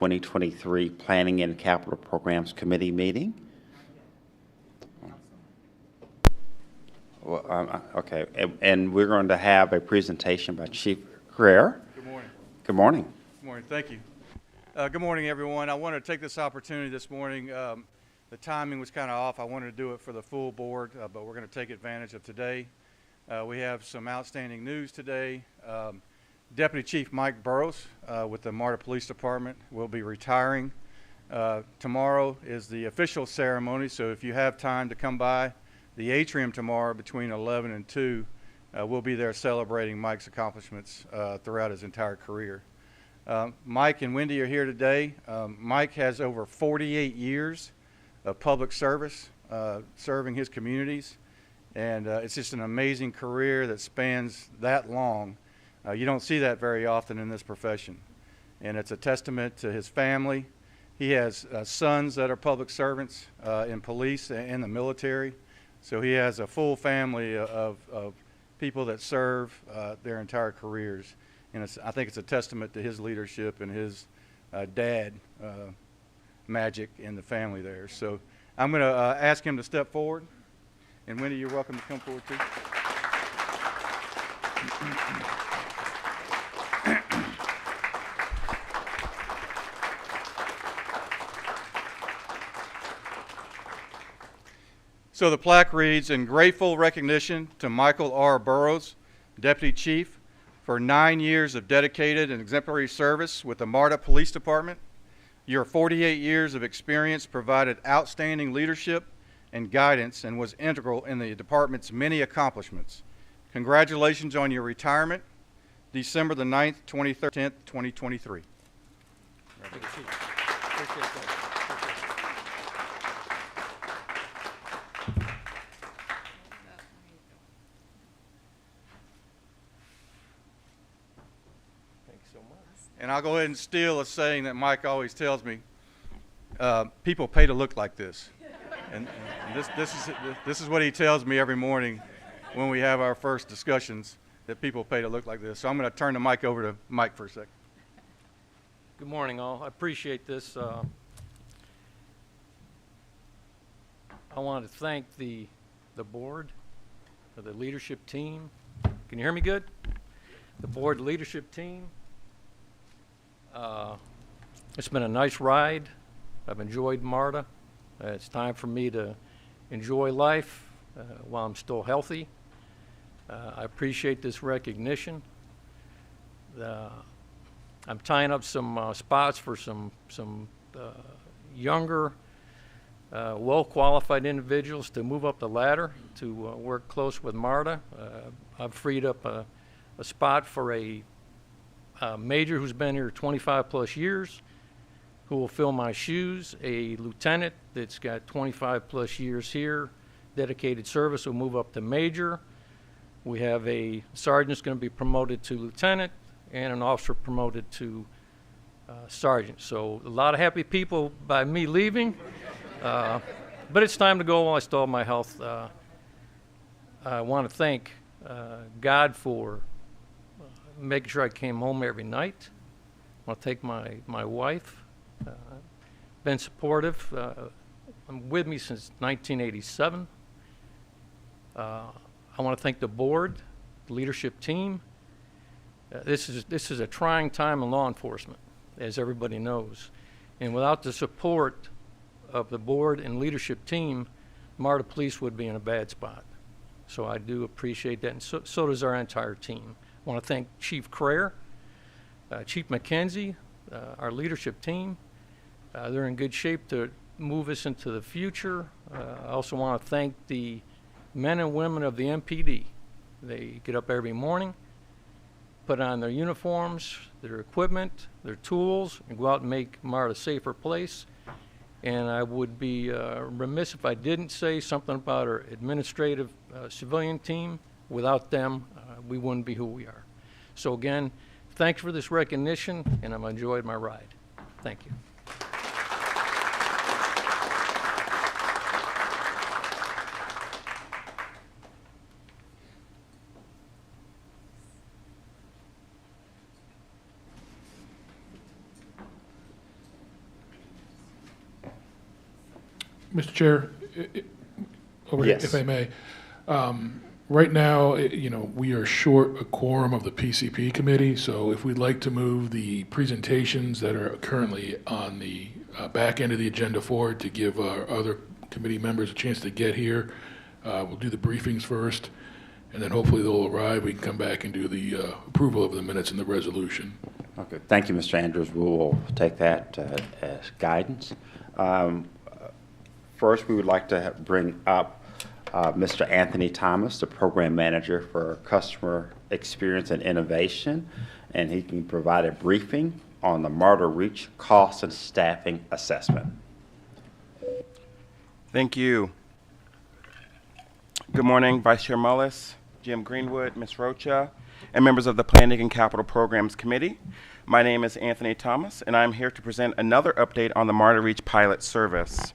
2023 Planning and Capital Programs Committee meeting. Well, okay, and we're going to have a presentation by Chief Creer. Good morning. Good morning. Good morning. Thank you. Good morning, everyone. I wanted to take this opportunity this morning. The timing was kind of off. I wanted to do it for the full board, but we're going to take advantage of today. We have some outstanding news today. Deputy Chief Mike Burrows with the MARTA Police Department will be retiring. Tomorrow is the official ceremony, so if you have time to come by the atrium tomorrow between 11 and 2, we'll be there celebrating Mike's accomplishments throughout his entire career. Mike and Wendy are here today. Mike has over 48 years of public service, serving his communities, and it's just an amazing career that spans that long. You don't see that very often in this profession, and it's a testament to his family. He has sons that are public servants in police and the military, so he has a full family of people that serve their entire careers, and I think it's a testament to his leadership and his dad magic in the family there. So I'm going to ask him to step forward, and Wendy, you're welcome to come forward too. So the plaque reads, "In grateful recognition to Michael R. Burrows, Deputy Chief, for 9 years of dedicated and exemplary service with the MARTA Police Department. Your 48 years of experience provided outstanding leadership and guidance and was integral in the department's many accomplishments. Congratulations on your retirement, December the 9th, 2023. Thank you, Chief. Appreciate that. And I'll go ahead and steal a saying that Mike always tells me, people pay to look like this. And this is what he tells me every morning when we have our first discussions, that people pay to look like this. So I'm going to turn the mic over to Mike for a second. Good morning, all. I appreciate this. I want to thank the board, the leadership team. Can you hear me good? The board leadership team. It's been a nice ride. I've enjoyed MARTA. It's time for me to enjoy life while I'm still healthy. I appreciate this recognition. I'm tying up some spots for some younger, well-qualified individuals to move up the ladder to work close with MARTA. I've freed up a spot for a major who's been here 25 plus years, who will fill my shoes. A lieutenant that's got 25 plus years here, dedicated service, will move up to major. We have a sergeant that's going to be promoted to lieutenant, and an officer promoted to sergeant. So a lot of happy people by me leaving, but it's time to go while I still have my health. I want to thank God for making sure I came home every night. I want to thank my wife, been supportive, with me since 1987. I want to thank the board, the leadership team. This is a trying time in law enforcement, as everybody knows, and without the support of the board and leadership team, MARTA Police would be in a bad spot. So I do appreciate that, and so does our entire team. I want to thank Chief Creer, Chief McKenzie, our leadership team. They're in good shape to move us into the future. I also want to thank the men and women of the MPD. They get up every morning, put on their uniforms, their equipment, their tools, and go out and make MARTA a safer place. And I would be remiss if I didn't say something about our administrative civilian team. Without them, we wouldn't be who we are. So again, thanks for this recognition, and I've enjoyed my ride. Thank you. Mr. Chair, over here, Yes. if I may. Right now, we are short a quorum of the PCP committee, so if we'd like to move the presentations that are currently on the back end of the agenda forward to give our other committee members a chance to get here, we'll do the briefings first, and then hopefully they'll arrive. We can come back and do the approval of the minutes and the resolution. Okay, thank you, Mr. Andrews. We will take that as guidance. First, we would like to bring up Mr. Anthony Thomas, the Program Manager for Customer Experience and Innovation, and he can provide a briefing on the MARTA Reach Cost and Staffing Assessment. Thank you. Good morning, Vice Chair Mullis, Jim Greenwood, Ms. Rocha, and members of the Planning and Capital Programs Committee. My name is Anthony Thomas, and I'm here to present another update on the MARTA Reach pilot service.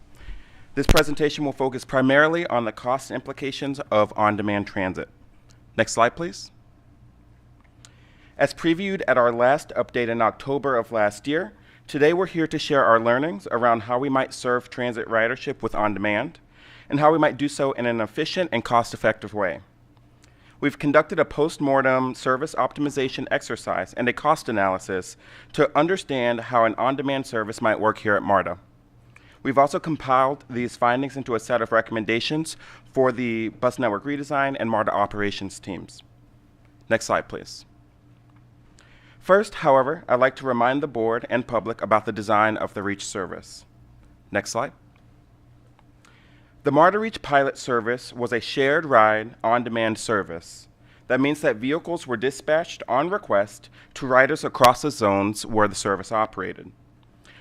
This presentation will focus primarily on the cost implications of on-demand transit. Next slide, please. As previewed at our last update in October of last year, today we're here to share our learnings around how we might serve transit ridership with on-demand and how we might do so in an efficient and cost-effective way. We've conducted a post-mortem service optimization exercise and a cost analysis to understand how an on-demand service might work here at MARTA. We've also compiled these findings into a set of recommendations for the bus network redesign and MARTA operations teams. Next slide, please. First, however, I'd like to remind the board and public about the design of the Reach service. Next slide. The MARTA Reach pilot service was a shared ride on-demand service. That means that vehicles were dispatched on request to riders across the zones where the service operated.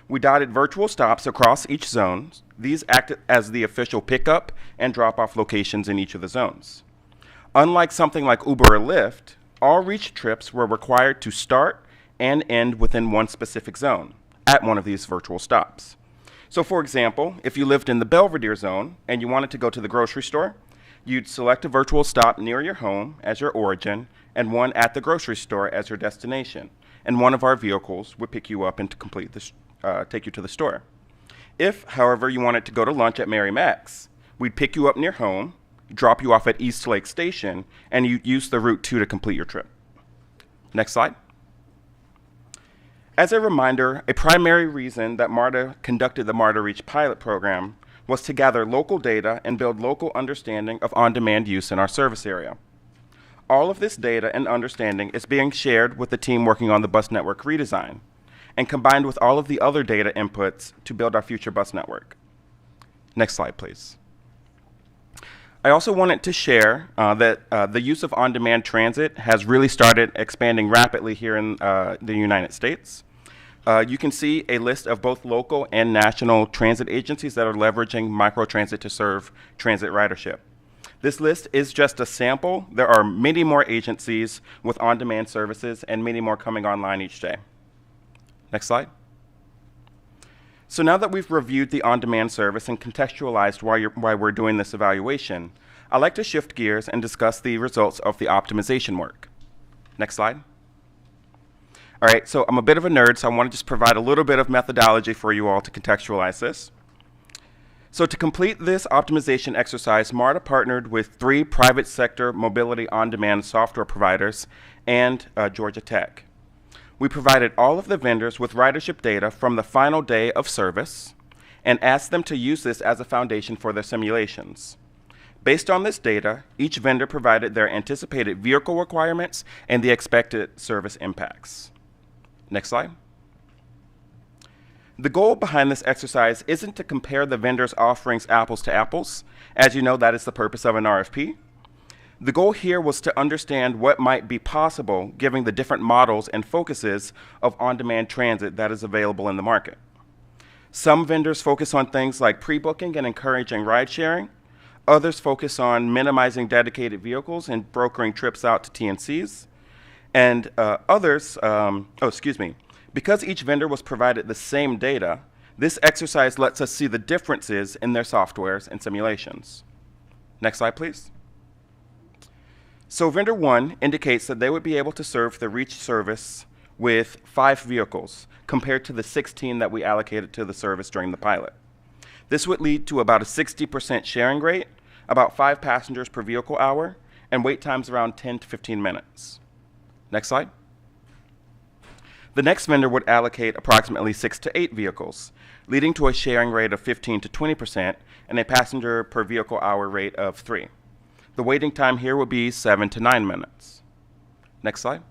We dotted virtual stops across each zone. These acted as the official pickup and drop-off locations in each of the zones. Unlike something like Uber or Lyft, all Reach trips were required to start and end within one specific zone at one of these virtual stops. So for example, if you lived in the Belvedere zone and you wanted to go to the grocery store, you'd select a virtual stop near your home as your origin and one at the grocery store as your destination. And one of our vehicles would pick you up and to complete the take you to the store. If, however, you wanted to go to lunch at Mary Mac's, we'd pick you up near home, drop you off at East Lake Station, and you'd use the Route 2 to complete your trip. Next slide. As a reminder, a primary reason that MARTA conducted the MARTA Reach pilot program was to gather local data and build local understanding of on-demand use in our service area. All of this data and understanding is being shared with the team working on the bus network redesign, and combined with all of the other data inputs to build our future bus network. Next slide, please. I also wanted to share that the use of on-demand transit has really started expanding rapidly here in the United States. You can see a list of both local and national transit agencies that are leveraging microtransit to serve transit ridership. This list is just a sample. There are many more agencies with on-demand services and many more coming online each day. Next slide. So now that we've reviewed the on-demand service and contextualized why we're doing this evaluation, I'd like to shift gears and discuss the results of the optimization work. Next slide. All right, so I'm a bit of a nerd, so I want to just provide a little bit of methodology for you all to contextualize this. So to complete this optimization exercise, MARTA partnered with 3 private sector mobility on-demand software providers and Georgia Tech. We provided all of the vendors with ridership data from the final day of service and asked them to use this as a foundation for their simulations. Based on this data, each vendor provided their anticipated vehicle requirements and the expected service impacts. Next slide. The goal behind this exercise isn't to compare the vendors' offerings apples to apples. As you know, that is the purpose of an RFP. The goal here was to understand what might be possible given the different models and focuses of on-demand transit that is available in the market. Some vendors focus on things like pre-booking and encouraging ride-sharing. Others focus on minimizing dedicated vehicles and brokering trips out to TNCs. And because each vendor was provided the same data, this exercise lets us see the differences in their softwares and simulations. Next slide, please. So vendor 1 indicates that they would be able to serve the Reach service with 5 vehicles compared to the 16 that we allocated to the service during the pilot. This would lead to about a 60% sharing rate, about 5 passengers per vehicle hour, and wait times around 10 to 15 minutes. Next slide. The next vendor would allocate approximately 6 to 8 vehicles, leading to a sharing rate of 15 to 20% and a passenger per vehicle hour rate of 3. The waiting time here would be 7 to 9 minutes. Next slide.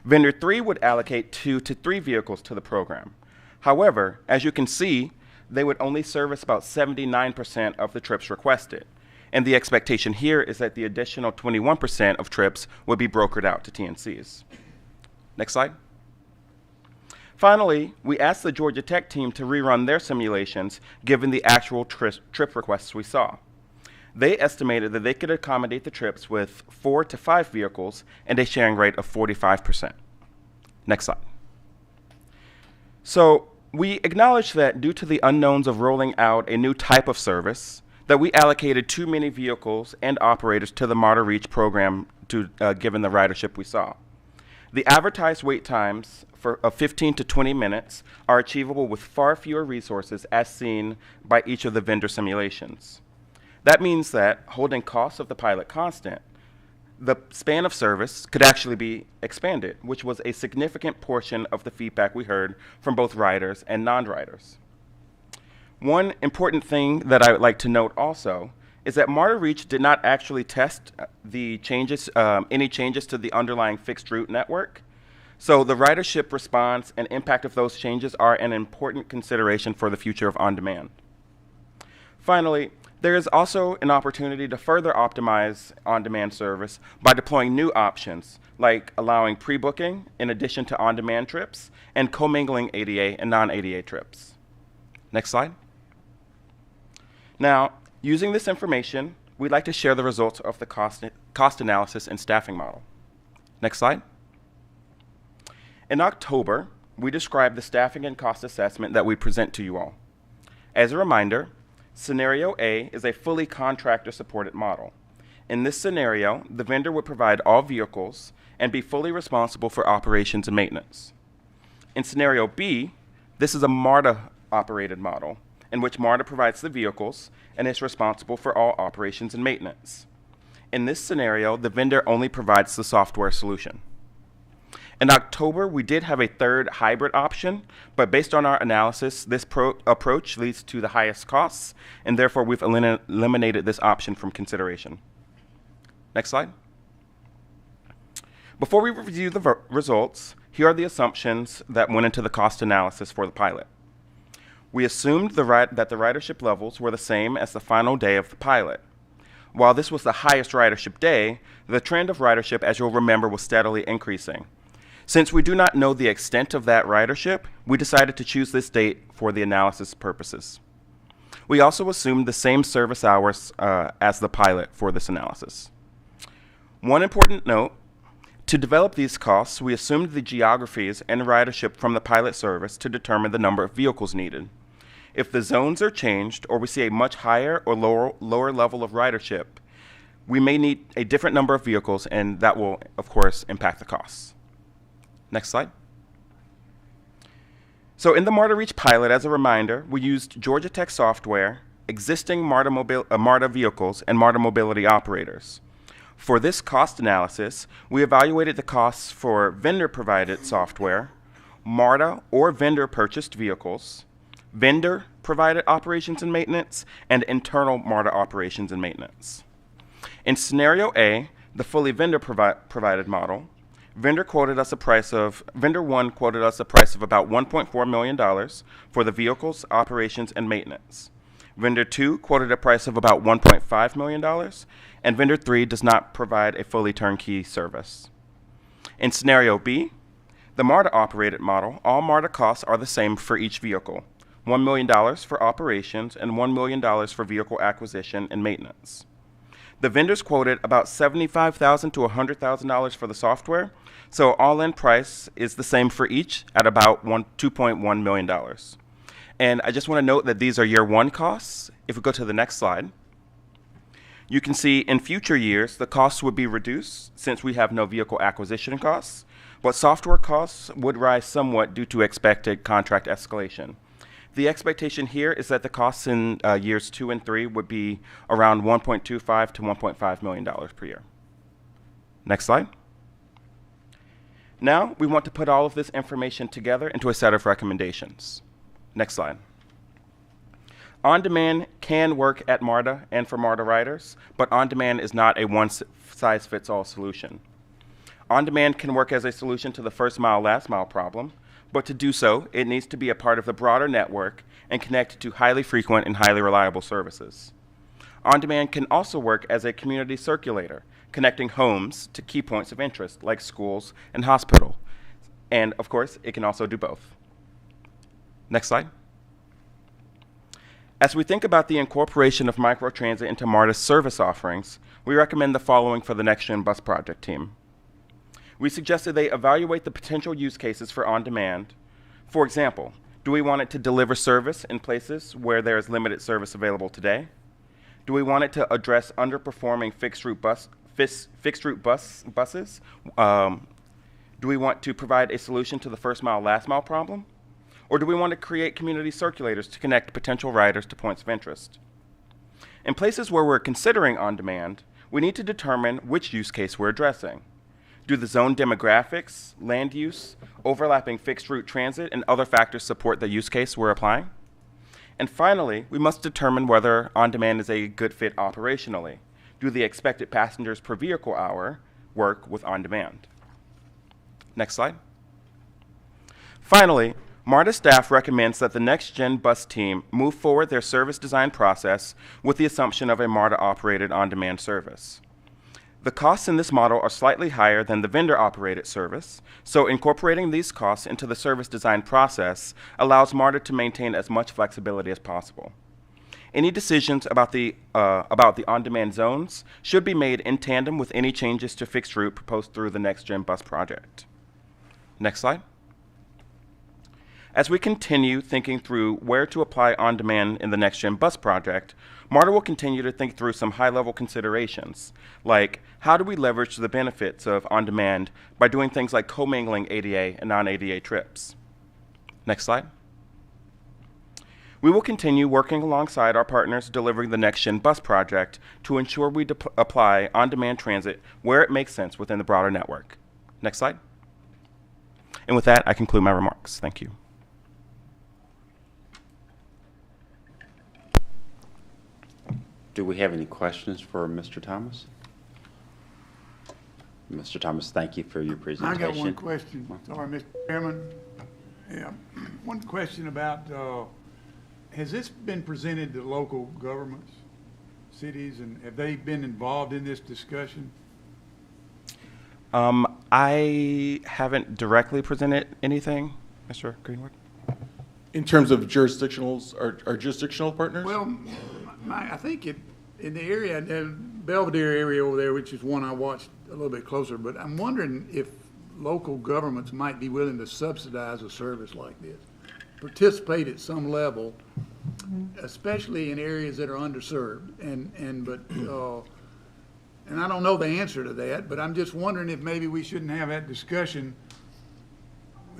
Vendor 3 would allocate 2 to 3 vehicles to the program. However, as you can see, they would only service about 79% of the trips requested. And the expectation here is that the additional 21% of trips would be brokered out to TNCs. Next slide. Finally, we asked the Georgia Tech team to rerun their simulations given the actual trip requests we saw. They estimated that they could accommodate the trips with 4 to 5 vehicles and a sharing rate of 45%. Next slide. So we acknowledge that due to the unknowns of rolling out a new type of service, that we allocated too many vehicles and operators to the MARTA Reach program given the ridership we saw. The advertised wait times of 15 to 20 minutes are achievable with far fewer resources as seen by each of the vendor simulations. That means that holding costs of the pilot constant, the span of service could actually be expanded, which was a significant portion of the feedback we heard from both riders and non-riders. One important thing that I would like to note also is that MARTA Reach did not actually test the changes, any changes to the underlying fixed route network. So the ridership response and impact of those changes are an important consideration for the future of on-demand. Finally, there is also an opportunity to further optimize on-demand service by deploying new options, like allowing pre-booking in addition to on-demand trips and commingling ADA and non-ADA trips. Next slide. Now, using this information, we'd like to share the results of the cost analysis and staffing model. Next slide. In October, we described the staffing and cost assessment that we present to you all. As a reminder, Scenario A is a fully contractor-supported model. In this scenario, the vendor would provide all vehicles and be fully responsible for operations and maintenance. In Scenario B, this is a MARTA-operated model, in which MARTA provides the vehicles and is responsible for all operations and maintenance. In this scenario, the vendor only provides the software solution. In October, we did have a third hybrid option, but based on our analysis, this approach leads to the highest costs, and therefore we've eliminated this option from consideration. Next slide. Before we review the results, here are the assumptions that went into the cost analysis for the pilot. We assumed that the ridership levels were the same as the final day of the pilot. While this was the highest ridership day, the trend of ridership, as you'll remember, was steadily increasing. Since we do not know the extent of that ridership, we decided to choose this date for the analysis purposes. We also assumed the same service hours as the pilot for this analysis. One important note, to develop these costs, we assumed the geographies and ridership from the pilot service to determine the number of vehicles needed. If the zones are changed or we see a much higher or lower level of ridership, we may need a different number of vehicles, and that will, of course, impact the costs. Next slide. So in the MARTA Reach pilot, as a reminder, we used Georgia Tech software, existing MARTA vehicles, and MARTA mobility operators. For this cost analysis, we evaluated the costs for vendor-provided software, MARTA or vendor-purchased vehicles, vendor-provided operations and maintenance, and internal MARTA operations and maintenance. In Scenario A, the fully vendor-provided model, Vendor 1 quoted us a price of about $1.4 million for the vehicles, operations, and maintenance. Vendor 2 quoted a price of about $1.5 million, and Vendor 3 does not provide a fully turnkey service. In Scenario B, the MARTA-operated model, all MARTA costs are the same for each vehicle, $1 million for operations and $1 million for vehicle acquisition and maintenance. The vendors quoted about $75,000 to $100,000 for the software, so all-in price is the same for each at about $2.1 million. And I just want to note that these are year one costs. If we go to the next slide, you can see in future years the costs would be reduced since we have no vehicle acquisition costs, but software costs would rise somewhat due to expected contract escalation. The expectation here is that the costs in years 2 and 3 would be around $1.25 to $1.5 million per year. Next slide. Now we want to put all of this information together into a set of recommendations. Next slide. On-demand can work at MARTA and for MARTA riders, but on-demand is not a one-size-fits-all solution. On-demand can work as a solution to the first mile, last mile problem, but to do so, it needs to be a part of the broader network and connected to highly frequent and highly reliable services. On-demand can also work as a community circulator, connecting homes to key points of interest like schools and hospital. And of course, it can also do both. Next slide. As we think about the incorporation of microtransit into MARTA's service offerings, we recommend the following for the Next Gen Bus Project team. We suggested they evaluate the potential use cases for on-demand. For example, do we want it to deliver service in places where there is limited service available today? Do we want it to address underperforming fixed route buses? Do we want to provide a solution to the first mile, last mile problem? Or do we want to create community circulators to connect potential riders to points of interest? In places where we're considering on-demand, we need to determine which use case we're addressing. Do the zone demographics, land use, overlapping fixed route transit, and other factors support the use case we're applying? And finally, we must determine whether on-demand is a good fit operationally. Do the expected passengers per vehicle hour work with on-demand? Next slide. Finally, MARTA staff recommends that the Next Gen Bus team move forward their service design process with the assumption of a MARTA-operated on-demand service. The costs in this model are slightly higher than the vendor-operated service, so incorporating these costs into the service design process allows MARTA to maintain as much flexibility as possible. Any decisions about the on-demand zones should be made in tandem with any changes to fixed route proposed through the Next Gen Bus project. Next slide. As we continue thinking through where to apply on-demand in the Next Gen Bus project, MARTA will continue to think through some high-level considerations, like how do we leverage the benefits of on-demand by doing things like commingling ADA and non-ADA trips. Next slide. We will continue working alongside our partners delivering the Next Gen Bus project to ensure we apply on-demand transit where it makes sense within the broader network. Next slide. And with that, I conclude my remarks. Thank you. Do we have any questions for Mr. Thomas? Mr. Thomas, thank you for your I presentation. got one question. Sorry, Mr. Chairman. Yeah, one question about, has this been presented to local governments, cities, and have they been involved in this discussion? I haven't directly presented anything, Mr. Greenwood. In terms of jurisdictionals, our jurisdictional partners? Well, I think in the area, the Belvedere area over there, which is one I watched a little bit closer, but I'm wondering if local governments might be willing to subsidize a service like this, participate at some level, especially in areas that are underserved. And I don't know the answer to that, but I'm just wondering if maybe we shouldn't have that discussion,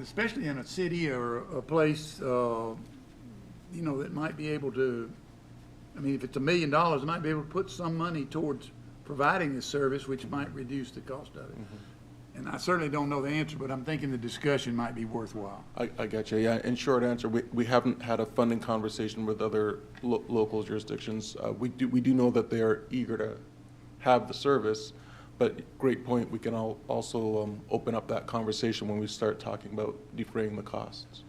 especially in a city or a place, that might be able to, I mean, if it's $1 million, it might be able to put some money towards providing this service, which might reduce the cost of it. Mm-hmm. And I certainly don't know the answer, but I'm thinking the discussion might be worthwhile. I got you. Yeah, in short answer, we haven't had a funding conversation with other local jurisdictions. We do know that they are eager to have the service, but great point. We can also open up that conversation when we start talking about defraying the costs.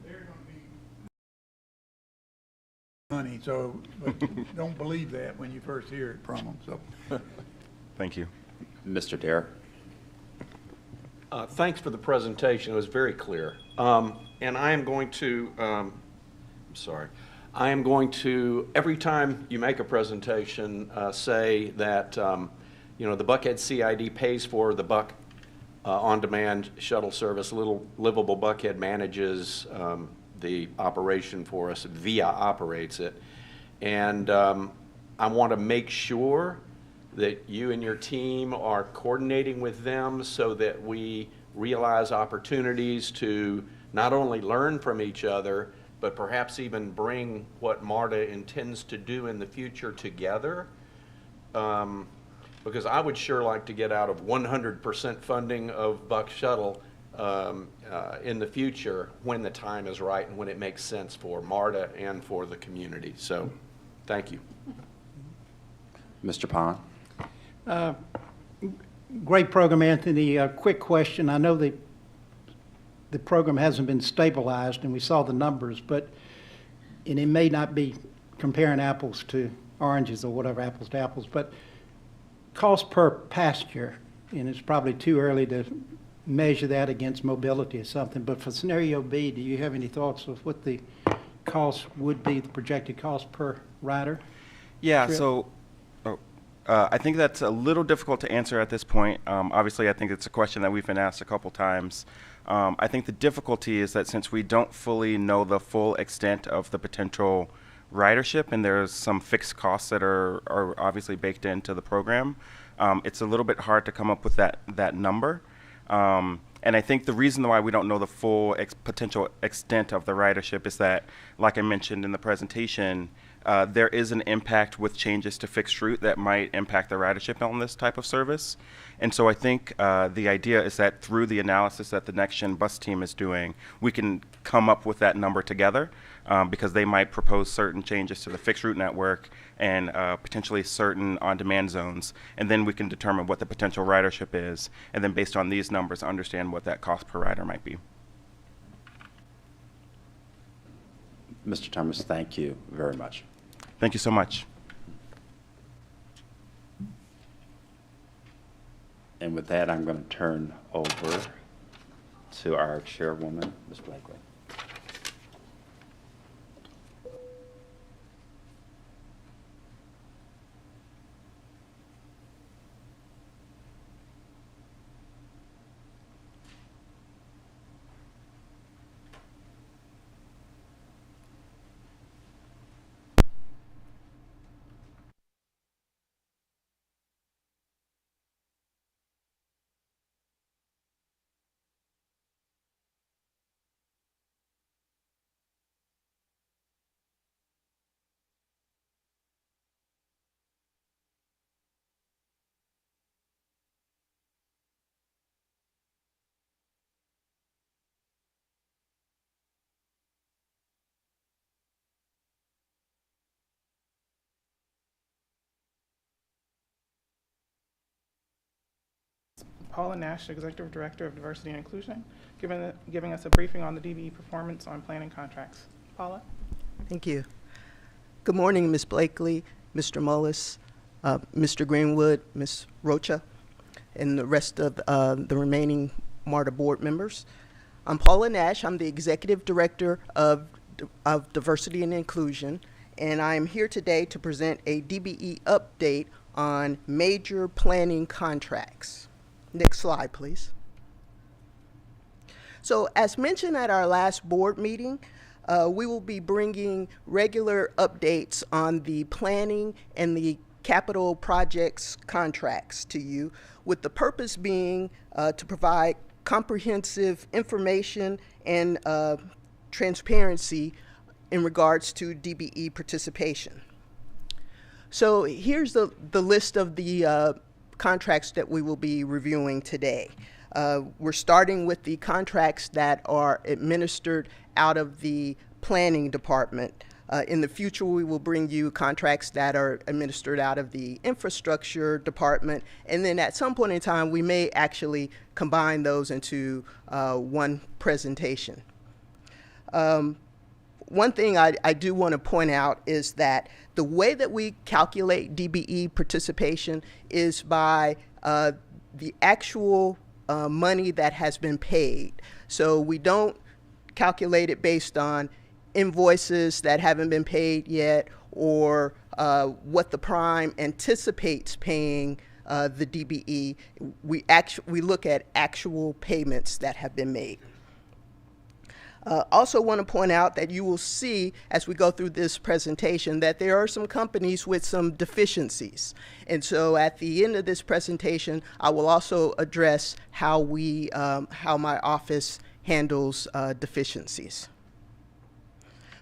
They're going to be money, so but don't believe that when you first hear it from them. So, Thank you. Mr. Dare. Thanks for the presentation. It was very clear. And I am going to, I am going to, every time you make a presentation, say that, the Buckhead CID pays for the Buck on-demand shuttle service. Livable Buckhead manages the operation for us. VIA operates it. And I want to make sure that you and your team are coordinating with them so that we realize opportunities to not only learn from each other, but perhaps even bring what MARTA intends to do in the future together. Because I would sure like to get out of 100% funding of Buck Shuttle in the future when the time is right and when it makes sense for MARTA and for the community. So, thank you. Mr. Pond? Great program, Anthony. A quick question. I know the program hasn't been stabilized, and we saw the numbers, and it may not be comparing apples to oranges or whatever, apples to apples, but cost per passenger, and it's probably too early to measure that against mobility or something, but for scenario B, do you have any thoughts of what the cost would be, the projected cost per rider? Yeah, Trip? so I think that's a little difficult to answer at this point. Obviously, I think it's a question that we've been asked a couple times. I think the difficulty is that since we don't fully know the full extent of the potential ridership, and there's some fixed costs that are obviously baked into the program, it's a little bit hard to come up with that number. And I think the reason why we don't know the full potential extent of the ridership is that, like I mentioned in the presentation, there is an impact with changes to fixed route that might impact the ridership on this type of service. And so I think the idea is that through the analysis that the Next Gen bus team is doing, we can come up with that number together, because they might propose certain changes to the fixed route network and potentially certain on-demand zones. And then we can determine what the potential ridership is, and then based on these numbers, understand what that cost per rider might be. Mr. Thomas, thank you very much. Thank you so much. And with that, I'm going to turn over to our chairwoman, Ms. Blakely. Paula Nash, Executive Director of Diversity and Inclusion, giving us a briefing on the DBE performance on planning contracts. Paula? Thank you. Good morning, Ms. Blakely, Mr. Mullis, Mr. Greenwood, Ms. Rocha, and the rest of the remaining MARTA board members. I'm Paula Nash. I'm the Executive Director of Diversity and Inclusion, and I am here today to present a DBE update on major planning contracts. Next slide, please. So as mentioned at our last board meeting, we will be bringing regular updates on the planning and the capital projects contracts to you, with the purpose being to provide comprehensive information and transparency in regards to DBE participation. So here's the list of the contracts that we will be reviewing today. We're starting with the contracts that are administered out of the planning department. In the future, we will bring you contracts that are administered out of the infrastructure department, and then at some point in time, we may actually combine those into one presentation. One thing I do want to point out is that the way that we calculate DBE participation is by the actual money that has been paid. So we don't calculate it based on invoices that haven't been paid yet, or what the prime anticipates paying the DBE. We look at actual payments that have been made. Also want to point out that you will see as we go through this presentation that there are some companies with some deficiencies. And so at the end of this presentation, I will also address how my office handles deficiencies.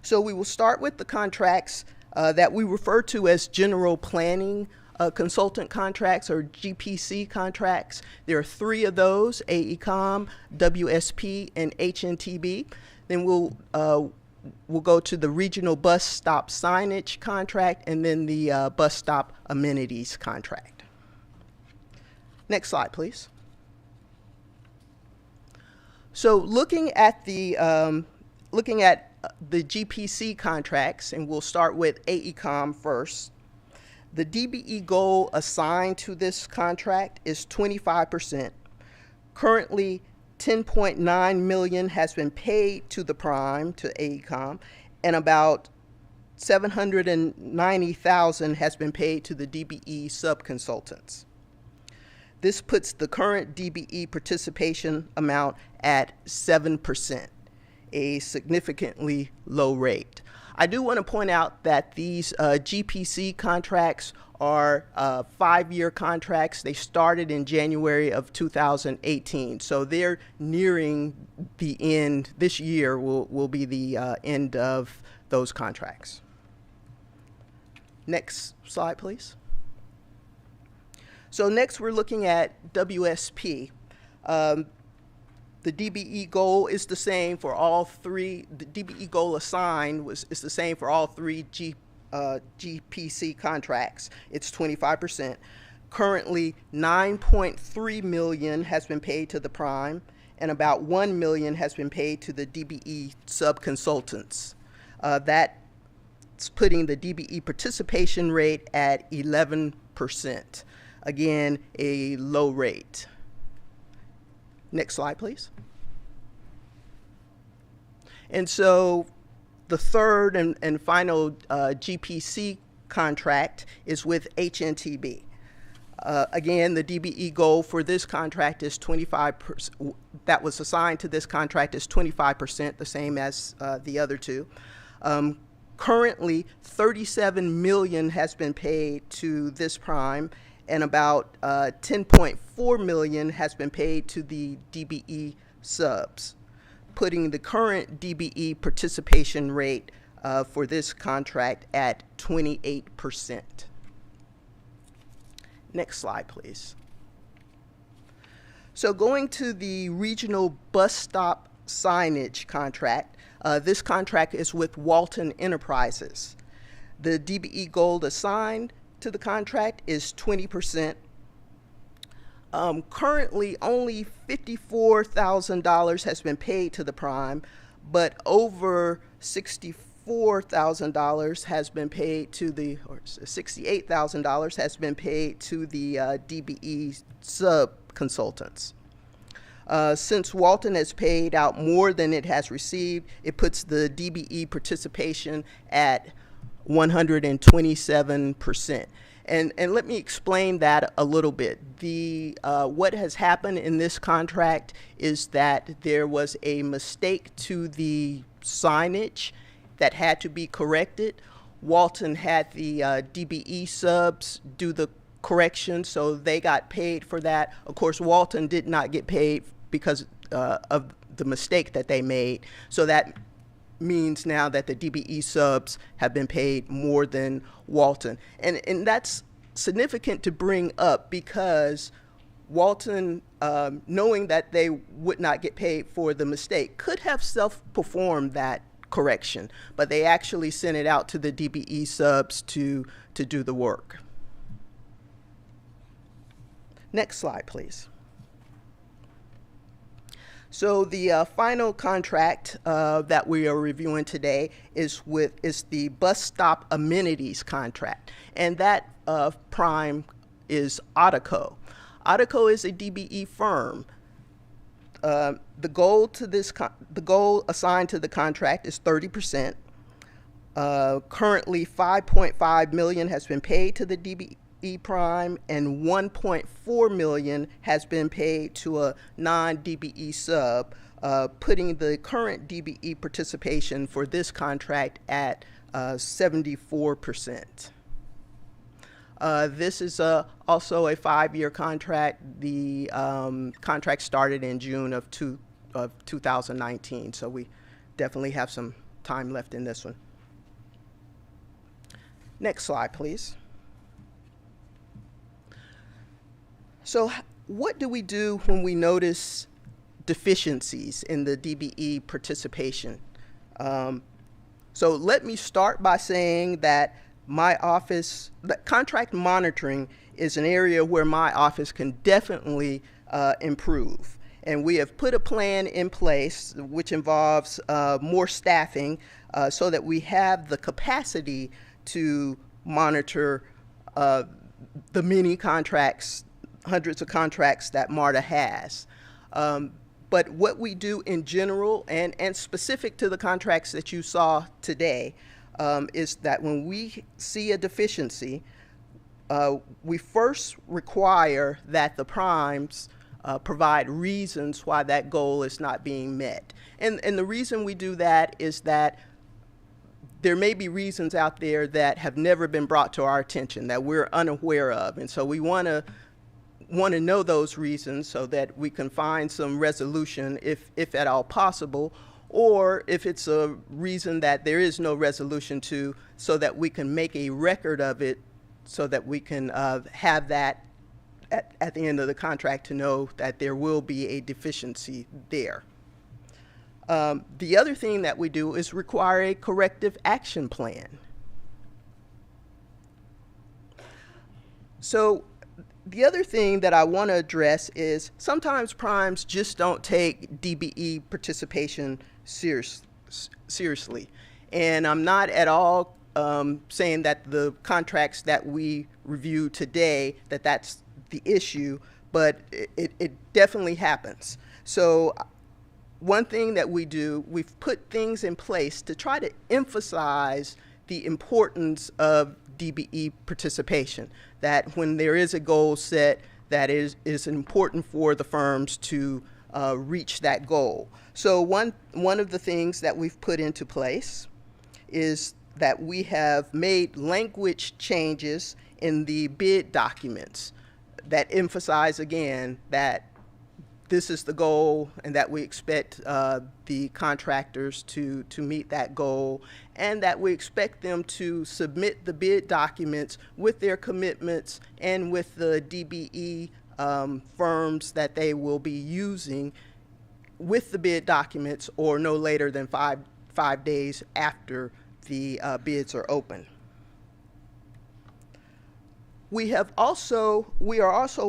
So we will start with the contracts that we refer to as general planning consultant contracts, or GPC contracts. There are 3 of those: AECOM, WSP, and HNTB. Then we'll go to the regional bus stop signage contract, and then the bus stop amenities contract. Next slide, please. So looking at the GPC contracts, and we'll start with AECOM first. The DBE goal assigned to this contract is 25%. Currently, $10.9 million has been paid to the prime, to AECOM, and about $790,000 has been paid to the DBE subconsultants. This puts the current DBE participation amount at 7%, a significantly low rate. I do want to point out that these GPC contracts are 5-year contracts. They started in January of 2018, so they're nearing the end. This year will be the end of those contracts. Next slide, please. So next we're looking at WSP. The DBE goal is the same for all 3. The DBE goal assigned is the same for all 3 GPC contracts. It's 25%. Currently, $9.3 million has been paid to the prime, and about $1 million has been paid to the DBE subconsultants. That's putting the DBE participation rate at 11%. Again, a low rate. Next slide, please. And so the third and final GPC contract is with HNTB. Again, the DBE goal for this contract is 25%. That was assigned to this contract is 25%, the same as the other 2. Currently, $37 million has been paid to this prime, and about $10.4 million has been paid to the DBE subs, putting the current DBE participation rate for this contract at 28%. Next slide, please. So going to the regional bus stop signage contract, this contract is with Walton Enterprises. The DBE goal assigned to the contract is 20%. Currently, only $54,000 has been paid to the prime, but over $64,000 has been paid to the, or $68,000 has been paid to the DBE sub-consultants. Since Walton has paid out more than it has received, it puts the DBE participation at 127%. And let me explain that a little bit. What has happened in this contract is that there was a mistake to the signage that had to be corrected. Walton had the DBE subs do the correction, so they got paid for that. Of course, Walton did not get paid because of the mistake that they made. So that means now that the DBE subs have been paid more than Walton. And that's significant to bring up because Walton, knowing that they would not get paid for the mistake, could have self-performed that correction, but they actually sent it out to the DBE subs to do the work. Next slide, please. So the final contract that we are reviewing today is the bus stop amenities contract, and that prime is Autoco. Autoco is a DBE firm. The goal assigned to the contract is 30%. Currently, $5.5 million has been paid to the DBE prime, and $1.4 million has been paid to a non-DBE sub, putting the current DBE participation for this contract at 74%. This is also a 5-year contract. The contract started in June of of 2019. So we definitely have some time left in this one. Next slide, please. So what do we do when we notice deficiencies in the DBE participation? So let me start by saying that my office, that contract monitoring is an area where my office can definitely improve. And we have put a plan in place which involves more staffing so that we have the capacity to monitor the many contracts, hundreds of contracts that MARTA has. But what we do in general and specific to the contracts that you saw today is that when we see a deficiency, we first require that the primes provide reasons why that goal is not being met. And the reason we do that is that there may be reasons out there that have never been brought to our attention that we're unaware of. And so we want to know those reasons so that we can find some resolution if at all possible, or if it's a reason that there is no resolution to, so that we can make a record of it so that we can have that at the end of the contract to know that there will be a deficiency there. The other thing that we do is require a corrective action plan. So the other thing that I want to address is sometimes primes just don't take DBE participation seriously. And I'm not at all saying that the contracts that we review today, that's the issue, but it definitely happens. So one thing that we do, we've put things in place to try to emphasize the importance of DBE participation, that when there is a goal set, that is important for the firms to reach that goal. So one of the things that we've put into place is that we have made language changes in the bid documents that emphasize again that this is the goal and that we expect the contractors to meet that goal, and that we expect them to submit the bid documents with their commitments and with the DBE firms that they will be using with the bid documents, or no later than five days after the bids are open. We are also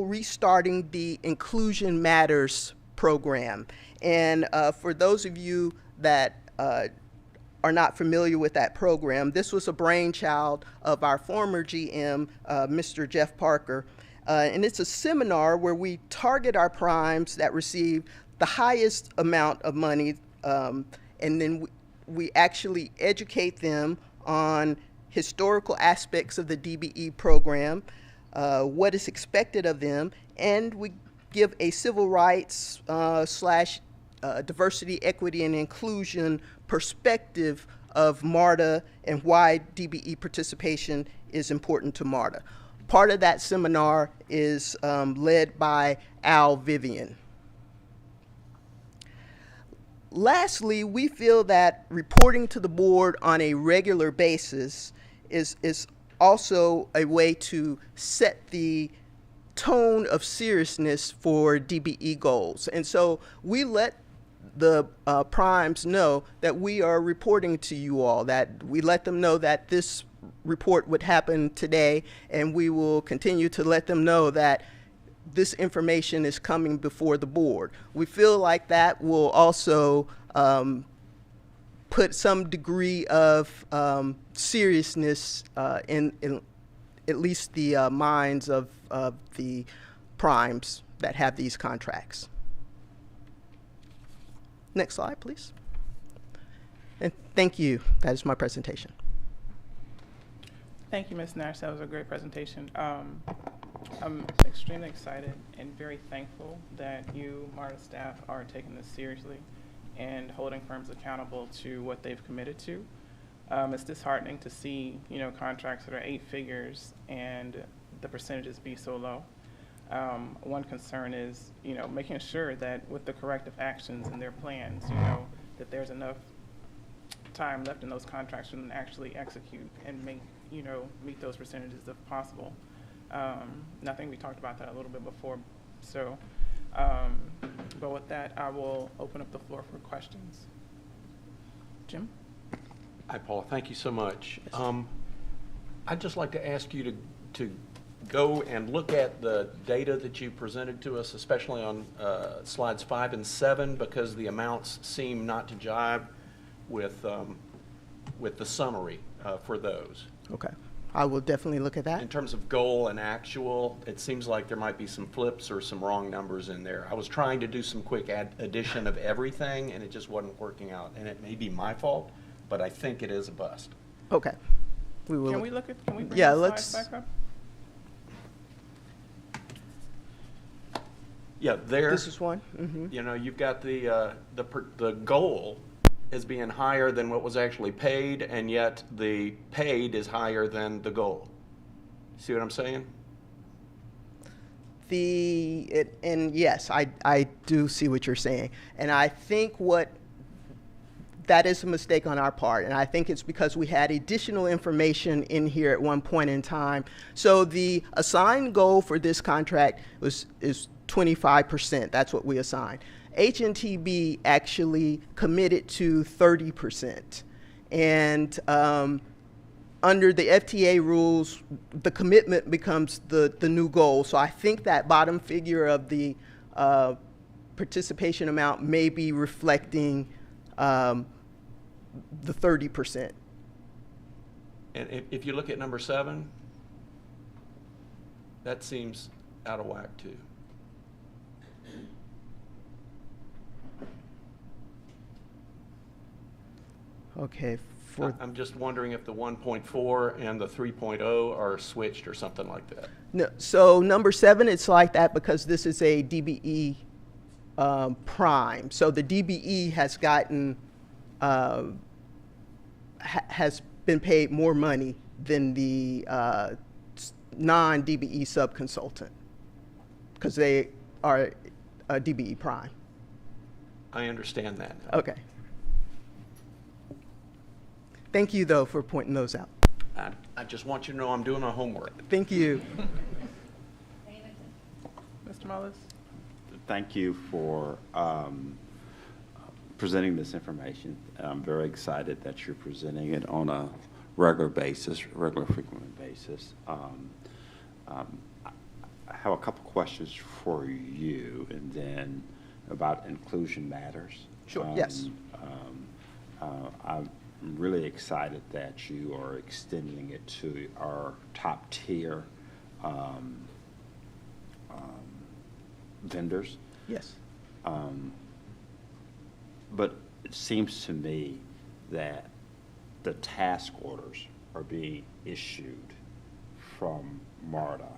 restarting the Inclusion Matters program. And for those of you that are not familiar with that program, this was a brainchild of our former GM, Mr. Jeff Parker. And it's a seminar where we target our primes that receive the highest amount of money, and then we actually educate them on historical aspects of the DBE program, what is expected of them, and we give a civil rights / diversity, equity, and inclusion perspective of MARTA and why DBE participation is important to MARTA. Part of that seminar is led by Al Vivian. Lastly, we feel that reporting to the board on a regular basis is also a way to set the tone of seriousness for DBE goals. And so we let the primes know that we are reporting to you all, that we let them know that this report would happen today, and we will continue to let them know that this information is coming before the board. We feel like that will also put some degree of seriousness in at least the minds of the primes that have these contracts. Next slide, please. And thank you. That is my presentation. Thank you, Ms. Nash. That was a great presentation. I'm extremely excited and very thankful that you, MARTA staff, are taking this seriously and holding firms accountable to what they've committed to. It's disheartening to see, contracts that are 8 figures and the percentages be so low. One concern is, making sure that with the corrective actions in their plans, that there's enough time left in those contracts for them to actually execute and meet those percentages if possible. And I think we talked about that a little bit before. So, but with that, I will open up the floor for questions. Jim? Hi, Paula. Thank you so much. I'd just like to ask you to go and look at the data that you presented to us, especially on slides 5 and 7, because the amounts seem not to jive with the summary for those. Okay. I will definitely look at that. In terms of goal and actual, it seems like there might be some flips or some wrong numbers in there. I was trying to do some quick addition of everything, and it just wasn't working out. And it may be my fault, but I think it is a bust. Okay. We will. Can we bring Yeah, the let's. slides back up? Yeah, there. This is one. Mm-hmm. You've got the goal as being higher than what was actually paid, and yet the paid is higher than the goal. See what I'm saying? And yes, I do see what you're saying. And I think that is a mistake on our part. And I think it's because we had additional information in here at one point in time. So the assigned goal for this contract is 25%. That's what we assigned. HNTB actually committed to 30%. And under the FTA rules, the commitment becomes the new goal. So I think that bottom figure of the participation amount may be reflecting the 30%. And if you look at number 7, that seems out of whack too. Okay. I'm just wondering if the 1.4 and the 3.0 are switched or something like that. No, so number 7, it's like that because this is a DBE prime. So the DBE has gotten has been paid more money than the non-DBE subconsultant because they are a DBE prime. I understand that. Okay. Thank you, though, for pointing those out. I just want you to know I'm doing my homework. Thank you. Mr. Mullis? Thank you for presenting this information. I'm very excited that you're presenting it on a regular frequent basis. I have a couple questions for you, and then about inclusion matters. Sure, yes. I'm really excited that you are extending it to our top tier vendors. Yes. But it seems to me that the task orders are being issued from MARTA.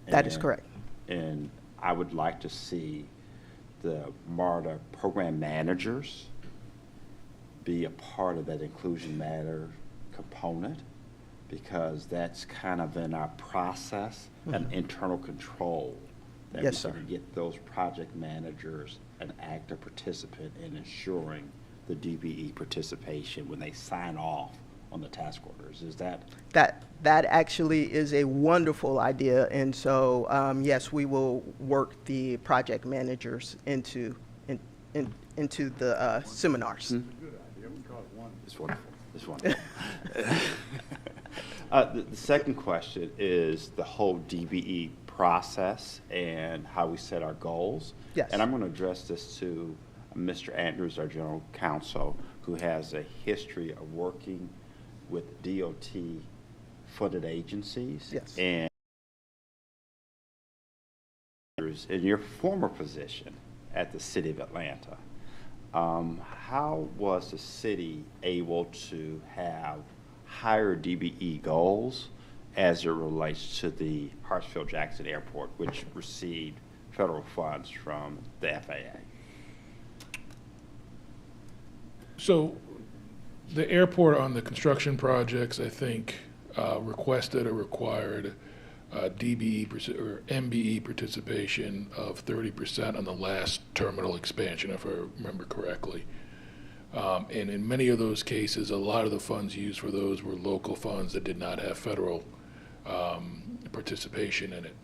That is correct. And I would like to see the MARTA program managers be a part of that inclusion matter component, because that's kind of in our process, an internal control. That Yes, we sir. can get those project managers an active participant in ensuring the DBE participation when they sign off on the task orders. Is that? That actually is a wonderful idea, and so yes, we will work the project managers into the seminars. It's wonderful. It's wonderful. The second question is the whole DBE process and how we set our goals. Yes. And I'm going to address this to Mr. Andrews, our general counsel, who has a history of working with DOT-funded agencies. Yes. And in your former position at the City of Atlanta, how was the city able to have higher DBE goals as it relates to the Hartsfield-Jackson Airport, which received federal funds from the FAA? So the airport on the construction projects, I think, requested or required or MBE participation of 30% on the last terminal expansion, if I remember correctly. And in many of those cases, a lot of the funds used for those were local funds that did not have federal participation in it.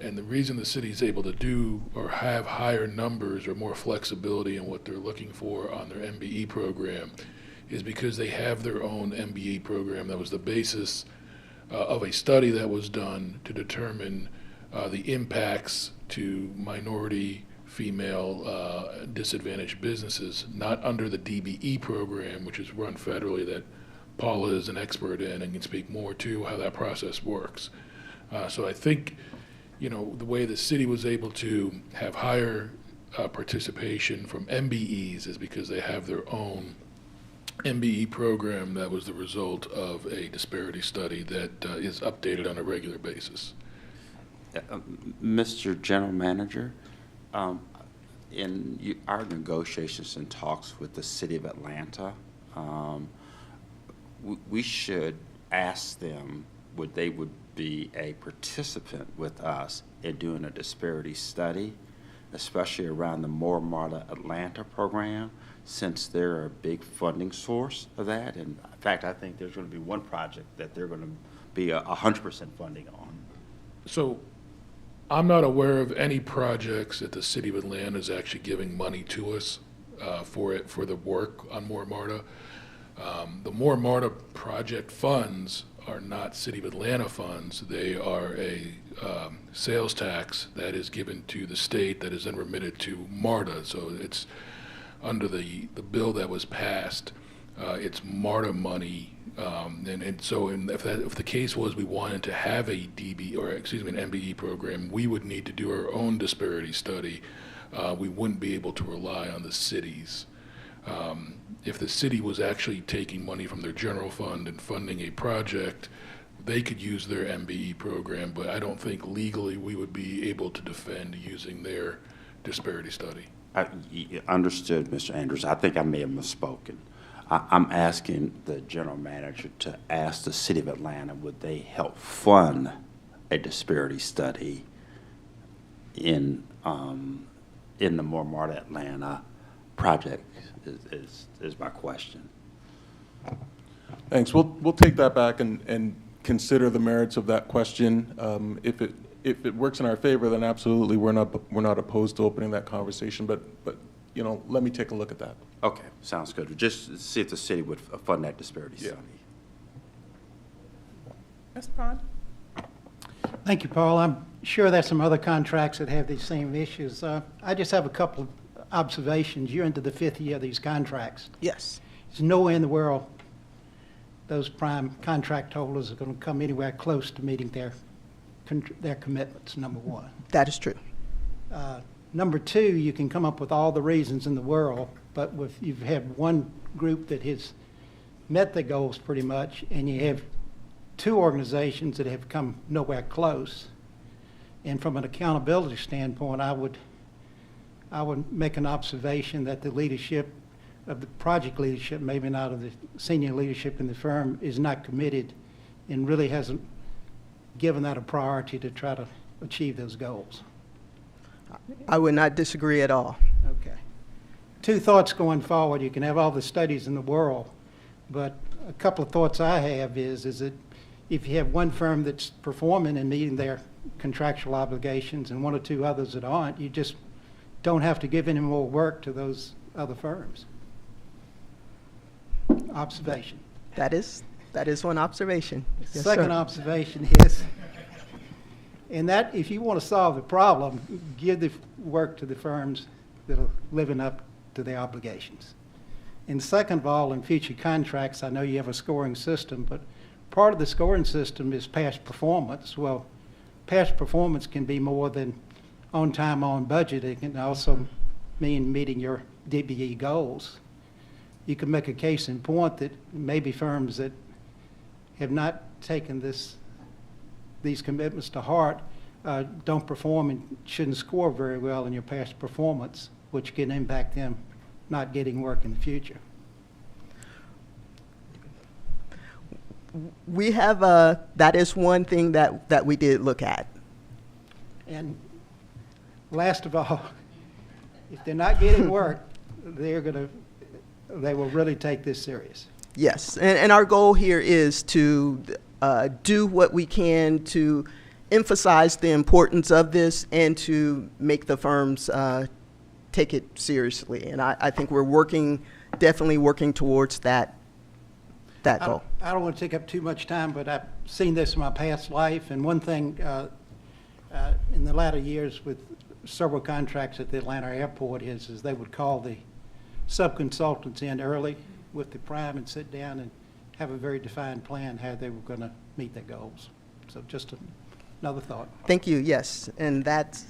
And the reason the city is able to do or have higher numbers or more flexibility in what they're looking for on their MBE program is because they have their own MBE program that was the basis of a study that was done to determine the impacts to minority, female, disadvantaged businesses, not under the DBE program, which is run federally, that Paula is an expert in and can speak more to how that process works. So I think, you know, the way the city was able to have higher participation from MBEs is because they have their own MBE program that was the result of a disparity study that is updated on a regular basis. Mr. General Manager, in our negotiations and talks with the City of Atlanta, we should ask them would they would be a participant with us in doing a disparity study, especially around the MARTA Atlanta program, since they're a big funding source of that. And in fact, I think there's going to be one project that they're going to be 100% funding on. So I'm not aware of any projects that the City of Atlanta is actually giving money to us for the work on MARTA. The MARTA project funds are not City of Atlanta funds. They are a sales tax that is given to the state that is then remitted to MARTA. So it's under the bill that was passed, it's MARTA money. And so if the case was we wanted to have a an MBE program, we would need to do our own disparity study. We wouldn't be able to rely on the cities. If the city was actually taking money from their general fund and funding a project, they could use their MBE program, but I don't think legally we would be able to defend using their disparity study. Understood, Mr. Andrews. I think I may have misspoken. I'm asking the general manager to ask the City of Atlanta, would they help fund a disparity study in the MARTA Atlanta project is my question. Thanks. We'll take that back and consider the merits of that question. If it works in our favor, then absolutely we're not opposed to opening that conversation. But you know, let me take a look at that. Okay, sounds good. Just see if the city would fund that disparity study. Mr. Pond? Thank you, Paul. I'm sure there's some other contracts that have these same issues. I just have a couple of observations. You're into the 5th year of these contracts. Yes, There's nowhere in the world those prime contract holders are going to come anywhere close to meeting their commitments, number one. that is true. Number two, you can come up with all the reasons in the world, but if you've had one group that has met the goals pretty much, and you have two organizations that have come nowhere close, and from an accountability standpoint, I would make an observation that the leadership of the project leadership, maybe not of the senior leadership in the firm, is not committed and really hasn't given that a priority to try to achieve those goals. I would not disagree at all. Okay. Two thoughts going forward. You can have all the studies in the world, but a couple of thoughts I have is that if you have one firm that's performing and meeting their contractual obligations and one or two others that aren't, you just don't have to give any more work to those other firms. Observation. That is one observation. Yes, Second sir. observation is, and that if you want to solve the problem, give the work to the firms that are living up to their obligations. And second of all, in future contracts, I know you have a scoring system, but part of the scoring system is past performance. Well, past performance can be more than on time, on budget. It can also mean meeting your DBE goals. You can make a case in point that maybe firms that have not taken these commitments to heart don't perform and shouldn't score very well in your past performance, which can impact them not getting work in the future. We have, that is one thing that we did look at. And last of all, if they're not getting work, they will really take this serious. Yes, and our goal here is to do what we can to emphasize the importance of this and to make the firms take it seriously. And I think we're definitely working towards that goal. I don't want to take up too much time, but I've seen this in my past life, and one thing in the latter years with several contracts at the Atlanta airport is they would call the sub-consultants in early with the prime and sit down and have a very defined plan how they were going to meet their goals. So just another thought. Thank you, yes. And that's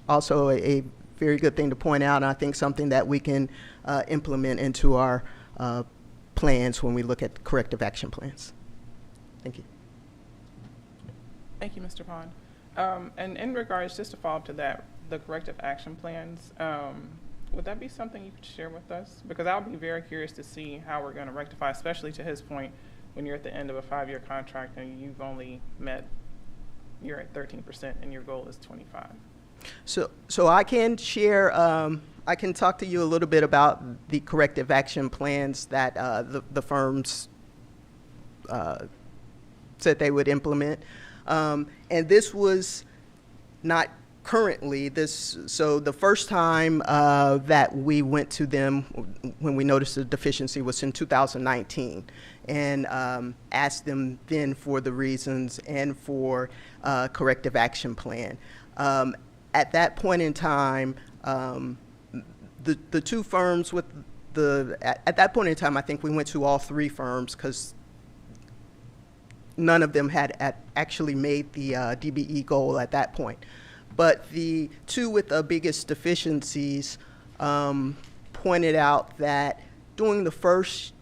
also a very good thing to point out, and I think something that we can implement into our plans when we look at corrective action plans. Thank you. Thank you, Mr. Pond. And in regards, just to follow up to that, the corrective action plans, would that be something you could share with us? Because I'll be very curious to see how we're going to rectify, especially to his point, when you're at the end of a 5-year contract and you're at 13% and your goal is 25. So I can share, I can talk to you a little bit about the corrective action plans that the firms said they would implement. And this was not currently so the first time that we went to them when we noticed the deficiency was in 2019, and asked them then for the reasons and for corrective action plan. At that point in time, the two firms with at that point in time, I think we went to all three firms because none of them had actually made the DBE goal at that point. But the two with the biggest deficiencies pointed out that during the first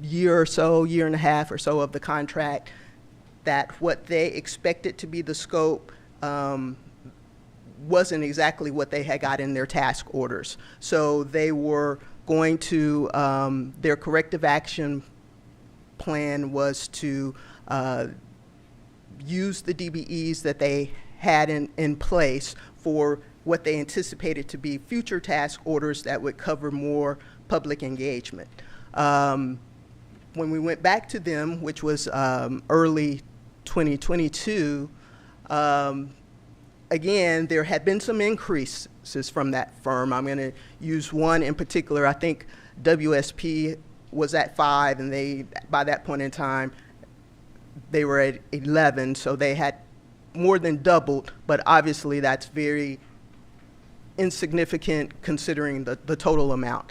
year or so, year and a half or so of the contract, that what they expected to be the scope wasn't exactly what they had got in their task orders. So they were going to, their corrective action plan was to use the DBEs that they had in place for what they anticipated to be future task orders that would cover more public engagement. When we went back to them, which was early 2022, again, there had been some increases from that firm. I'm going to use one in particular. I think WSP was at 5, and they, by that point in time, they were at 11, so they had more than doubled, but obviously that's very insignificant considering the total amount.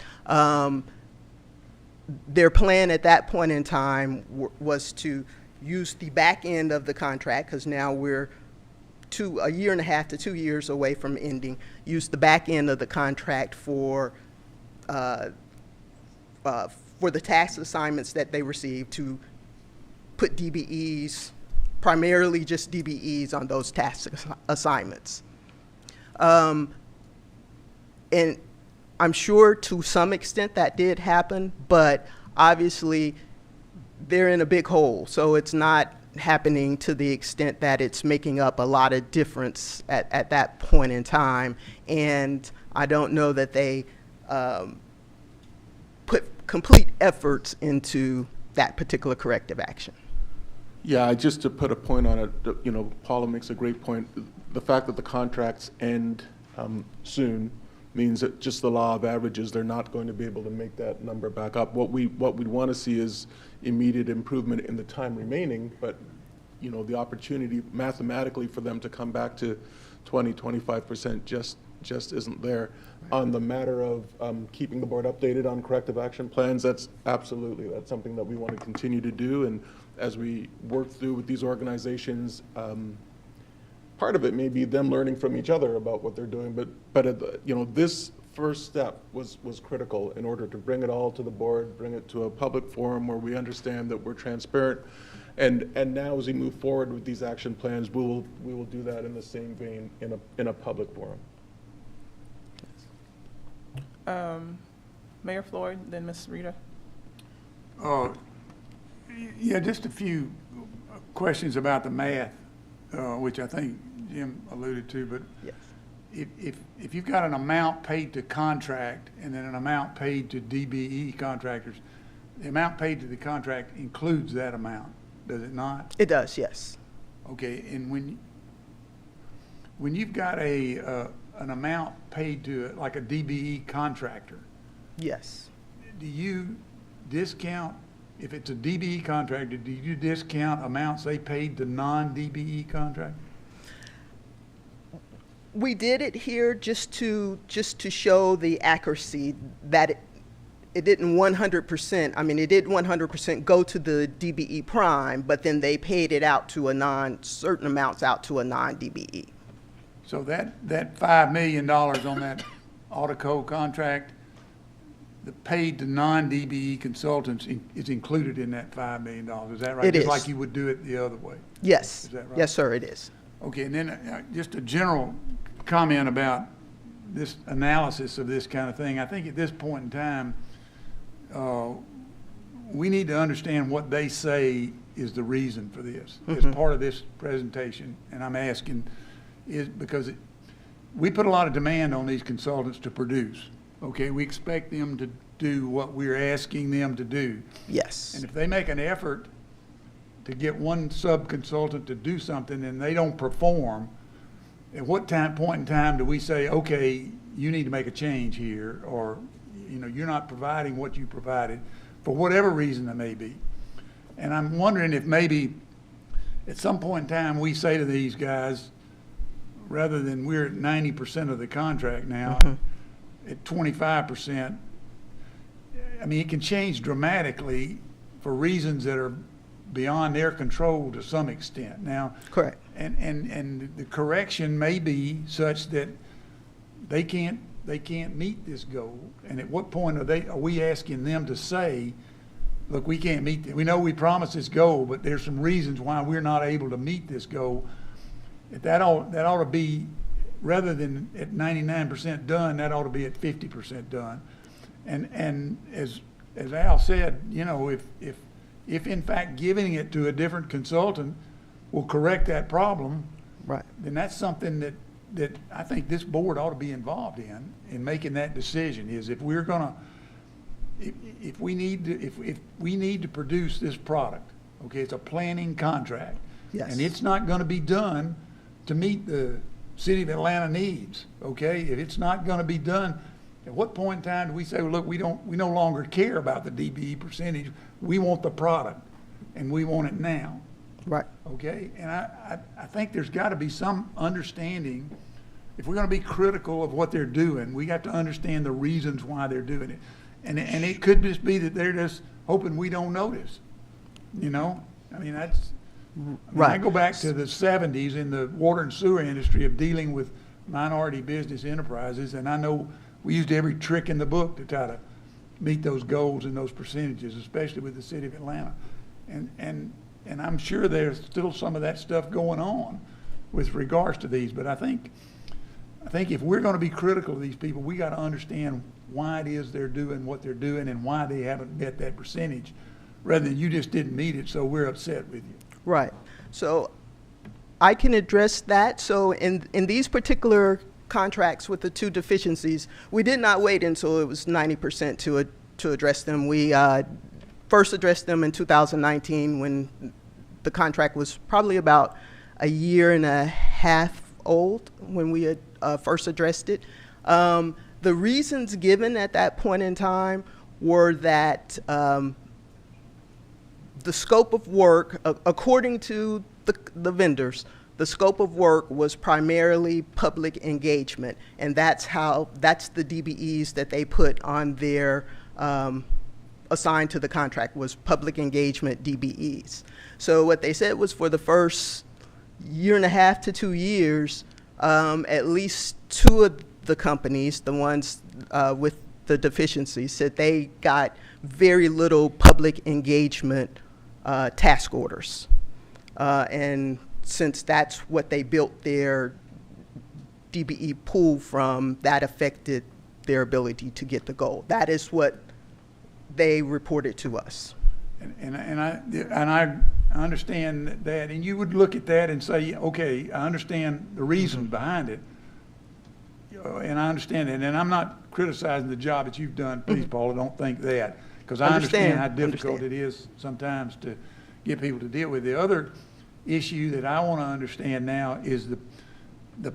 Their plan at that point in time was to use the back end of the contract, because now we're a year and a half to 2 years away from ending, use the back end of the contract for the task assignments that they received to put DBEs, primarily just DBEs on those task assignments. And I'm sure to some extent that did happen, but obviously they're in a big hole, so it's not happening to the extent that it's making up a lot of difference at that point in time. And I don't know that they put complete efforts into that particular corrective action. Yeah, just to put a point on it, you know, Paula makes a great point. The fact that the contracts end soon means that just the law of averages, they're not going to be able to make that number back up. What we'd want to see is immediate improvement in the time remaining, but you know, the opportunity mathematically for them to come back to 20–25% just isn't there. On the matter of keeping the board updated on corrective action plans, that's something that we want to continue to do. And as we work through with these organizations, part of it may be them learning from each other about what they're doing, but you know, this first step was critical in order to bring it all to the board, bring it to a public forum where we understand that we're transparent. And now as we move forward with these action plans, we will do that in the same vein in a public forum. Mayor Floyd, then Ms. Rita. Yeah, just a few questions about the math, which I think Jim alluded to, but Yes. if you've got an amount paid to contract and then an amount paid to DBE contractors, the amount paid to the contract includes that amount, does it not? It does, yes. Okay, and when you've got an amount paid to like a DBE contractor, Yes. do you discount, if it's a DBE contractor, do you discount amounts they paid to non-DBE contractors? We did it here just to show the accuracy that it didn't 100%. I mean, it did 100% go to the DBE prime, but then they paid it out to certain amounts out to a non-DBE. So that $5 million on that Autoco contract, the paid to non-DBE consultants is included in that $5 million. Is that right? It Just is. like you would do it the other way. Yes. Is that right? Yes, sir, it is. Okay, and then just a general comment about this analysis of this kind of thing. I think at this point in time, we need to understand what they say is the reason for this as part of this presentation. And I'm asking is because we put a lot of demand on these consultants to produce. Okay, we expect them to do what we're asking them to do. Yes. And if they make an effort to get one sub-consultant to do something and they don't perform, at what point in time do we say, okay, you need to make a change here, or you're not providing what you provided for whatever reason it may be? And I'm wondering if maybe at some point in time we say to these guys, rather than we're at 90% of the contract now, at 25%, I mean, it can change dramatically for reasons that are beyond their control to some extent. Now, Correct. and the correction may be such that they can't meet this goal. And at what point are we asking them to say, look, we can't meet it. We know we promised this goal, but there's some reasons why we're not able to meet this goal. That ought to be, rather than at 99% done, that ought to be at 50% done. And as Al said, if in fact giving it to a different consultant will correct that problem, Right. then that's something that I think this board ought to be involved in making that decision. Is if we're gonna, if we need to produce this product, okay, it's a planning contract. Yes. And it's not gonna be done to meet the city of Atlanta needs, okay? If it's not gonna be done, at what point in time do we say, well, look, we no longer care about the DBE percentage, we want the product, and we want it now, Right. okay? And I think there's gotta be some understanding, if we're gonna be critical of what they're doing, we got to understand the reasons why they're doing it. And it could just be that they're just hoping we don't notice, I mean, that's, Right. I go back to the 70s in the water and sewer industry of dealing with minority business enterprises, and I know we used every trick in the book to try to meet those goals and those percentages, especially with the city of Atlanta. And I'm sure there's still some of that stuff going on with regards to these, but I think if we're going to be critical of these people, we got to understand why it is they're doing what they're doing and why they haven't met that percentage, rather than you just didn't meet it, so we're upset with you. Right. So I can address that. So in these particular contracts with the two deficiencies, we did not wait until it was 90% to address them. We first addressed them in 2019 when the contract was probably about a year and a half old when we had first addressed it. The reasons given at that point in time were that the scope of work, according to the vendors, the scope of work was primarily public engagement, and that's the DBEs that they put on their assigned to the contract was public engagement DBEs. So what they said was for the first year and a half to 2 years, at least two of the companies, the ones with the deficiencies, said they got very little public engagement task orders. And since that's what they built their DBE pool from, that affected their ability to get the goal. That is what they reported to us. And I understand that, and you would look at that and say, okay, I understand the reason behind it. And I understand it, and I'm not criticizing the job that you've done, please, Paula, don't think that. Because I understand how difficult it is sometimes to get people to deal with. The other issue that I want to understand now is the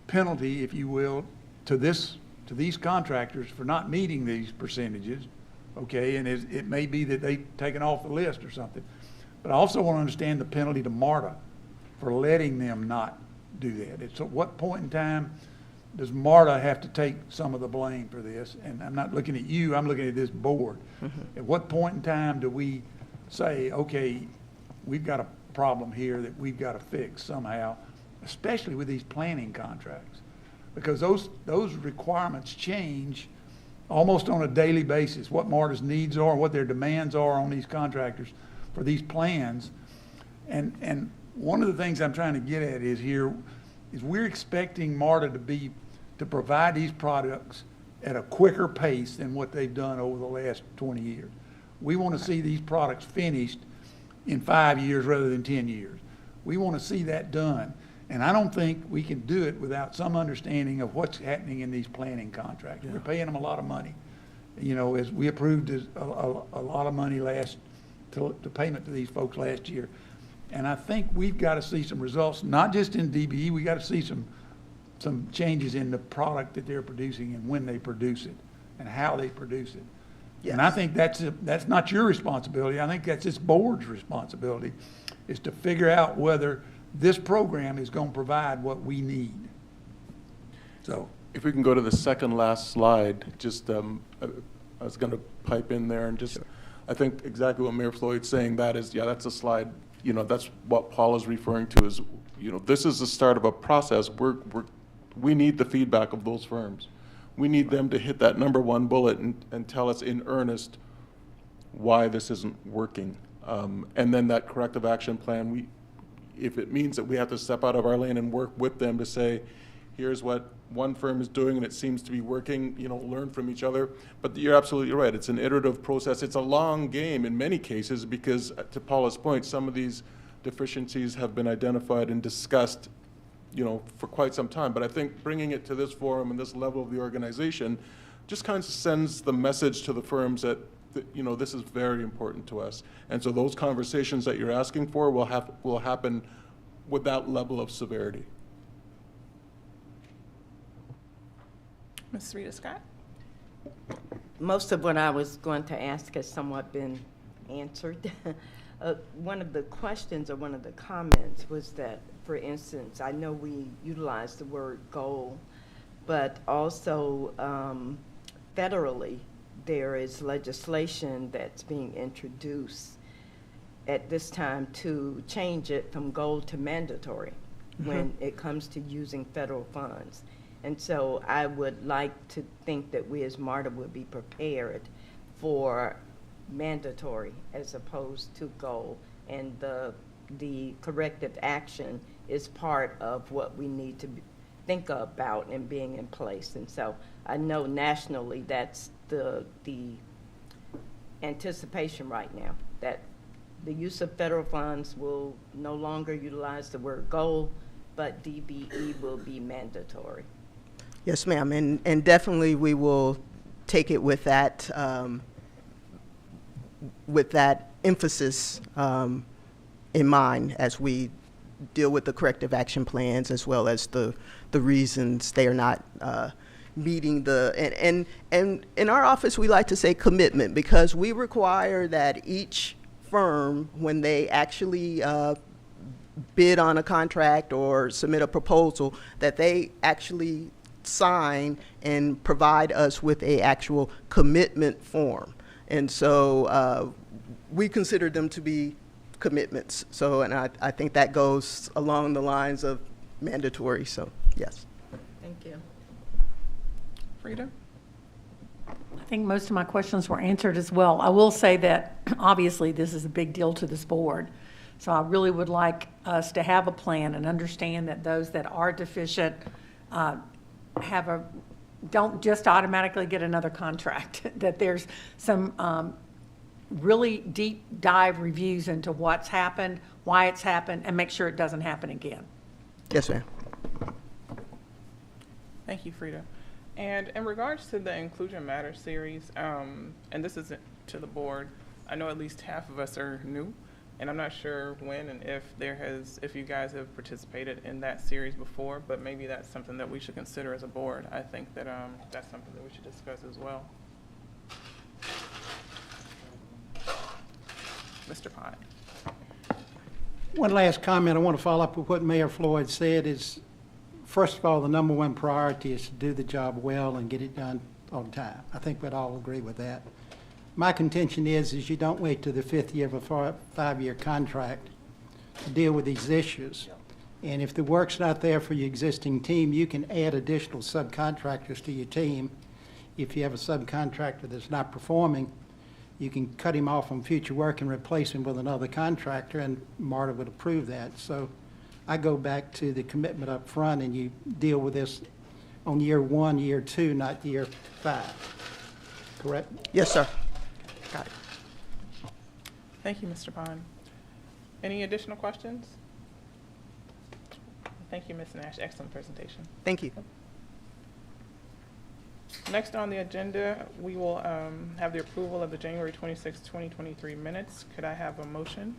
penalty, if you will, to these contractors for not meeting these percentages, okay? And it may be that they've taken off the list or something. But I also want to understand the penalty to MARTA for letting them not do that. It's at what point in time does MARTA have to take some of the blame for this? And I'm not looking at you, I'm looking at this board. At what point in time do we say, okay, we've got a problem here that we've got to fix somehow, especially with these planning contracts? Because those requirements change almost on a daily basis, what MARTA's needs are, what their demands are on these contractors for these plans. And one of the things I'm trying to get at is we're expecting MARTA to provide these products at a quicker pace than what they've done over the last 20 years. We want to see these products finished in 5 years rather than 10 years. We want to see that done. And I don't think we can do it without some understanding of what's happening in these planning contracts. Yeah. We're paying them a lot of money. You know, as we approved a lot of money to payment to these folks last year. And I think we've got to see some results, not just in DBE, we got to see some changes in the product that they're producing and when they produce it and how they produce it. Yes. And I think that's not your responsibility. I think that's this board's responsibility, is to figure out whether this program is going to provide what we need. So, if we can go to the second last slide, just I was going to pipe in there and just, sure. I think exactly what Mayor Floyd's saying, that's a slide, you know, that's what Paul is referring to is, you know, this is the start of a process. We need the feedback of those firms. We need them to hit that number one bullet and tell us in earnest why this isn't working. And then that corrective action plan, if it means that we have to step out of our lane and work with them to say, here's what one firm is doing and it seems to be working, you know, learn from each other. But you're absolutely right. It's an iterative process. It's a long game in many cases because, to Paula's point, some of these deficiencies have been identified and discussed, you know, for quite some time. But I think bringing it to this forum and this level of the organization just kind of sends the message to the firms that you know, this is very important to us. And so those conversations that you're asking for will happen with that level of severity. Ms. Rita Scott? Most of what I was going to ask has somewhat been answered. One of the questions or one of the comments was that, for instance, I know we utilize the word goal, but also federally, there is legislation that's being introduced at this time to change it from goal to mandatory when it comes to using federal funds. And so I would like to think that we as MARTA would be prepared for mandatory as opposed to goal. And the corrective action is part of what we need to think about and being in place. And so I know nationally that's the anticipation right now, that the use of federal funds will no longer utilize the word goal, but DBE will be mandatory. Yes, ma'am, and definitely we will take it with that emphasis in mind as we deal with the corrective action plans, as well as the reasons they are not meeting and in our office we like to say commitment, because we require that each firm, when they actually bid on a contract or submit a proposal, that they actually sign and provide us with a actual commitment form. And so we consider them to be commitments. So, and I think that goes along the lines of mandatory, so yes. Thank you. Frida? I think most of my questions were answered as well. I will say that obviously this is a big deal to this board. So I really would like us to have a plan and understand that those that are deficient don't just automatically get another contract, that there's some really deep dive reviews into what's happened, why it's happened, and make sure it doesn't happen again. Yes, ma'am. Thank you, Frida. And in regards to the Inclusion Matters series, and this is to the board, I know at least half of us are new, and I'm not sure when and if you guys have participated in that series before, but maybe that's something that we should consider as a board. I think that that's something that we should discuss as well. Mr. Pine. One last comment. I want to follow up with what Mayor Floyd said is, first of all, the number one priority is to do the job well and get it done on time. I think we'd all agree with that. My contention is you don't wait to the 5th year of a 5-year contract to deal with these issues. And if the work's not there for your existing team, you can add additional subcontractors to your team. If you have a subcontractor that's not performing, you can cut him off on future work and replace him with another contractor, and MARTA would approve that. So I go back to the commitment up front, and you deal with this on year 1, year 2, not year 5. Correct? Yes, sir. Got it. Thank you, Mr. Pine. Any additional questions? Thank you, Ms. Nash. Excellent presentation. Thank you. Next on the agenda, we will have the approval of the January 26, 2023 minutes. Could I have a motion?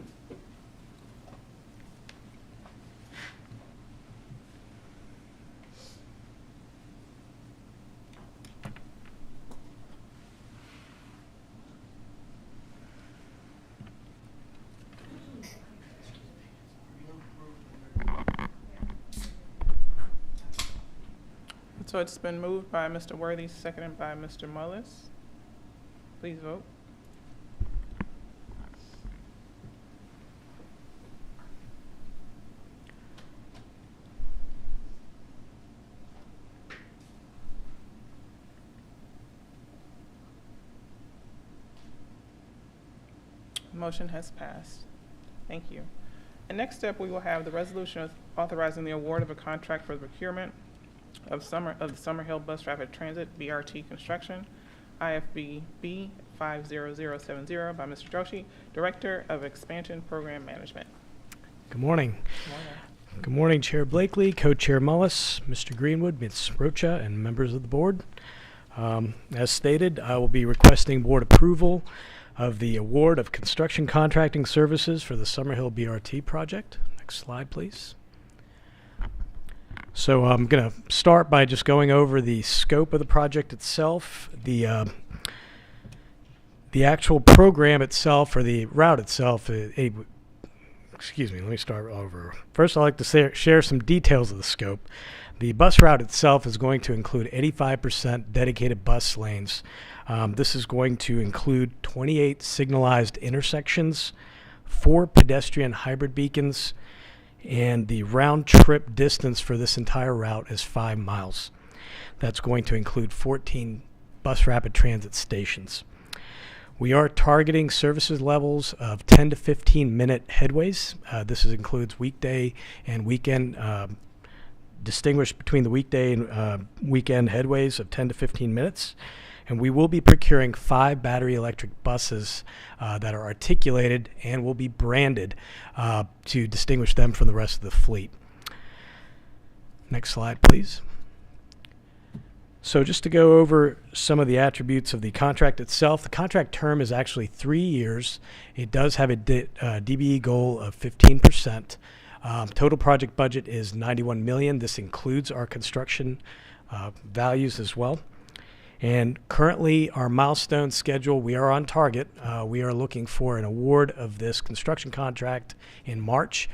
So it's been moved by Mr. Worthy, seconded by Mr. Mullis. Please vote. Motion has passed. Thank you. And next up, we will have the resolution authorizing the award of a contract for the procurement of the Summerhill Bus Rapid Transit BRT construction, IFB B 50070 by Mr. Joshi, Director of Expansion Program Management. Good morning. Good morning. Good morning, Chair Blakely, Co-Chair Mullis, Mr. Greenwood, Ms. Rocha, and members of the board. As stated, I will be requesting board approval of the award of construction contracting services for the Summerhill BRT project. Next slide, please. So I'm going to start by just going over the scope of the project itself, the actual program itself, or the route itself. Excuse me, let me start over. First, I'd like to share some details of the scope. The bus route itself is going to include 85% dedicated bus lanes. This is going to include 28 signalized intersections, 4 pedestrian hybrid beacons, and the round trip distance for this entire route is 5 miles. That's going to include 14 bus rapid transit stations. We are targeting services levels of 10 to 15 minute headways. This includes weekday and weekend, distinguished between the weekday and weekend headways of 10 to 15 minutes. And we will be procuring 5 battery electric buses that are articulated and will be branded to distinguish them from the rest of the fleet. Next slide, please. So just to go over some of the attributes of the contract itself, the contract term is actually 3 years. It does have a DBE goal of 15%. Total project budget is $91 million. This includes our construction values as well. And currently, our milestone schedule, we are on target. We are looking for an award of this construction contract in March.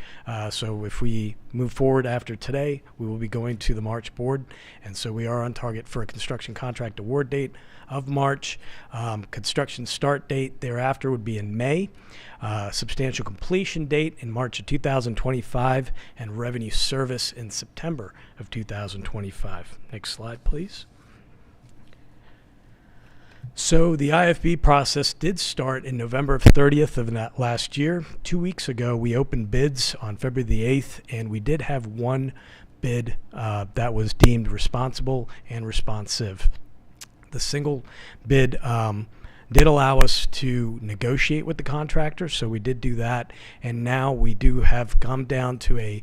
So if we move forward after today, we will be going to the March board. And so we are on target for a construction contract award date of March. Construction start date thereafter would be in May. Substantial completion date in March of 2025, and revenue service in September of 2025. Next slide, please. So the IFB process did start in November 30th of that last year. 2 weeks ago, we opened bids on February the 8th, and we did have one bid that was deemed responsible and responsive. The single bid did allow us to negotiate with the contractor, so we did do that, and now we do have come down to a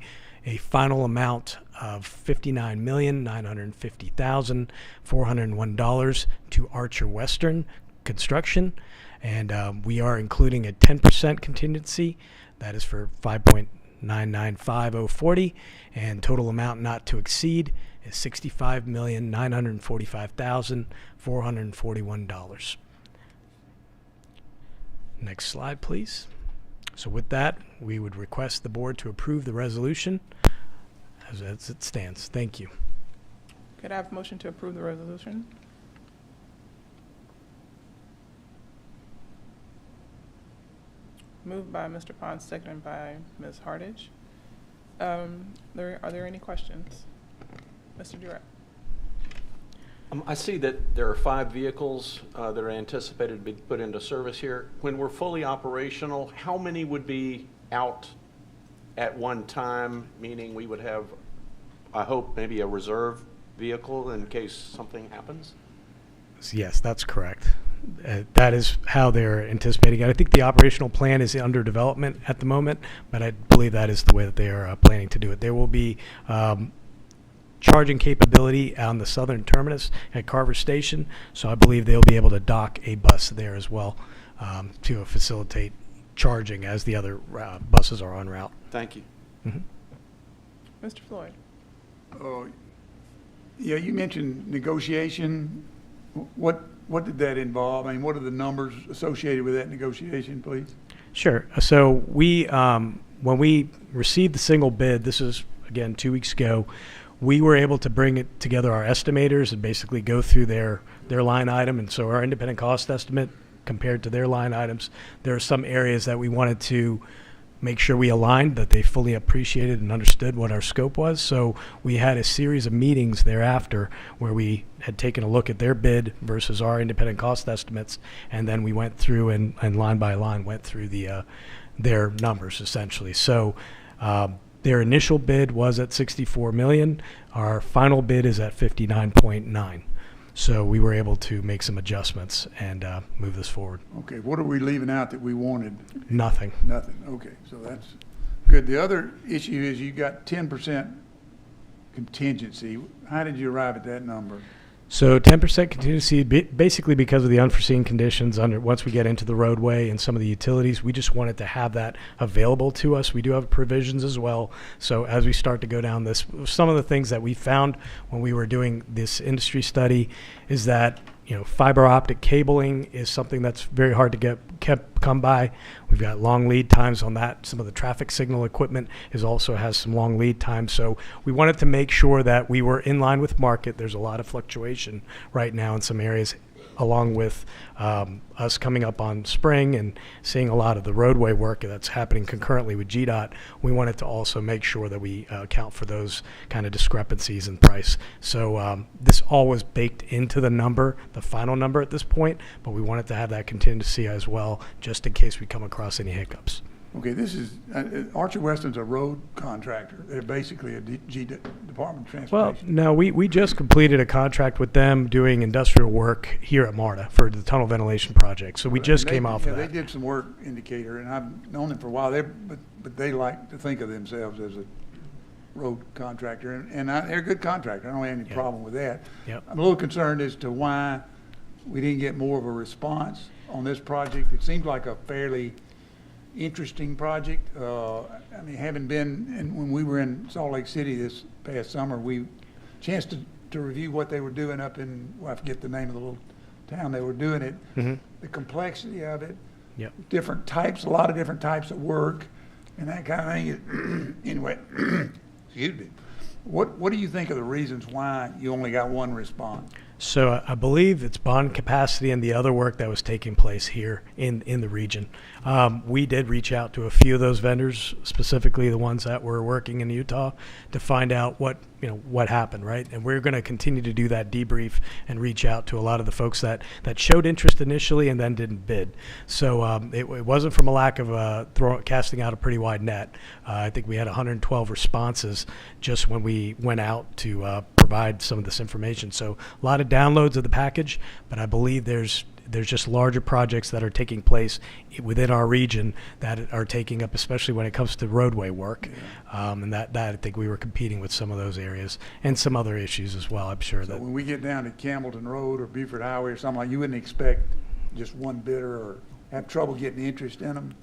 final amount of $59,950,401 to Archer Western Construction, and we are including a 10% contingency. That is for $5,995,040, and total amount not to exceed is $65,945,441. Next slide, please. So with that, we would request the board to approve the resolution as it stands. Thank you. Could I have a motion to approve the resolution? Moved by Mr. Pons, seconded by Ms. Hardage. Are there any questions? Mr. Durrett? I see that there are 5 vehicles that are anticipated to be put into service here. When we're fully operational, how many would be out at one time, meaning we would have, I hope, maybe a reserve vehicle in case something happens? Yes, that's correct. That is how they're anticipating it. I think the operational plan is under development at the moment, but I believe that is the way that they are planning to do it. There will be charging capability on the southern terminus at Carver Station, so I believe they'll be able to dock a bus there as well to facilitate charging as the other buses are en route. Thank you. Mm-hmm. Mr. Floyd? Yeah, you mentioned negotiation. What did that involve? I mean, what are the numbers associated with that negotiation, please? Sure. So we, when we received the single bid, this is, again, 2 weeks ago, we were able to bring it together, our estimators, and basically go through their line item. And so our independent cost estimate compared to their line items, there are some areas that we wanted to make sure we aligned, that they fully appreciated and understood what our scope was. So we had a series of meetings thereafter where we had taken a look at their bid versus our independent cost estimates, and then we went through and line by line went through their numbers essentially. So their initial bid was at $64 million. Our final bid is at $59.9. So we were able to make some adjustments and move this forward. Okay, what are we leaving out that we wanted? Nothing. Nothing, okay, so that's good. The other issue is you got 10% contingency. How did you arrive at that number? So 10% contingency, basically because of the unforeseen conditions once we get into the roadway and some of the utilities, we just wanted to have that available to us. We do have provisions as well. So as we start to go down this, some of the things that we found when we were doing this industry study is that, you know, fiber optic cabling is something that's very hard to come by. We've got long lead times on that. Some of the traffic signal equipment also has some long lead times. So we wanted to make sure that we were in line with market. There's a lot of fluctuation right now in some areas, along with us coming up on spring and seeing a lot of the roadway work that's happening concurrently with GDOT. We wanted to also make sure that we account for those kind of discrepancies in price. So this all was baked into the number, the final number at this point, but we wanted to have that contingency as well, just in case we come across any hiccups. Okay, this is, Archer Western's a road contractor. They're basically a Department of Transportation. Well, no, we just completed a contract with them doing industrial work here at MARTA for the tunnel ventilation project. So we just came off of that. They did some work in Decatur, and I've known them for a while. But they like to think of themselves as a road contractor, and they're a good contractor. I don't have any problem with that. Yep. I'm a little concerned as to why we didn't get more of a response on this project. It seems like a fairly interesting project. I mean, having been, and when we were in Salt Lake City this past summer, we chanced to review what they were doing up in, well, I forget the name of the little town they were doing it. Mm-hmm. The complexity of it, Yep. different types, a lot of different types of work, and that kind of thing. Anyway, excuse me. What do you think are the reasons why you only got one response? So I believe it's bond capacity and the other work that was taking place here in the region. We did reach out to a few of those vendors, specifically the ones that were working in Utah, to find out what happened, right? And we're going to continue to do that debrief and reach out to a lot of the folks that showed interest initially and then didn't bid. So it wasn't from a lack of casting out a pretty wide net. I think we had 112 responses just when we went out to provide some of this information. So a lot of downloads of the package, but I believe there's there's just larger projects that are taking place within our region that are taking up, especially when it comes to roadway work. And that I think we were competing with some of those areas and some other issues as well, I'm sure. So that when we get down to Campbellton Road or Beaufort Highway or something like, you wouldn't expect just one bidder or have trouble getting interest in them?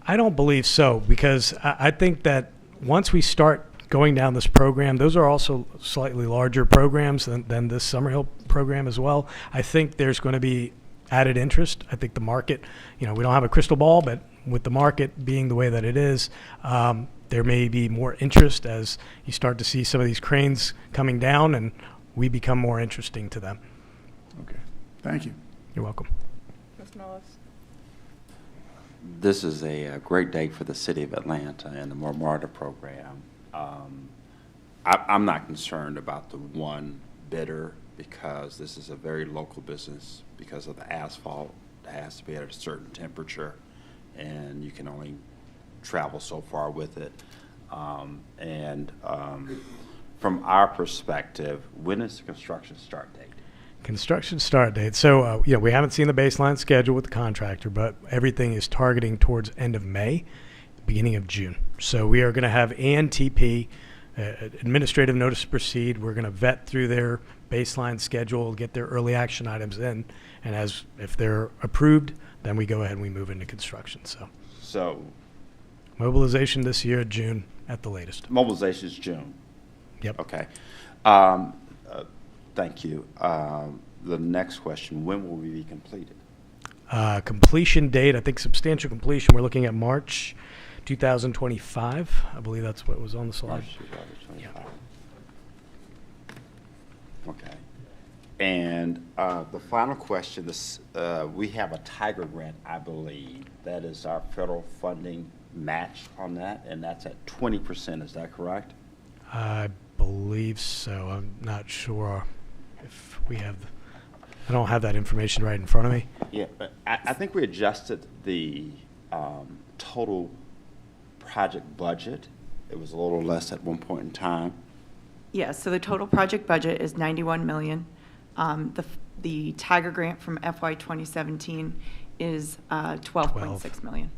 I don't believe so, because I think that once we start going down this program, those are also slightly larger programs than this Summerhill program as well. I think there's going to be added interest. I think the market, we don't have a crystal ball, but with the market being the way that it is, there may be more interest as you start to see some of these cranes coming down and we become more interesting to them. Okay, thank you. You're welcome. Mr. Millis? This is a great day for the city of Atlanta and the MARTA program. I'm not concerned about the one bidder because this is a very local business because of the asphalt. It has to be at a certain temperature and you can only travel so far with it. From our perspective, when is the construction start date? Construction start date. So, we haven't seen the baseline schedule with the contractor, but everything is targeting towards end of May, beginning of June. So we are going to have ANTP, administrative notice to proceed. We're going to vet through their baseline schedule, get their early action items in, and if they're approved, then we go ahead and we move into construction. So mobilization this year, June at the latest. Mobilization is June. Yep. Okay. Thank you. The next question, when will we be completed? Completion date, I think substantial completion, we're looking at March 2025. I believe that's what was on the slide. March 2025. Okay. And the final question, we have a Tiger grant, I believe. That is our federal funding match on that, and that's at 20%. Is that correct? I believe so. I'm not sure if we have. I don't have that information right in front of me. Yeah, but I think we adjusted the total project budget. It was a little less at one point in time. Yes, so the total project budget is 91 million. The Tiger grant from FY 2017 is 12.6 million.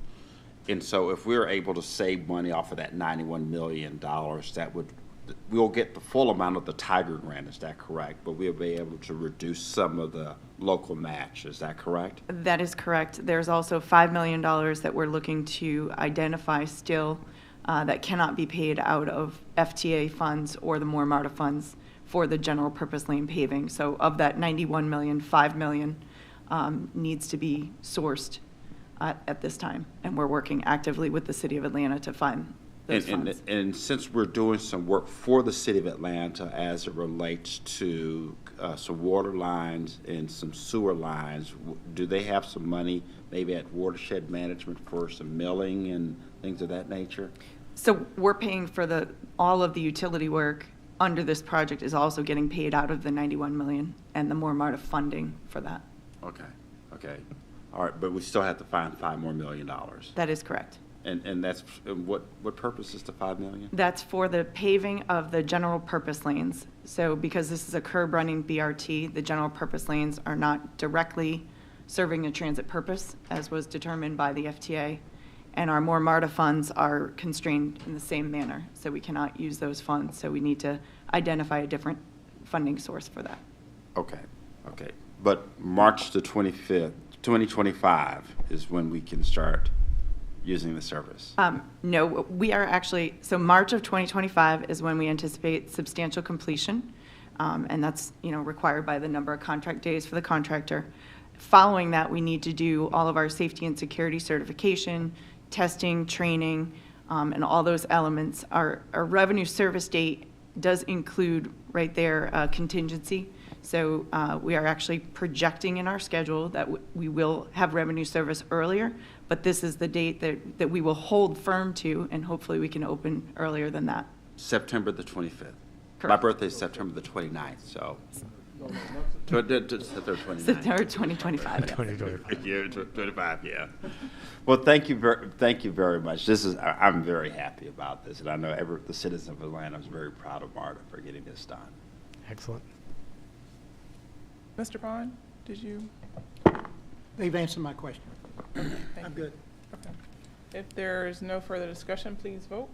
And so if we were able to save money off of that $91 million, we'll get the full amount of the Tiger grant, is that correct? But we'll be able to reduce some of the local match, is that correct? That is correct. There's also $5 million that we're looking to identify still that cannot be paid out of FTA funds or the MARTA funds for the general purpose lane paving. So of that 91 million, 5 million needs to be sourced at this time. And we're working actively with the City of Atlanta to find those funds. And since we're doing some work for the City of Atlanta as it relates to some water lines and some sewer lines, do they have some money maybe at watershed management for some milling and things of that nature? So we're paying for all of the utility work under this project is also getting paid out of the 91 million and the MARTA funding for that. Okay. All right, but we still have to find $5 more million. That is correct. And that's, what purpose is the $5 million? That's for the paving of the general purpose lanes. So because this is a curb running BRT, the general purpose lanes are not directly serving a transit purpose as was determined by the FTA. And our MARTA funds are constrained in the same manner. So we cannot use those funds. So we need to identify a different funding source for that. Okay. But March the 25th, 2025 is when we can start using the service? No, we are actually, so March of 2025 is when we anticipate substantial completion, and that's, required by the number of contract days for the contractor. Following that, we need to do all of our safety and security certification, testing, training, and all those elements. Our revenue service date does include right there contingency. So we are actually projecting in our schedule that we will have revenue service earlier, but this is the date that we will hold firm to, and hopefully we can open earlier than that. September the 25th. Correct. My birthday is September the 29th, so. September 29th. September 2025. 2025. Yeah, 25, yeah. Well, thank you very much. I'm very happy about this, and I know the citizens of Atlanta is very proud of MARTA for getting this done. Excellent. Mr. Bond, did you? They've answered my question. Thank I'm you. good. Okay. If there is no further discussion, please vote.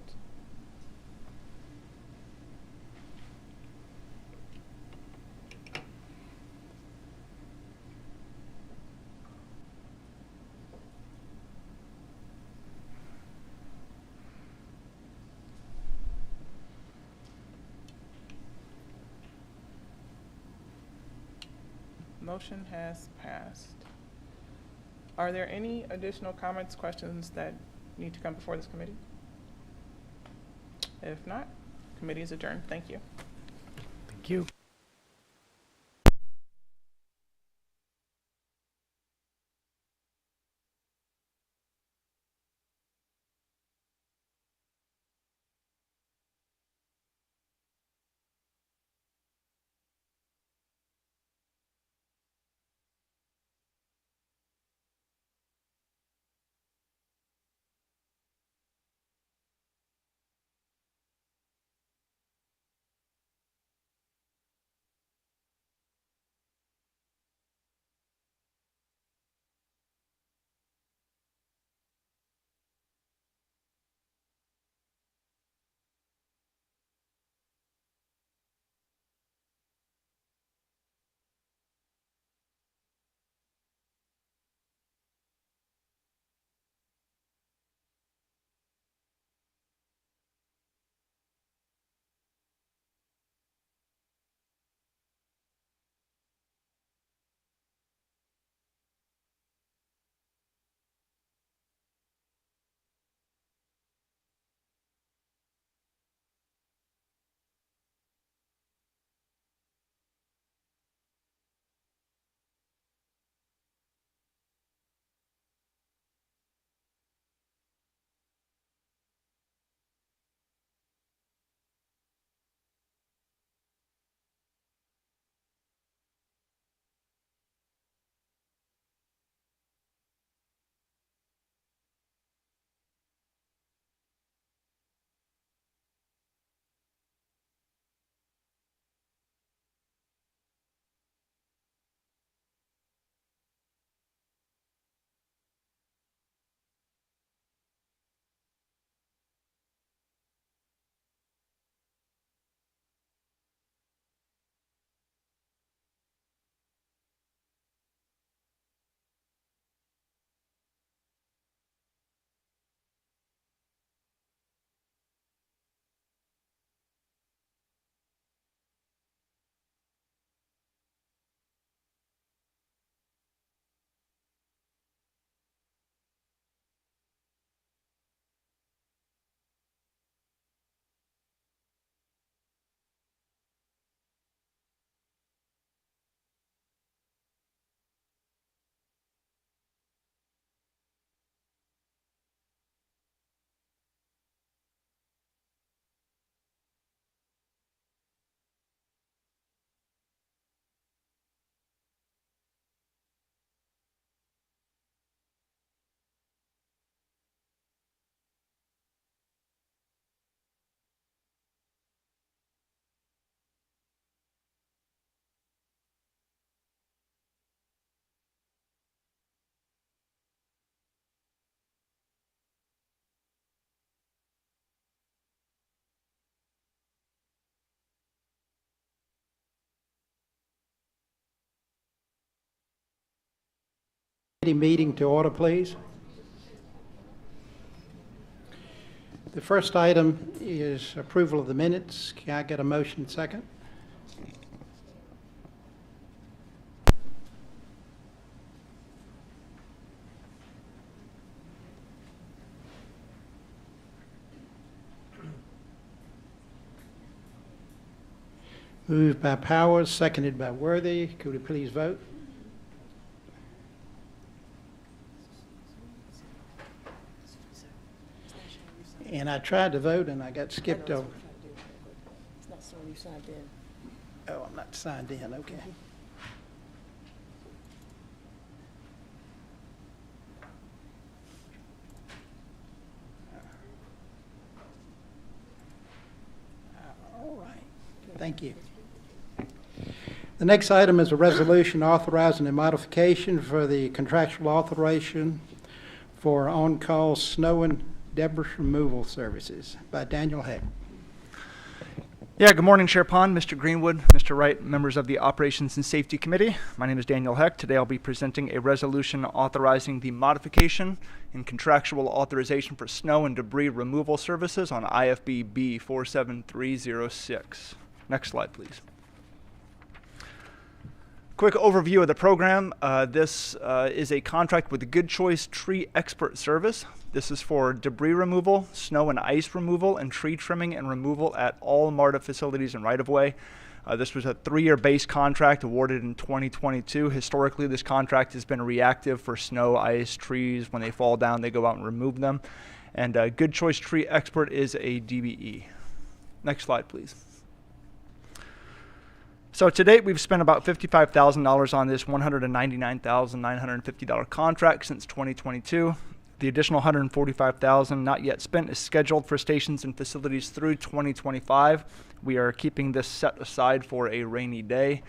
Motion has passed. Are there any additional comments, questions that need to come before this committee? If not, committee is adjourned. Thank you. Thank you. Meeting to order, please. The first item is approval of the minutes. Can I get a motion second? Moved by Powers, seconded by Worthy. Could we please vote? And I tried to vote and I got skipped over. It's not showing you signed in. Oh, I'm not signed in, okay. All right, thank you. The next item is a resolution authorizing a modification for the contractual authorization for on-call snow and debris removal services by Daniel Heck. Yeah, good morning, Chair Pond, Mr. Greenwood, Mr. Wright, members of the Operations and Safety Committee. My name is Daniel Heck. Today I'll be presenting a resolution authorizing the modification and contractual authorization for snow and debris removal services on IFB B 47306. Next slide, please. Quick overview of the program. This is a contract with the Good Choice Tree Expert Service. This is for debris removal, snow and ice removal, and tree trimming and removal at all MARTA facilities and right-of-way. This was a 3-year base contract awarded in 2022. Historically, this contract has been reactive for snow, ice, trees. When they fall down, they go out and remove them. And Good Choice Tree Expert is a DBE. Next slide, please. So to date, we've spent about $55,000 on this $199,950 contract since 2022. The additional $145,000 not yet spent is scheduled for stations and facilities through 2025. We are keeping this set aside for a rainy day.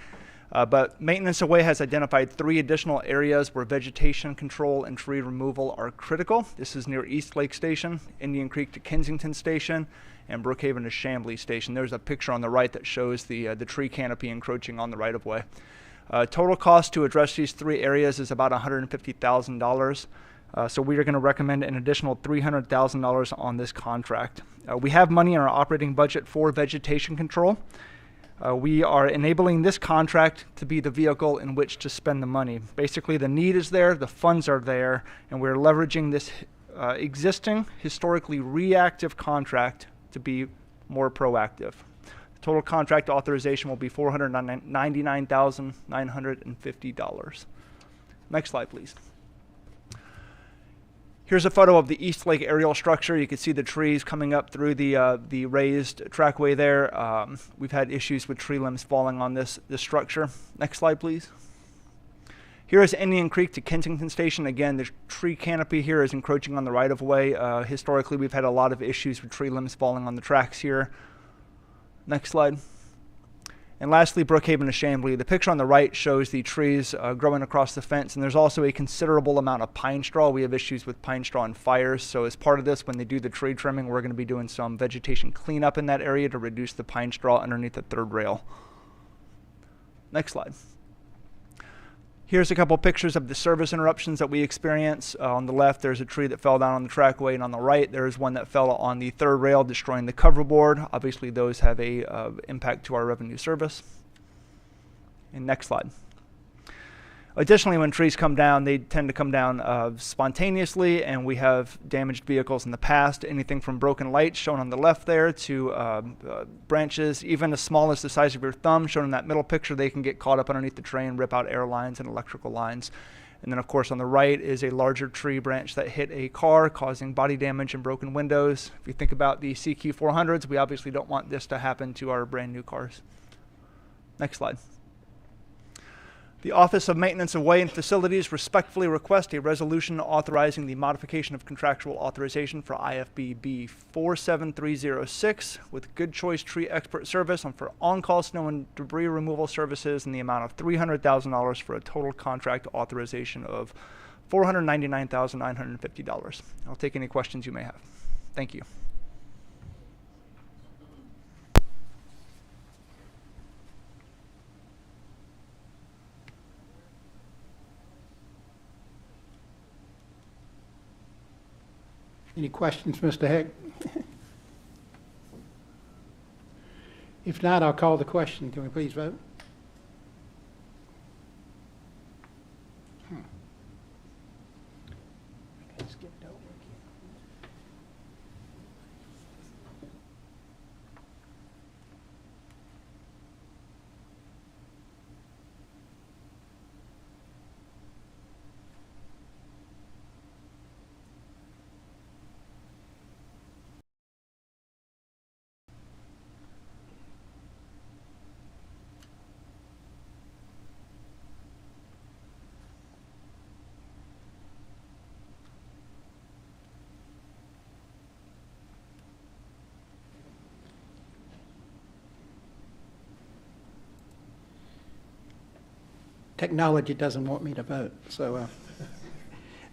But Maintenance Away has identified 3 additional areas where vegetation control and tree removal are critical. This is near East Lake Station, Indian Creek to Kensington Station, and Brookhaven to Chamblee Station. There's a picture on the right that shows the tree canopy encroaching on the right-of-way. Total cost to address these 3 areas is about $150,000. So we are going to recommend an additional $300,000 on this contract. We have money in our operating budget for vegetation control. We are enabling this contract to be the vehicle in which to spend the money. Basically, the need is there, the funds are there, and we're leveraging this existing, historically reactive contract to be more proactive. The total contract authorization will be $499,950. Next slide, please. Here's a photo of the East Lake aerial structure. You can see the trees coming up through the raised trackway there. We've had issues with tree limbs falling on this structure. Next slide, please. Here is Indian Creek to Kensington Station. Again, the tree canopy here is encroaching on the right-of-way. Historically, we've had a lot of issues with tree limbs falling on the tracks here. Next slide. And lastly, Brookhaven to Chamblee. The picture on the right shows the trees growing across the fence, and there's also a considerable amount of pine straw. We have issues with pine straw and fires, so as part of this, when they do the tree trimming, we're going to be doing some vegetation cleanup in that area to reduce the pine straw underneath the 3rd rail. Next slide. Here's a couple pictures of the service interruptions that we experience. On the left, there's a tree that fell down on the trackway, and on the right, there's one that fell on the 3rd rail, destroying the cover board. Obviously, those have a impact to our revenue service. And next slide. Additionally, when trees come down, they tend to come down spontaneously, and we have damaged vehicles in the past. Anything from broken lights, shown on the left there, to branches, even as small as the size of your thumb, shown in that middle picture. They can get caught up underneath the train, rip out air lines and electrical lines. And then, of course, on the right is a larger tree branch that hit a car, causing body damage and broken windows. If you think about the CQ400s, we obviously don't want this to happen to our brand new cars. Next slide. The Office of Maintenance Away and Facilities respectfully request a resolution authorizing the modification of contractual authorization for IFB B 47306 with Good Choice Tree Expert Service for on-call snow and debris removal services in the amount of $300,000 for a total contract authorization of $499,950. I'll take any questions you may have. Thank you. Any questions, Mr. Heck? If not, I'll call the question. Can we please vote? technology doesn't want me to vote, so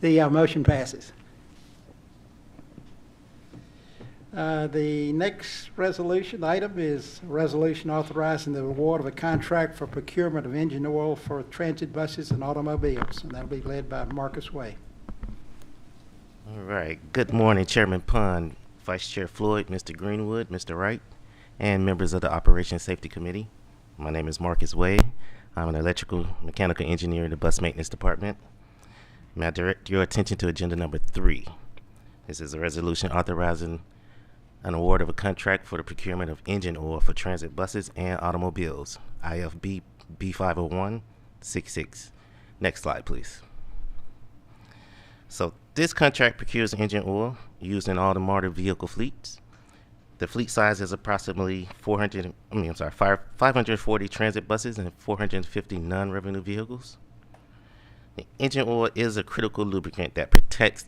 the motion passes. The next resolution item is a resolution authorizing the award of a contract for procurement of engine oil for transit buses and automobiles, and that'll be led by Marcus Way. All right. Good morning, Chairman Pond, Vice Chair Floyd, Mr. Greenwood, Mr. Wright, and members of the Operations Safety Committee. My name is Marcus Way. I'm an electrical mechanical engineer in the bus maintenance department. May I direct your attention to agenda number 3. This is a resolution authorizing an award of a contract for the procurement of engine oil for transit buses and automobiles, IFB B50166. Next slide, please. So this contract procures engine oil used in all the MARTA vehicle fleets. The fleet size is approximately 540 transit buses and 450 non-revenue vehicles. The engine oil is a critical lubricant that protects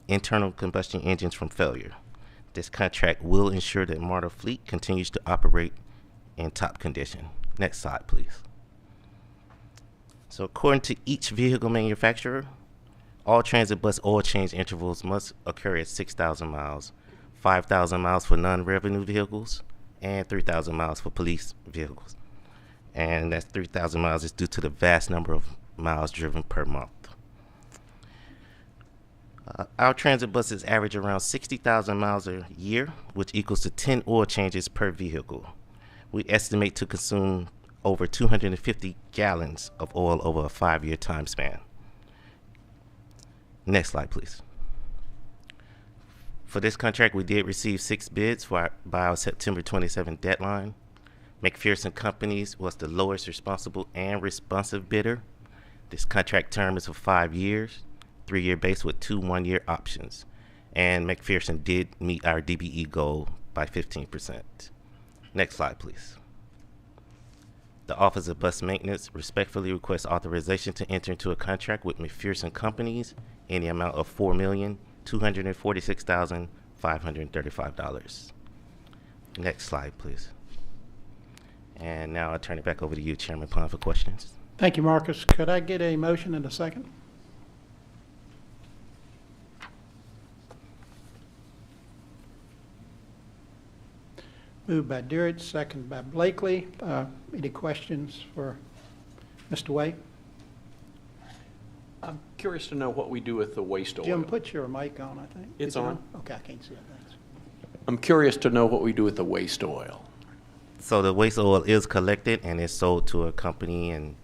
internal combustion engines from failure. This contract will ensure that MARTA fleet continues to operate in top condition. Next slide, please. So according to each vehicle manufacturer, all transit bus oil change intervals must occur at 6,000 miles, 5,000 miles for non-revenue vehicles, and 3,000 miles for police vehicles. And that's 3,000 miles is due to the vast number of miles driven per month. Our transit buses average around 60,000 miles a year, which equals to 10 oil changes per vehicle. We estimate to consume over 250 gallons of oil over a 5-year time span. Next slide, please. For this contract, we did receive 6 bids by our September 27th deadline. McPherson Companies was the lowest responsible and responsive bidder. This contract term is for 5 years. 3-year base with 2 one-year options. And McPherson did meet our DBE goal by 15%. Next slide, please. The Office of Bus Maintenance respectfully requests authorization to enter into a contract with McPherson Companies in the amount of $4,246,535. Next slide, please. And now I'll turn it back over to you, Chairman Pond, for questions. Thank you, Marcus. Could I get a motion and a second? Moved by Durrett, second by Blakely. Any questions for Mr. Way? I'm curious to know what we do with the waste oil. Jim, put your mic on, I think. It's Is it on. Okay, I can't see it. Thanks. I'm curious to know what we do with the waste oil. So the waste oil is collected and is sold to a company, and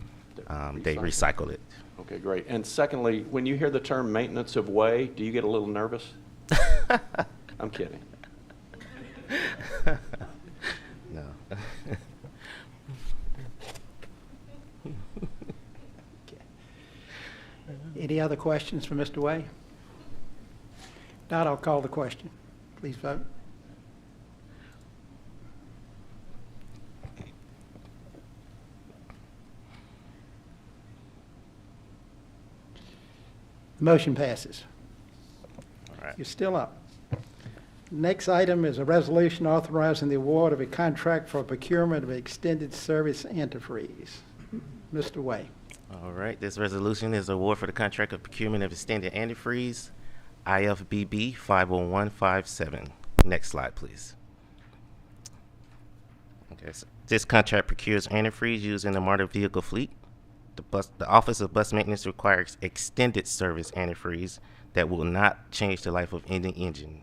they recycle it. Okay, great. And secondly, when you hear the term maintenance of way, do you get a little nervous? I'm kidding. No. Any other questions for Mr. Way? Not, I'll call the question. Please vote. The motion passes. All right. You're still up. Next item is a resolution authorizing the award of a contract for procurement of extended service antifreeze. Mr. Way. All right. This resolution is award for the contract of procurement of extended antifreeze, IFBB 50157. Next slide, please. Okay. So this contract procures antifreeze used in the MARTA vehicle fleet. The Office of Bus Maintenance requires extended service antifreeze that will not change the life of any engine.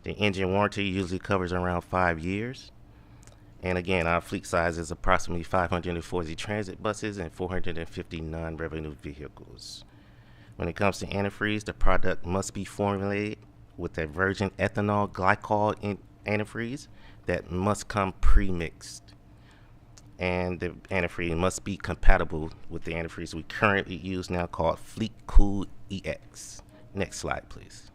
The engine warranty usually covers around 5 years. And again, our fleet size is approximately 540 transit buses and 450 non-revenue vehicles. When it comes to antifreeze, the product must be formulated with a virgin ethanol glycol antifreeze that must come pre-mixed. And the antifreeze must be compatible with the antifreeze we currently use now called Fleet Cool EX. Next slide, please.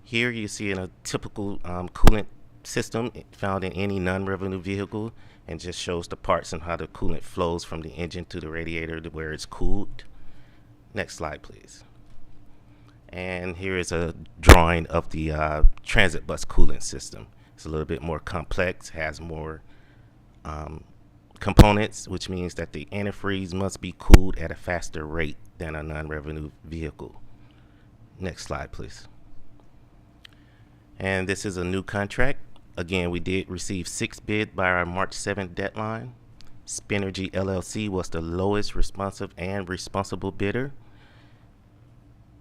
Here you see a typical coolant system found in any non-revenue vehicle, and just shows the parts and how the coolant flows from the engine to the radiator to where it's cooled. Next slide, please. And here is a drawing of the transit bus coolant system. It's a little bit more complex, has more components, which means that the antifreeze must be cooled at a faster rate than a non-revenue vehicle. Next slide, please. And this is a new contract. Again, we did receive 6 bids by our March 7th deadline. Spinergy LLC was the lowest responsive and responsible bidder.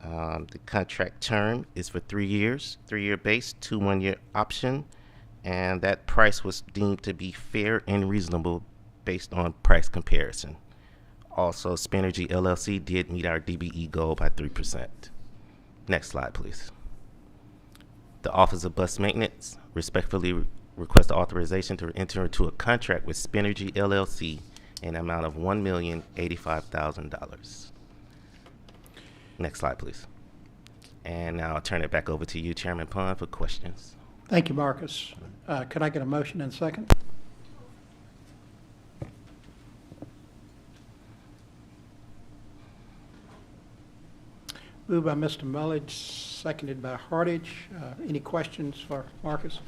The contract term is for 3 years, 3-year base, 2 1-year option, and that price was deemed to be fair and reasonable based on price comparison. Also, Spinergy LLC did meet our DBE goal by 3%. Next slide, please. The Office of Bus Maintenance respectfully request authorization to enter into a contract with Spinergy LLC in an amount of $1,085,000. Next slide, please. And now I'll turn it back over to you, Chairman Pond, for questions. Thank you, Marcus. Could I get a motion and second? Moved by Mr. Mullage, seconded by Hartage. Any questions for Marcus?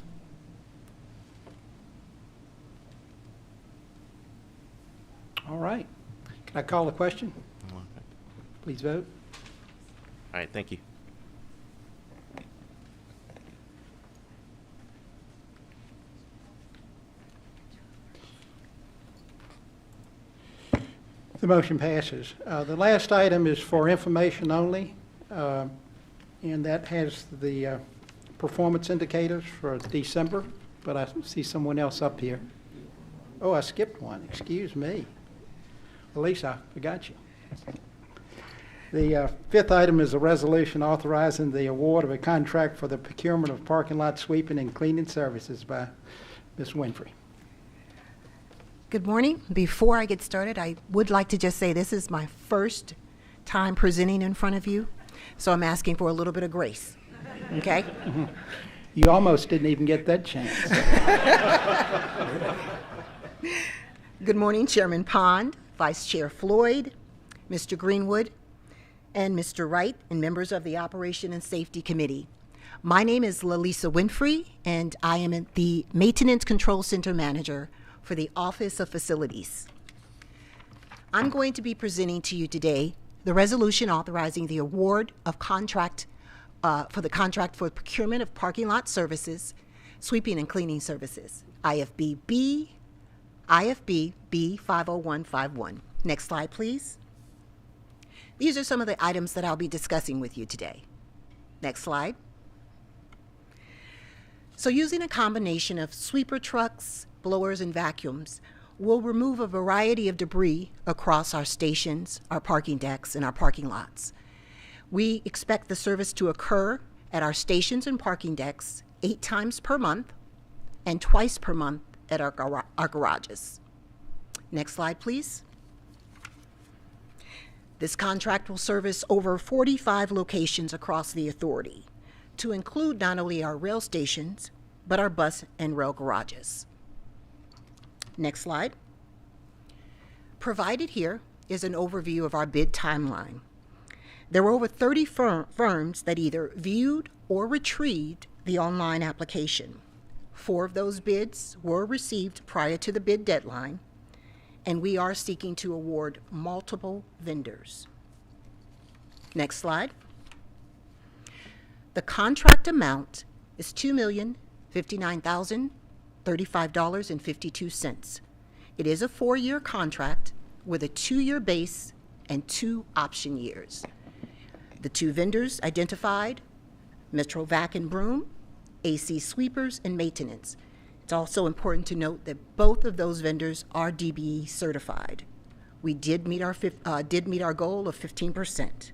All right. Can I call the question? Please vote. All right, thank you. The motion passes. The last item is for information only, and that has the performance indicators for December, but I see someone else up here. Oh, I skipped one. Excuse me. Lisa, I forgot you. The fifth item is a resolution authorizing the award of a contract for the procurement of parking lot sweeping and cleaning services by Ms. Winfrey. Good morning. Before I get started, I would like to just say this is my first time presenting in front of you, so I'm asking for a little bit of grace, okay? You almost didn't even get that chance. Good morning, Chairman Pond, Vice Chair Floyd, Mr. Greenwood, and Mr. Wright, and members of the Operation and Safety Committee. My name is Lalisa Winfrey, and I am the Maintenance Control Center Manager for the Office of Facilities. I'm going to be presenting to you today the resolution authorizing the award of contract for the contract for procurement of parking lot services, sweeping and cleaning services, IFB B50151. Next slide, please. These are some of the items that I'll be discussing with you today. Next slide. So using a combination of sweeper trucks, blowers, and vacuums, we'll remove a variety of debris across our stations, our parking decks, and our parking lots. We expect the service to occur at our stations and parking decks 8 times per month and twice per month at our garages. Next slide, please. This contract will service over 45 locations across the authority, to include not only our rail stations, but our bus and rail garages. Next slide. Provided here is an overview of our bid timeline. There were over 30 firms that either viewed or retrieved the online application. 4 of those bids were received prior to the bid deadline, and we are seeking to award multiple vendors. Next slide. The contract amount is $2,059,035.52. It is a 4-year contract with a 2-year base and 2 option years. The 2 vendors identified, Metro Vac and Broom, AC Sweepers, and Maintenance. It's also important to note that both of those vendors are DBE certified. We did meet our goal of 15%.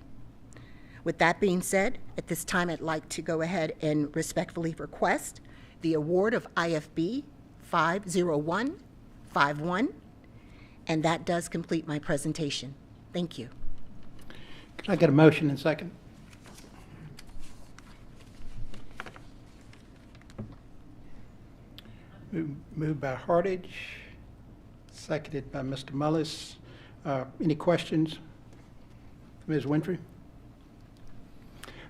With that being said, at this time I'd like to go ahead and respectfully request the award of IFB 50151, and that does complete my presentation. Thank you. Can I get a motion and second? Moved by Hartage, seconded by Mr. Mullis. Any questions? Ms. Winfrey?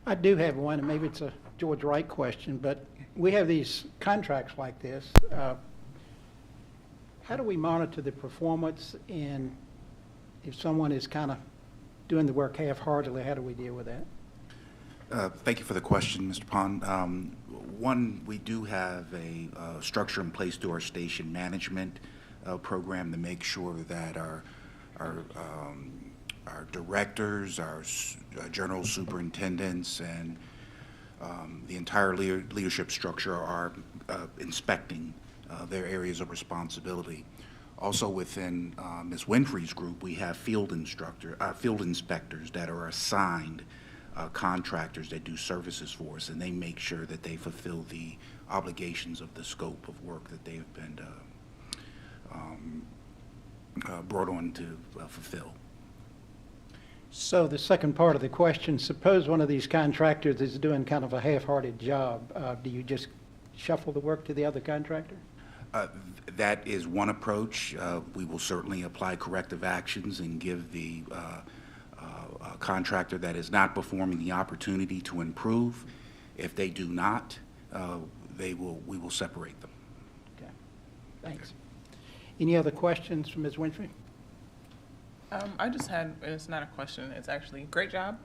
I do have one, and maybe it's a George Wright question, but we have these contracts like this. How do we monitor the performance, and if someone is kind of doing the work half-heartedly, how do we deal with that? Thank you for the question, Mr. Pond. One, we do have a structure in place through our station management program to make sure that our directors, our general superintendents, and the entire leadership structure are inspecting their areas of responsibility. Also within Ms. Winfrey's group, we have field inspectors that are assigned contractors that do services for us, and they make sure that they fulfill the obligations of the scope of work that they've been brought on to fulfill. So the second part of the question, suppose one of these contractors is doing kind of a half-hearted job. Do you just shuffle the work to the other contractor? That is one approach. We will certainly apply corrective actions and give the contractor that is not performing the opportunity to improve. If they do not, we will separate them. Okay, thanks. Any other questions from Ms. Winfrey? I just had, it's not a question, it's actually great job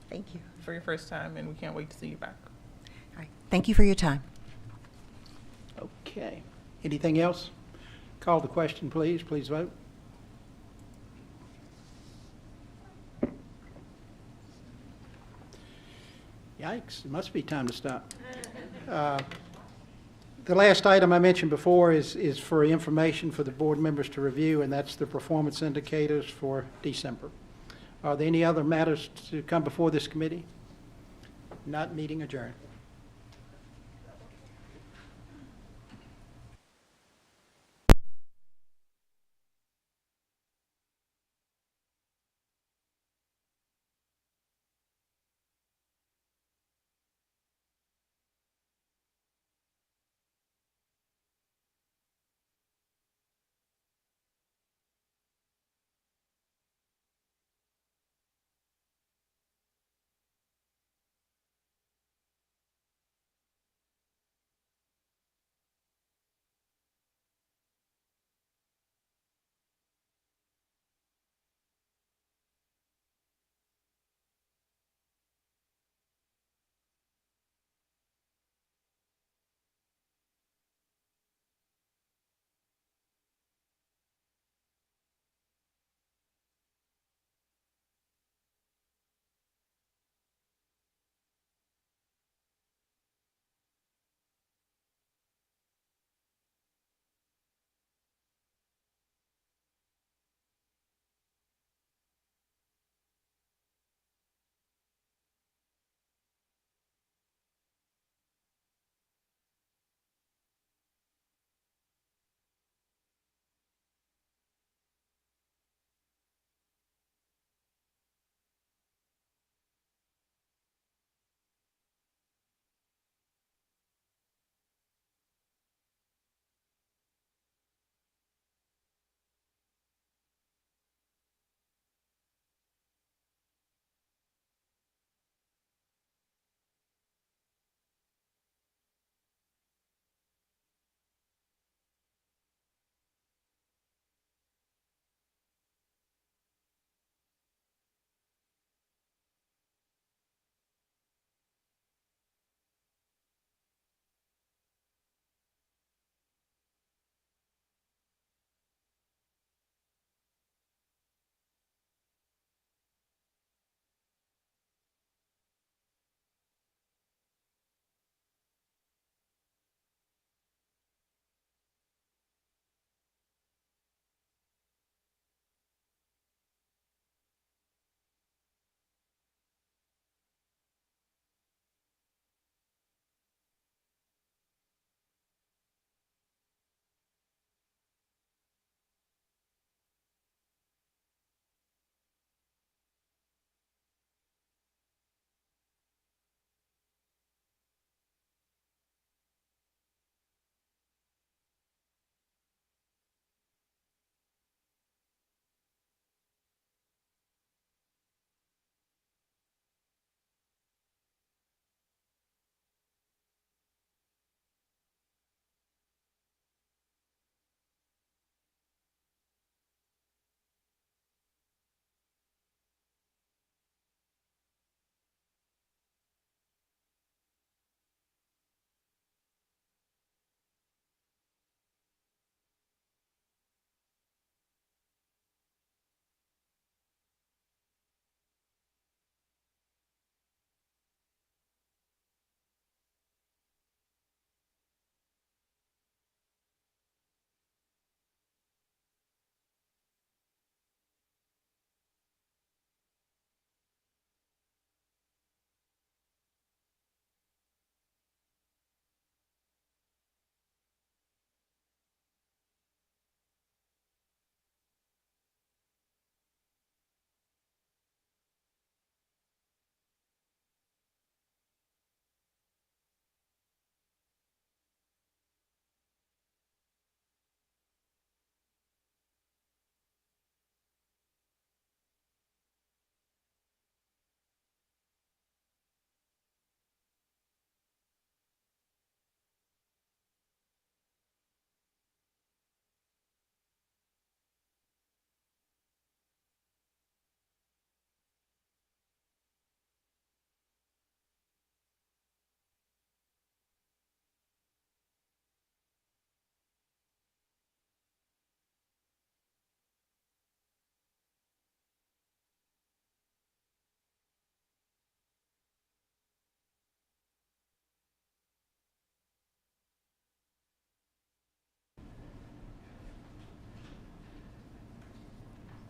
Thank you. for your first time, and we can't wait to see you back. All right. Thank you for your time. Okay. Anything else? Call the question, please. Please vote. Yikes, it must be time to stop. The last item I mentioned before is for information for the board members to review, and that's the performance indicators for December. Are there any other matters to come before this committee? Not, meeting adjourned.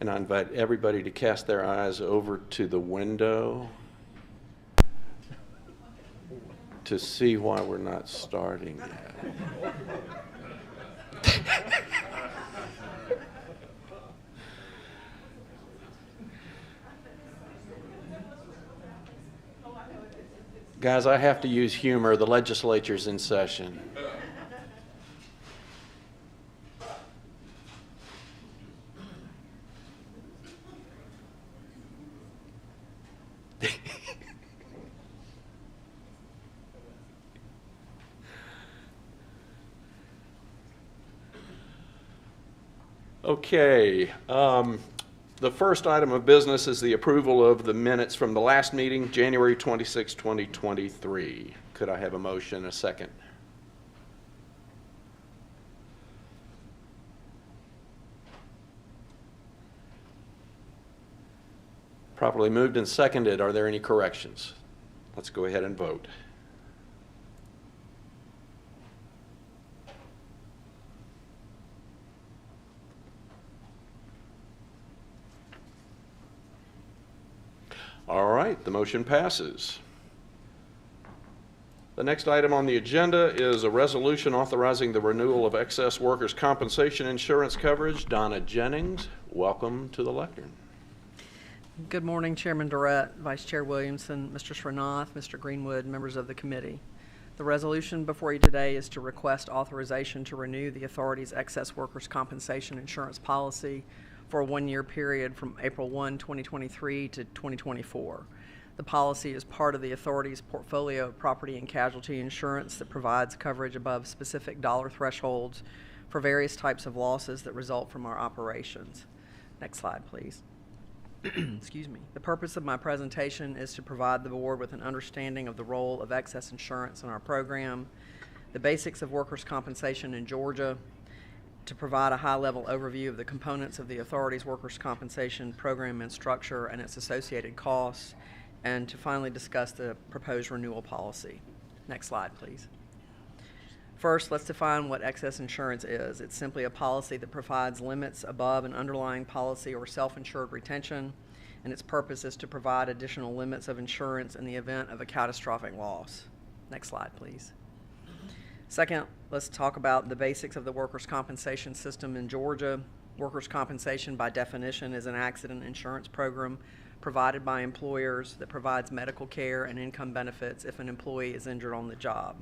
And I invite everybody to cast their eyes over to the window to see why we're not starting yet. Guys, I have to use humor. The legislature's in session. Okay. The first item of business is the approval of the minutes from the last meeting, January 26, 2023. Could I have a motion and a second? Properly moved and seconded. Are there any corrections? Let's go ahead and vote. All right, the motion passes. The next item on the agenda is a resolution authorizing the renewal of excess workers' compensation insurance coverage. Donna Jennings, welcome to the lectern. Good morning, Chairman Durrett, Vice Chair Williamson, Mr. Srinath, Mr. Greenwood, members of the committee. The resolution before you today is to request authorization to renew the authority's excess workers' compensation insurance policy for a one-year period from April 1, 2023 to 2024. The policy is part of the authority's portfolio of property and casualty insurance that provides coverage above specific dollar thresholds for various types of losses that result from our operations. Next slide, please. Excuse me. The purpose of my presentation is to provide the board with an understanding of the role of excess insurance in our program, the basics of workers' compensation in Georgia, to provide a high-level overview of the components of the authority's workers' compensation program and structure and its associated costs, and to finally discuss the proposed renewal policy. Next slide, please. First, let's define what excess insurance is. It's simply a policy that provides limits above an underlying policy or self-insured retention, and its purpose is to provide additional limits of insurance in the event of a catastrophic loss. Next slide, please. Second, let's talk about the basics of the workers' compensation system in Georgia. Workers' compensation, by definition, is an accident insurance program provided by employers that provides medical care and income benefits if an employee is injured on the job.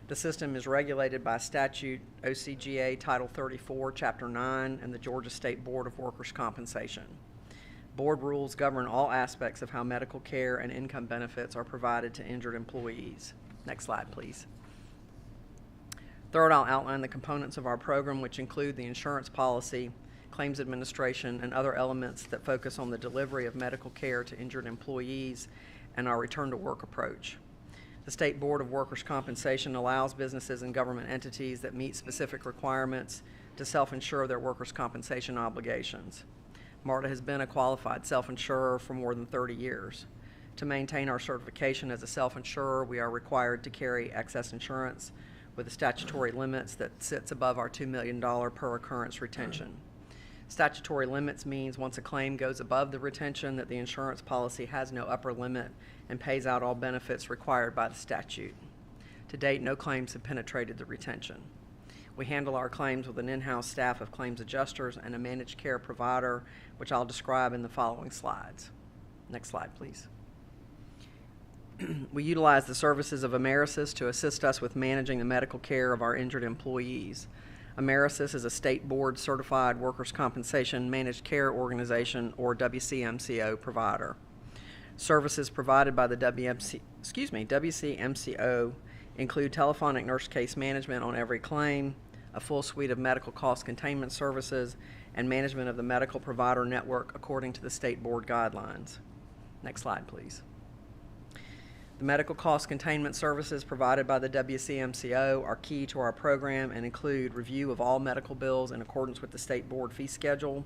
The system is regulated by statute OCGA Title 34, Chapter 9, and the Georgia State Board of Workers' Compensation. Board rules govern all aspects of how medical care and income benefits are provided to injured employees. Next slide, please. Third, I'll outline the components of our program, which include the insurance policy, claims administration, and other elements that focus on the delivery of medical care to injured employees and our return-to-work approach. The State Board of Workers' Compensation allows businesses and government entities that meet specific requirements to self-insure their workers' compensation obligations. MARTA has been a qualified self-insurer for more than 30 years. To maintain our certification as a self-insurer, we are required to carry excess insurance with the statutory limits that sits above our $2 million per occurrence retention. Statutory limits means once a claim goes above the retention that the insurance policy has no upper limit and pays out all benefits required by the statute. To date, no claims have penetrated the retention. We handle our claims with an in-house staff of claims adjusters and a managed care provider, which I'll describe in the following slides. Next slide, please. We utilize the services of Amerisys to assist us with managing the medical care of our injured employees. Amerisys is a state board certified workers' compensation managed care organization, or WCMCO provider. Services provided by the WCMCO include telephonic nurse case management on every claim, a full suite of medical cost containment services, and management of the medical provider network according to the state board guidelines. Next slide, please. The medical cost containment services provided by the WCMCO are key to our program and include review of all medical bills in accordance with the state board fee schedule,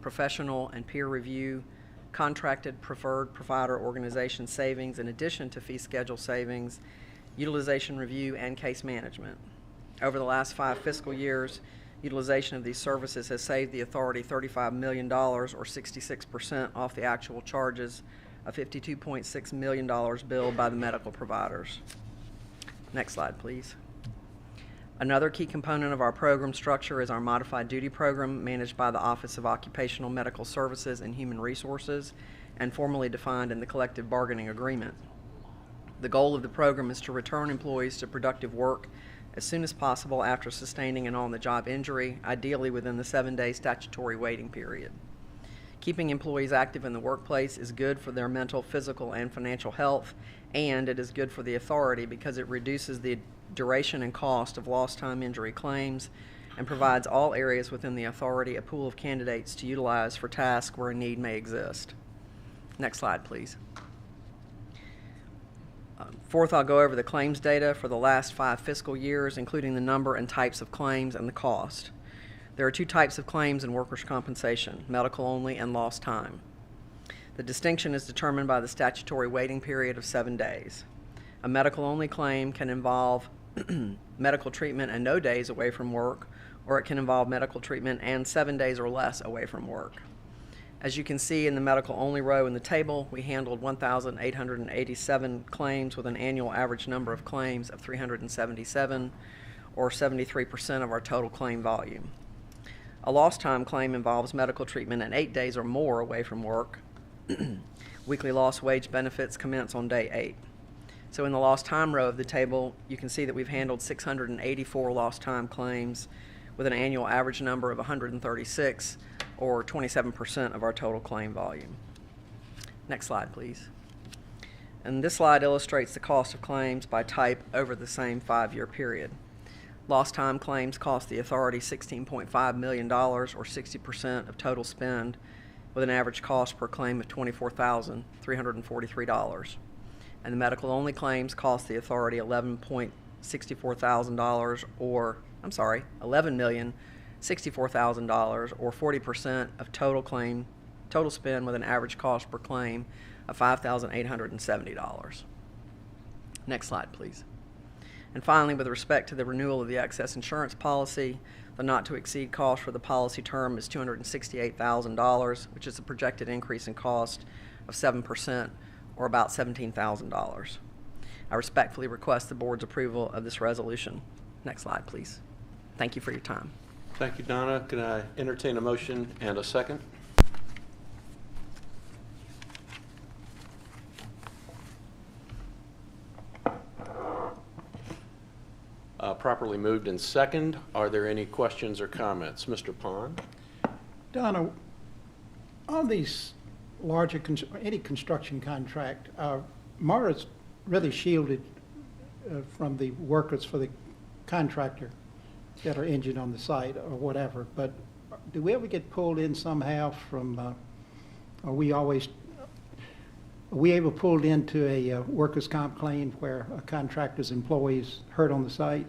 professional and peer review, contracted preferred provider organization savings in addition to fee schedule savings, utilization review, and case management. Over the last 5 fiscal years, Utilization of these services has saved the authority $35 million, or 66% off the actual charges of $52.6 million billed by the medical providers. Next slide, please. Another key component of our program structure is our modified duty program managed by the Office of Occupational Medical Services and Human Resources and formally defined in the collective bargaining agreement. The goal of the program is to return employees to productive work as soon as possible after sustaining an on-the-job injury, ideally within the 7-day statutory waiting period. Keeping employees active in the workplace is good for their mental, physical, and financial health, and it is good for the authority because it reduces the duration and cost of lost time injury claims and provides all areas within the authority a pool of candidates to utilize for tasks where a need may exist. Next slide, please. Fourth, I'll go over the claims data for the last 5 fiscal years, including the number and types of claims and the cost. There are 2 types of claims in workers' compensation, medical only and lost time. The distinction is determined by the statutory waiting period of 7 days. A medical only claim can involve medical treatment and no days away from work, or it can involve medical treatment and 7 days or less away from work. As you can see in the medical only row in the table, we handled 1,887 claims with an annual average number of claims of 377, or 73% of our total claim volume. A lost time claim involves medical treatment and 8 days or more away from work. Weekly lost wage benefits commence on day 8. So in the lost time row of the table, you can see that we've handled 684 lost time claims with an annual average number of 136, or 27% of our total claim volume. Next slide, please. And this slide illustrates the cost of claims by type over the same 5-year period. Lost time claims cost the authority $16.5 million, or 60% of total spend, with an average cost per claim of $24,343. And the medical only claims cost the authority $11,064,000, or $11,064,000, or 40% of total spend, with an average cost per claim of $5,870. Next slide, please. And finally, with respect to the renewal of the excess insurance policy, the not-to-exceed cost for the policy term is $268,000, which is a projected increase in cost of 7%, or about $17,000. I respectfully request the board's approval of this resolution. Next slide, please. Thank you for your time. Thank you, Donna. Can I entertain a motion and a second? Properly moved and second. Are there any questions or comments? Mr. Pond? Donna, on these larger, any construction contract, MARTA's really shielded from the workers for the contractor that are injured on the site or whatever, but do we ever get pulled in somehow from, are we ever pulled into a workers' comp claim where a contractor's employee is hurt on the site?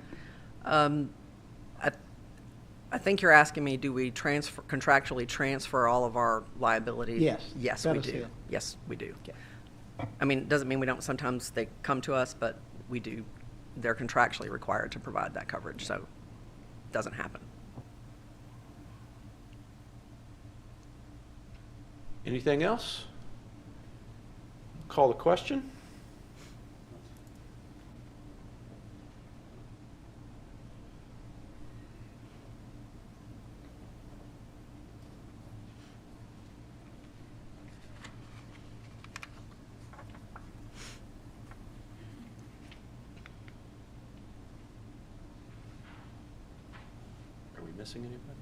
I think you're asking me, do we contractually transfer all of our liability? Yes. Yes, we do. Yes, we do. Okay. I mean, it doesn't mean we don't, sometimes they come to us, but we do. They're contractually required to provide that coverage, so it doesn't happen. Anything else? Call the question. Missing anybody?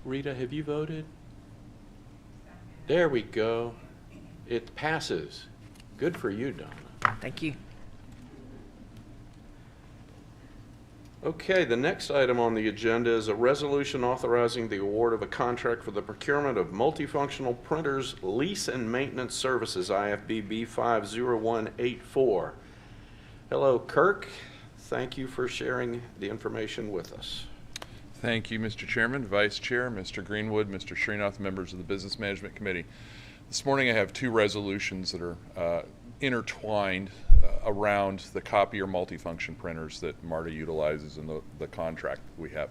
Rita, have you voted? There we go. It passes. Good for you, Donna. Thank you. Okay, the next item on the agenda is a resolution authorizing the award of a contract for the procurement of multifunctional printers, lease and maintenance services, IFB B50184. Hello, Kirk. Thank you for sharing the information with us. Thank you, Mr. Chairman, Vice Chair, Mr. Greenwood, Mr. Srinath, members of the Business Management Committee. This morning I have 2 resolutions that are intertwined around the copier multifunction printers that MARTA utilizes in the contract we have.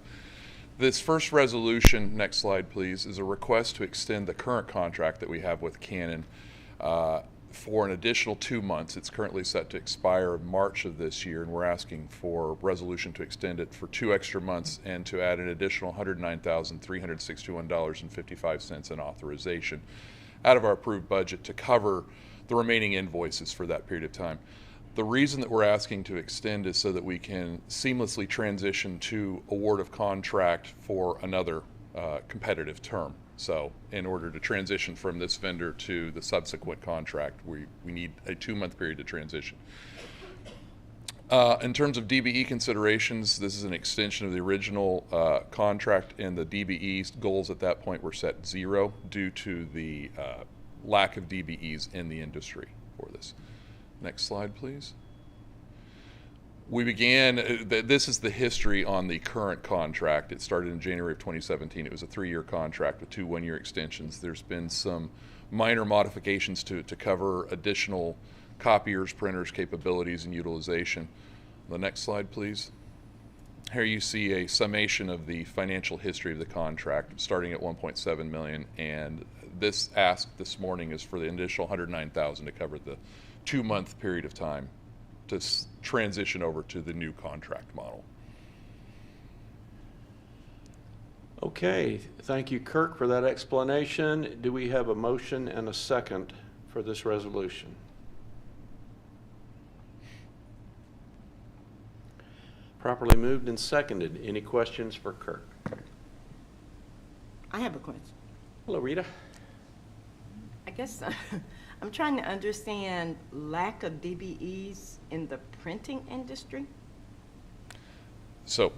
This first resolution, next slide please, is a request to extend the current contract that we have with Canon for an additional 2 months. It's currently set to expire in March of this year, and we're asking for resolution to extend it for 2 extra months and to add an additional $109,361.55 in authorization out of our approved budget to cover the remaining invoices for that period of time. The reason that we're asking to extend is so that we can seamlessly transition to award of contract for another competitive term. So in order to transition from this vendor to the subsequent contract, we need a 2-month period to transition. In terms of DBE considerations, this is an extension of the original contract, and the DBE goals at that point were set 0 due to the lack of DBEs in the industry for this. Next slide, please. We began, this is the history on the current contract. It started in January of 2017. It was a 3-year contract with 2 1-year extensions. There's been some minor modifications to cover additional copiers, printers, capabilities, and utilization. The next slide, please. Here you see a summation of the financial history of the contract, starting at $1.7 million, and this ask this morning is for the additional $109,000 to cover the 2-month period of time to transition over to the new contract model. Okay, thank you, Kirk, for that explanation. Do we have a motion and a second for this resolution? Properly moved and seconded. Any questions for Kirk? I have a question. Hello, Rita. I guess I'm trying to understand lack of DBEs in the printing industry. So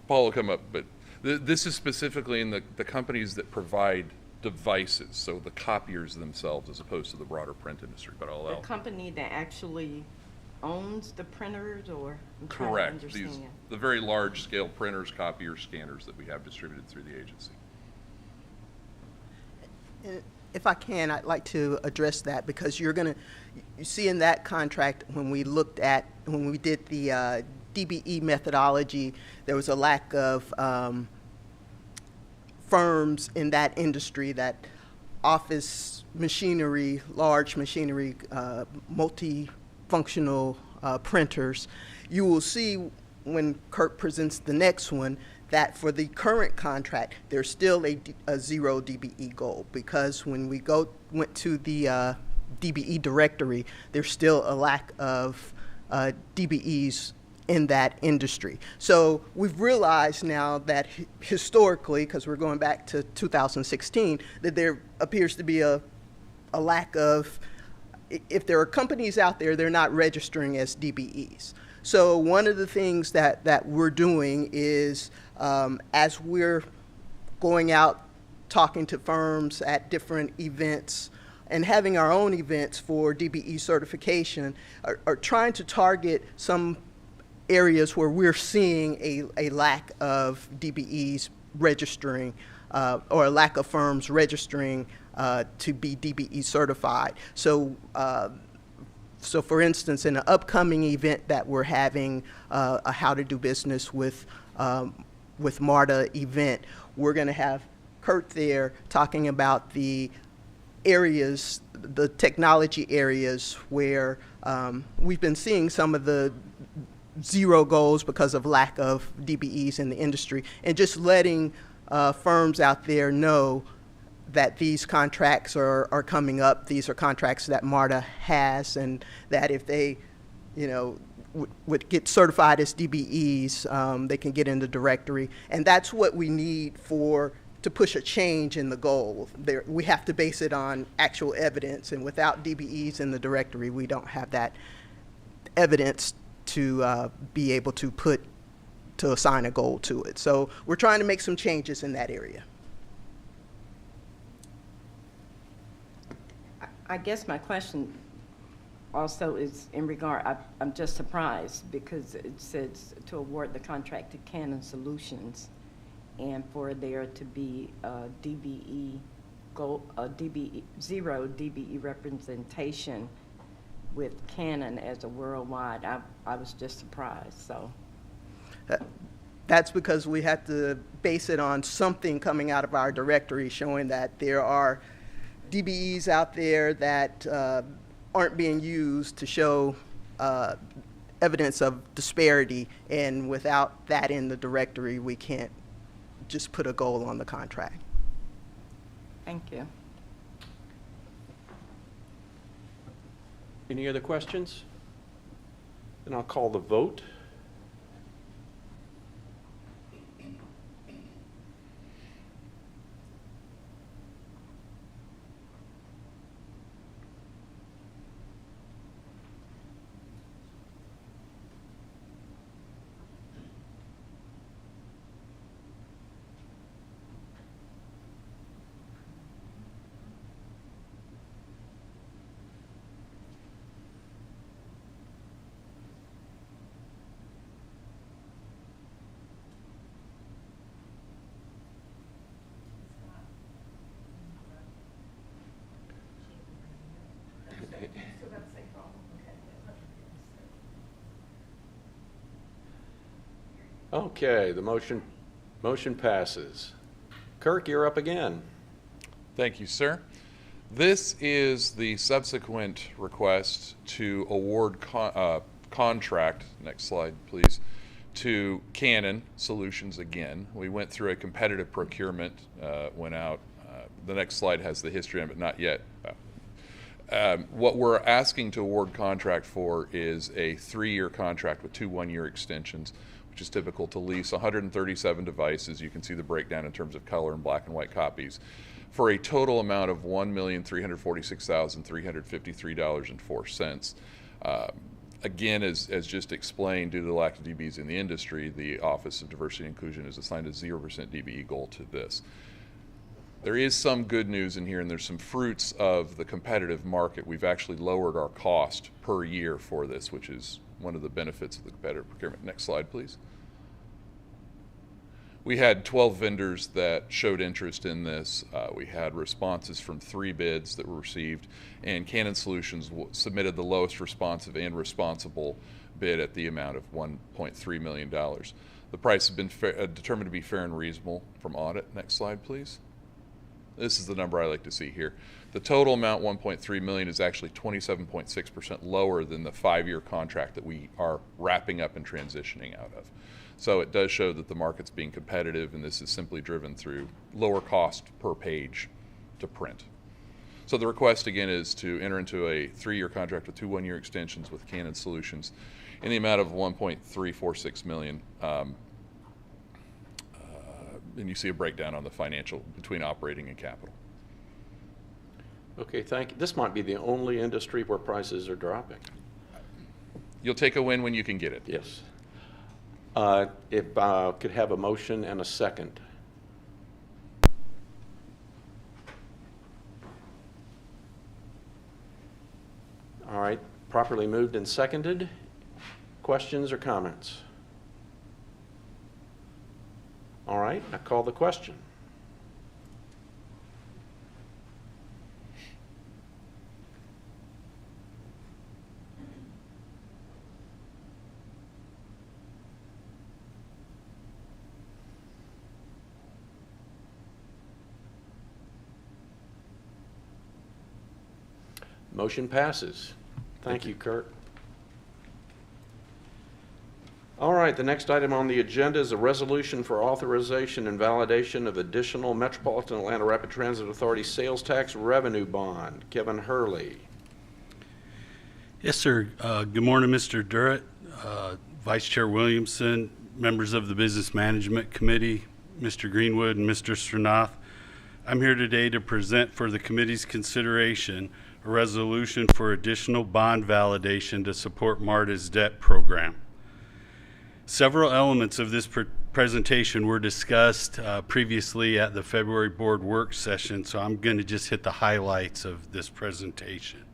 Paul will come up, but this is specifically in the companies that provide devices, so the copiers themselves as opposed to the broader print industry, but all The else. company that actually owns the printers, or I'm trying to Correct. understand. The very large scale printers, copiers, scanners that we have distributed through the agency. If I can, I'd like to address that, because you see in that contract, when we did the DBE methodology, there was a lack of firms in that industry, that office machinery, large machinery, multifunctional printers. You will see when Kirk presents the next one that for the current contract, there's still a 0 DBE goal, because when we went to the DBE directory, there's still a lack of DBEs in that industry. So we've realized now that historically, because we're going back to 2016, that there appears to be a lack of, if there are companies out there, they're not registering as DBEs. So one of the things that we're doing is, as we're going out talking to firms at different events and having our own events for DBE certification, are trying to target some areas where we're seeing a lack of DBEs registering, or a lack of firms registering to be DBE certified. So for instance, in an upcoming event that we're having, a How to Do Business with MARTA event, we're going to have Kurt there talking about the areas, the technology areas where we've been seeing some of the 0 goals because of lack of DBEs in the industry, and just letting firms out there know that these contracts are coming up. These are contracts that MARTA has, and that if they, would get certified as DBEs, they can get in the directory. And that's what we need to push a change in the goal. We have to base it on actual evidence, and without DBEs in the directory, we don't have that evidence to be able to assign a goal to it. So we're trying to make some changes in that area. I guess my question also is in regard, I'm just surprised because it says to award the contract to Canon Solutions, and for there to be a DBE goal, a DBE, 0 DBE representation with Canon as a worldwide. I was just surprised, so. That's because we had to base it on something coming out of our directory showing that there are DBEs out there that aren't being used to show evidence of disparity, and without that in the directory, we can't just put a goal on the contract. Thank you. Any other questions? Then I'll call the vote. Okay, the motion passes. Kirk, you're up again. Thank you, sir. This is the subsequent request to award contract, next slide please, to Canon Solutions again. We went through a competitive procurement, went out. The next slide has the history of it, not yet. What we're asking to award contract for is a 3-year contract with 2 one-year extensions, which is typical to lease 137 devices. You can see the breakdown in terms of color and black and white copies, for a total amount of $1,346,353.04. Again, as just explained, due to the lack of DBs in the industry, the Office of Diversity and Inclusion has assigned a 0% DBE goal to this. There is some good news in here, and there's some fruits of the competitive market. We've actually lowered our cost per year for this, which is one of the benefits of the competitive procurement. Next slide, please. We had 12 vendors that showed interest in this. We had responses from 3 bids that were received, and Canon Solutions submitted the lowest responsive and responsible bid at the amount of $1.3 million. The price has been determined to be fair and reasonable from audit. Next slide, please. This is the number I like to see here. The total amount, $1.3 million, is actually 27.6% lower than the 5-year contract that we are wrapping up and transitioning out of. So it does show that the market's being competitive, and this is simply driven through lower cost per page to print. So the request again is to enter into a 3-year contract with 2 one-year extensions with Canon Solutions in the amount of $1.346 million. And you see a breakdown on the financial between operating and capital. Okay, thank you. This might be the only industry where prices are dropping. You'll take a win when you can get it. Yes. If could have a motion and a second. All right, properly moved and seconded. Questions or comments? All right, I call the question. Motion passes. Thank you, Kurt. All right, the next item on the agenda is a resolution for authorization and validation of additional Metropolitan Atlanta Rapid Transit Authority sales tax revenue bond. Kevin Hurley. Yes, sir. Good morning, Mr. Durrett, Vice Chair Williamson, members of the Business Management Committee, Mr. Greenwood, and Mr. Srinath. I'm here today to present for the committee's consideration a resolution for additional bond validation to support MARTA's debt program. Several elements of this presentation were discussed previously at the February board work session, so I'm going to just hit the highlights of this presentation.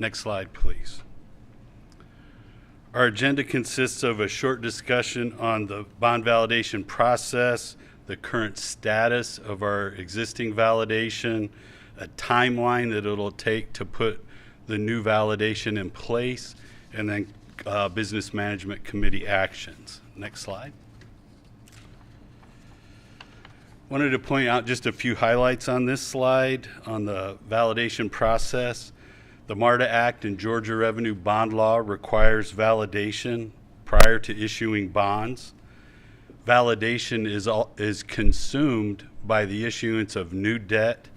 Next slide, please. Our agenda consists of a short discussion on the bond validation process, the current status of our existing validation, a timeline that it'll take to put the new validation in place, and then Business Management Committee actions. Next slide. Wanted to point out just a few highlights on this slide on the validation process. The MARTA Act and Georgia Revenue Bond Law requires validation prior to issuing bonds. Validation is consumed by the issuance of new debt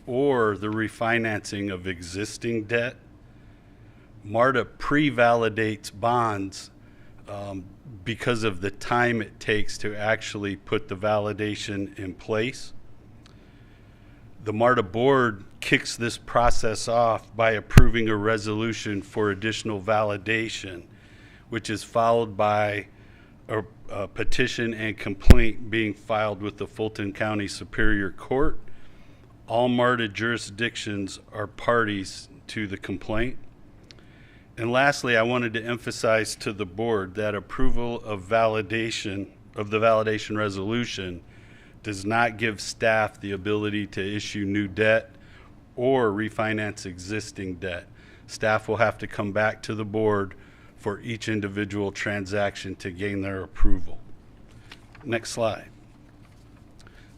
or the refinancing of existing debt. MARTA pre-validates bonds because of the time it takes to actually put the validation in place. The MARTA board kicks this process off by approving a resolution for additional validation, which is followed by a petition and complaint being filed with the Fulton County Superior Court. All MARTA jurisdictions are parties to the complaint. And lastly, I wanted to emphasize to the board that approval of the validation resolution does not give staff the ability to issue new debt or refinance existing debt. Staff will have to come back to the board for each individual transaction to gain their approval. Next slide.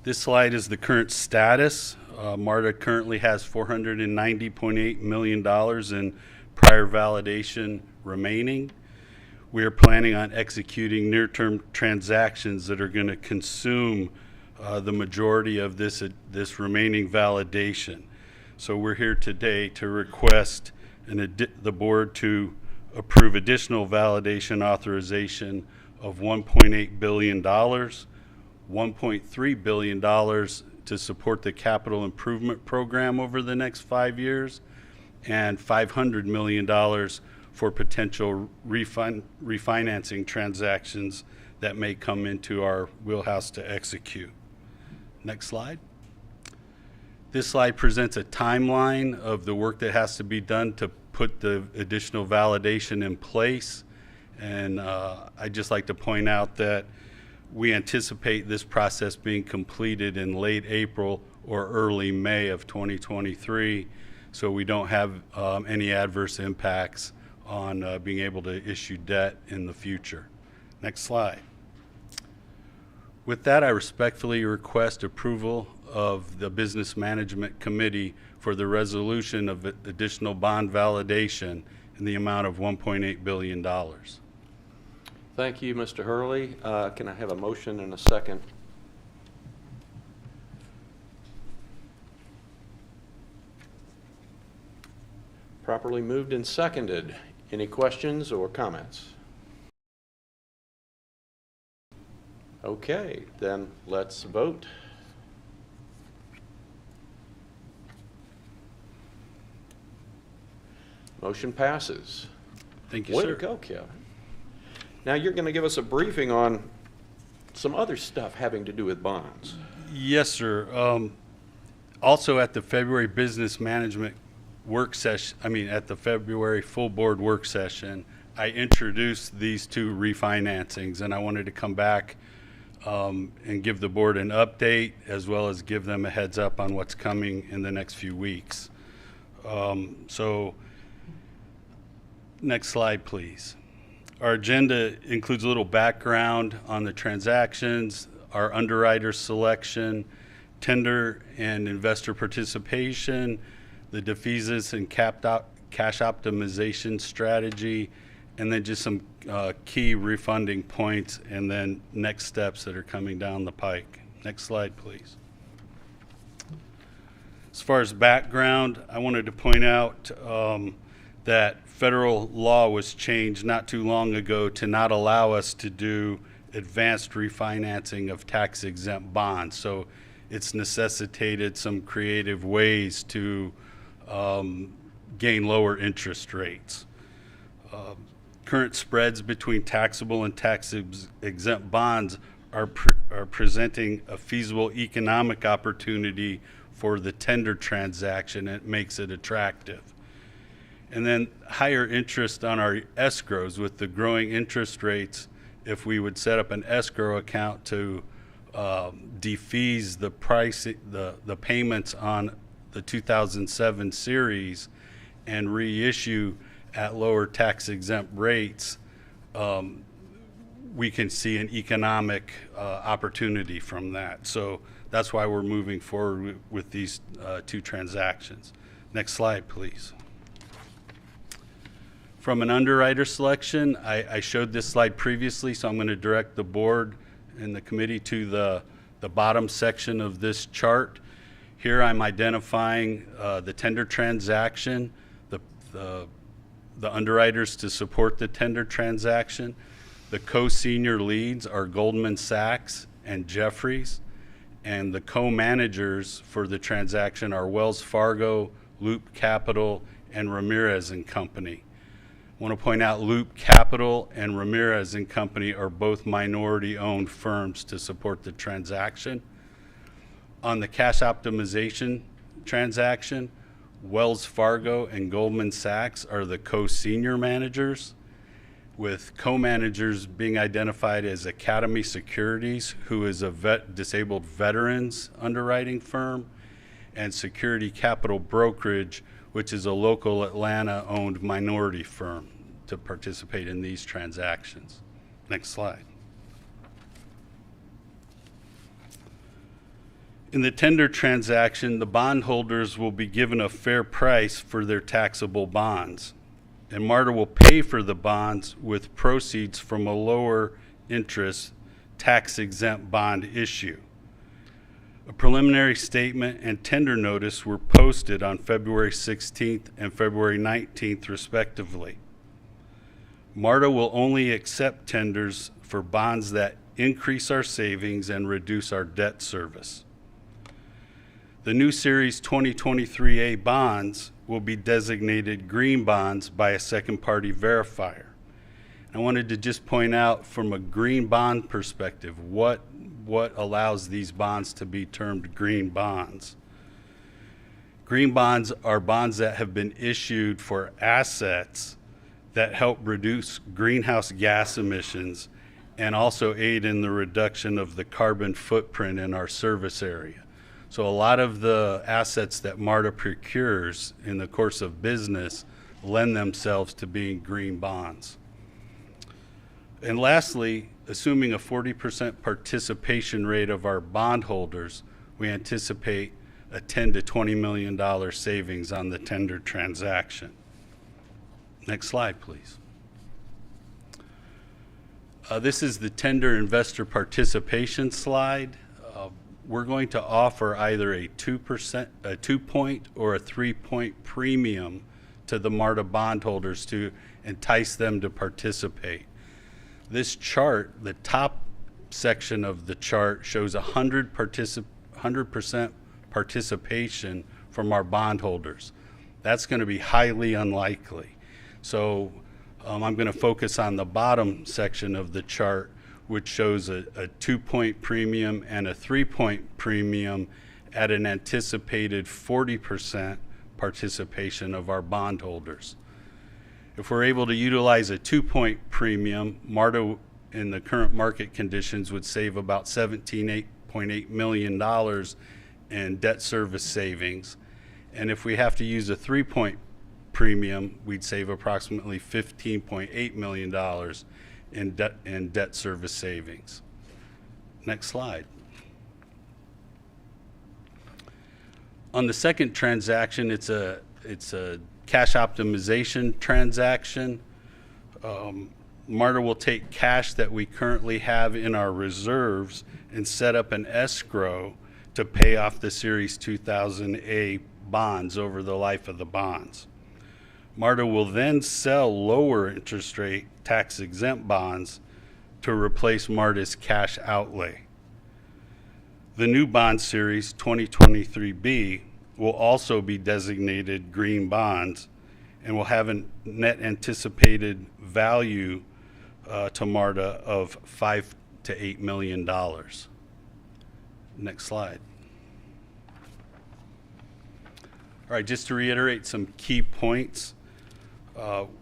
This slide is the current status. MARTA currently has $490.8 million in prior validation remaining. We are planning on executing near-term transactions that are going to consume the majority of this remaining validation. So we're here today to request the board to approve additional validation authorization of $1.8 billion, $1.3 billion to support the capital improvement program over the next 5 years, and $500 million for potential refinancing transactions that may come into our wheelhouse to execute. Next slide. This slide presents a timeline of the work that has to be done to put the additional validation in place. And I'd just like to point out that we anticipate this process being completed in late April or early May of 2023, so we don't have any adverse impacts on being able to issue debt in the future. Next slide. With that, I respectfully request approval of the Business Management Committee for the resolution of additional bond validation in the amount of $1.8 billion. Thank you, Mr. Hurley. Can I have a motion and a second? Properly moved and seconded. Any questions or comments? Okay, then let's vote. Motion passes. Thank you, Way sir. to go, Kevin. Now you're going to give us a briefing on some other stuff having to do with bonds. Yes, sir. Also at the February Business Management work session, at the February full board work session, I introduced these two refinancings, and I wanted to come back and give the board an update as well as give them a heads up on what's coming in the next few weeks. So next slide, please. Our agenda includes a little background on the transactions, our underwriter selection, tender and investor participation, the defeasance and cash optimization strategy, and then just some key refunding points and then next steps that are coming down the pike. Next slide, please. As far as background, I wanted to point out that federal law was changed not too long ago to not allow us to do advanced refinancing of tax-exempt bonds. So it's necessitated some creative ways to gain lower interest rates. Current spreads between taxable and tax-exempt bonds are presenting a feasible economic opportunity for the tender transaction. It makes it attractive. And then higher interest on our escrows with the growing interest rates. If we would set up an escrow account to defease the price, the payments on the 2007 series, and reissue at lower tax exempt rates, we can see an economic opportunity from that. So that's why we're moving forward with these two transactions. Next slide, please. From an underwriter selection, I showed this slide previously, so I'm going to direct the board and the committee to the bottom section of this chart. Here I'm identifying the tender transaction, the underwriters to support the tender transaction. The co-senior leads are Goldman Sachs and Jefferies, and the co-managers for the transaction are Wells Fargo, Loop Capital, and Ramirez and Company. I want to point out Loop Capital and Ramirez and Company are both minority-owned firms to support the transaction. On the cash optimization transaction, Wells Fargo and Goldman Sachs are the co-senior managers, with co-managers being identified as Academy Securities, who is a disabled veterans underwriting firm, and Security Capital Brokerage, which is a local Atlanta-owned minority firm, to participate in these transactions. Next slide. In the tender transaction, the bondholders will be given a fair price for their taxable bonds, and MARTA will pay for the bonds with proceeds from a lower interest tax-exempt bond issue. A preliminary statement and tender notice were posted on February 16th and February 19th, respectively. MARTA will only accept tenders for bonds that increase our savings and reduce our debt service. The new Series 2023A bonds will be designated green bonds by a second-party verifier. I wanted to just point out from a green bond perspective what allows these bonds to be termed green bonds. Green bonds are bonds that have been issued for assets that help reduce greenhouse gas emissions and also aid in the reduction of the carbon footprint in our service area. So a lot of the assets that MARTA procures in the course of business lend themselves to being green bonds. And lastly, assuming a 40% participation rate of our bondholders, we anticipate a $10 to $20 million savings on the tender transaction. Next slide, please. This is the tender investor participation slide. We're going to offer either a 2-point or a 3-point premium to the MARTA bondholders to entice them to participate. This chart, the top section of the chart, shows 100% participation from our bondholders. That's going to be highly unlikely. So I'm going to focus on the bottom section of the chart, which shows a 2-point premium and a 3-point premium at an anticipated 40% participation of our bondholders. If we're able to utilize a 2-point premium, MARTA in the current market conditions would save about $17.8 million in debt service savings. And if we have to use a 3-point premium, we'd save approximately $15.8 million in debt service savings. Next slide. On the second transaction, it's a cash optimization transaction. MARTA will take cash that we currently have in our reserves and set up an escrow to pay off the Series 2000A bonds over the life of the bonds. MARTA will then sell lower interest rate tax-exempt bonds to replace MARTA's cash outlay. The new bond series 2023B will also be designated green bonds and will have a net anticipated value to MARTA of $5 to $8 million. Next slide. All right, just to reiterate some key points.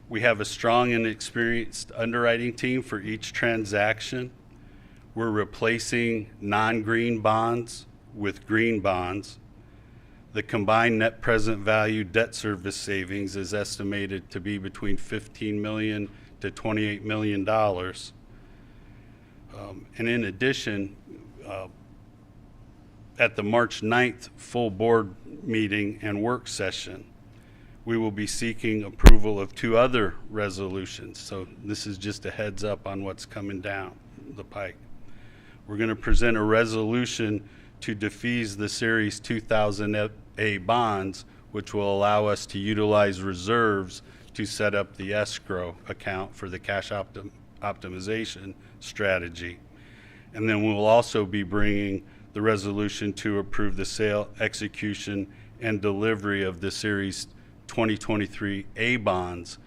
We have a strong and experienced underwriting team for each transaction. We're replacing non-green bonds with green bonds. The combined net present value debt service savings is estimated to be between $15 million to $28 million. And in addition, at the March 9th full board meeting and work session, we will be seeking approval of 2 other resolutions. So this is just a heads up on what's coming down the pike. We're going to present a resolution to defease the Series 2000A bonds, which will allow us to utilize reserves to set up the escrow account for the cash optimization strategy. And then we'll also be bringing the resolution to approve the sale, execution, and delivery of the Series 2023A bonds,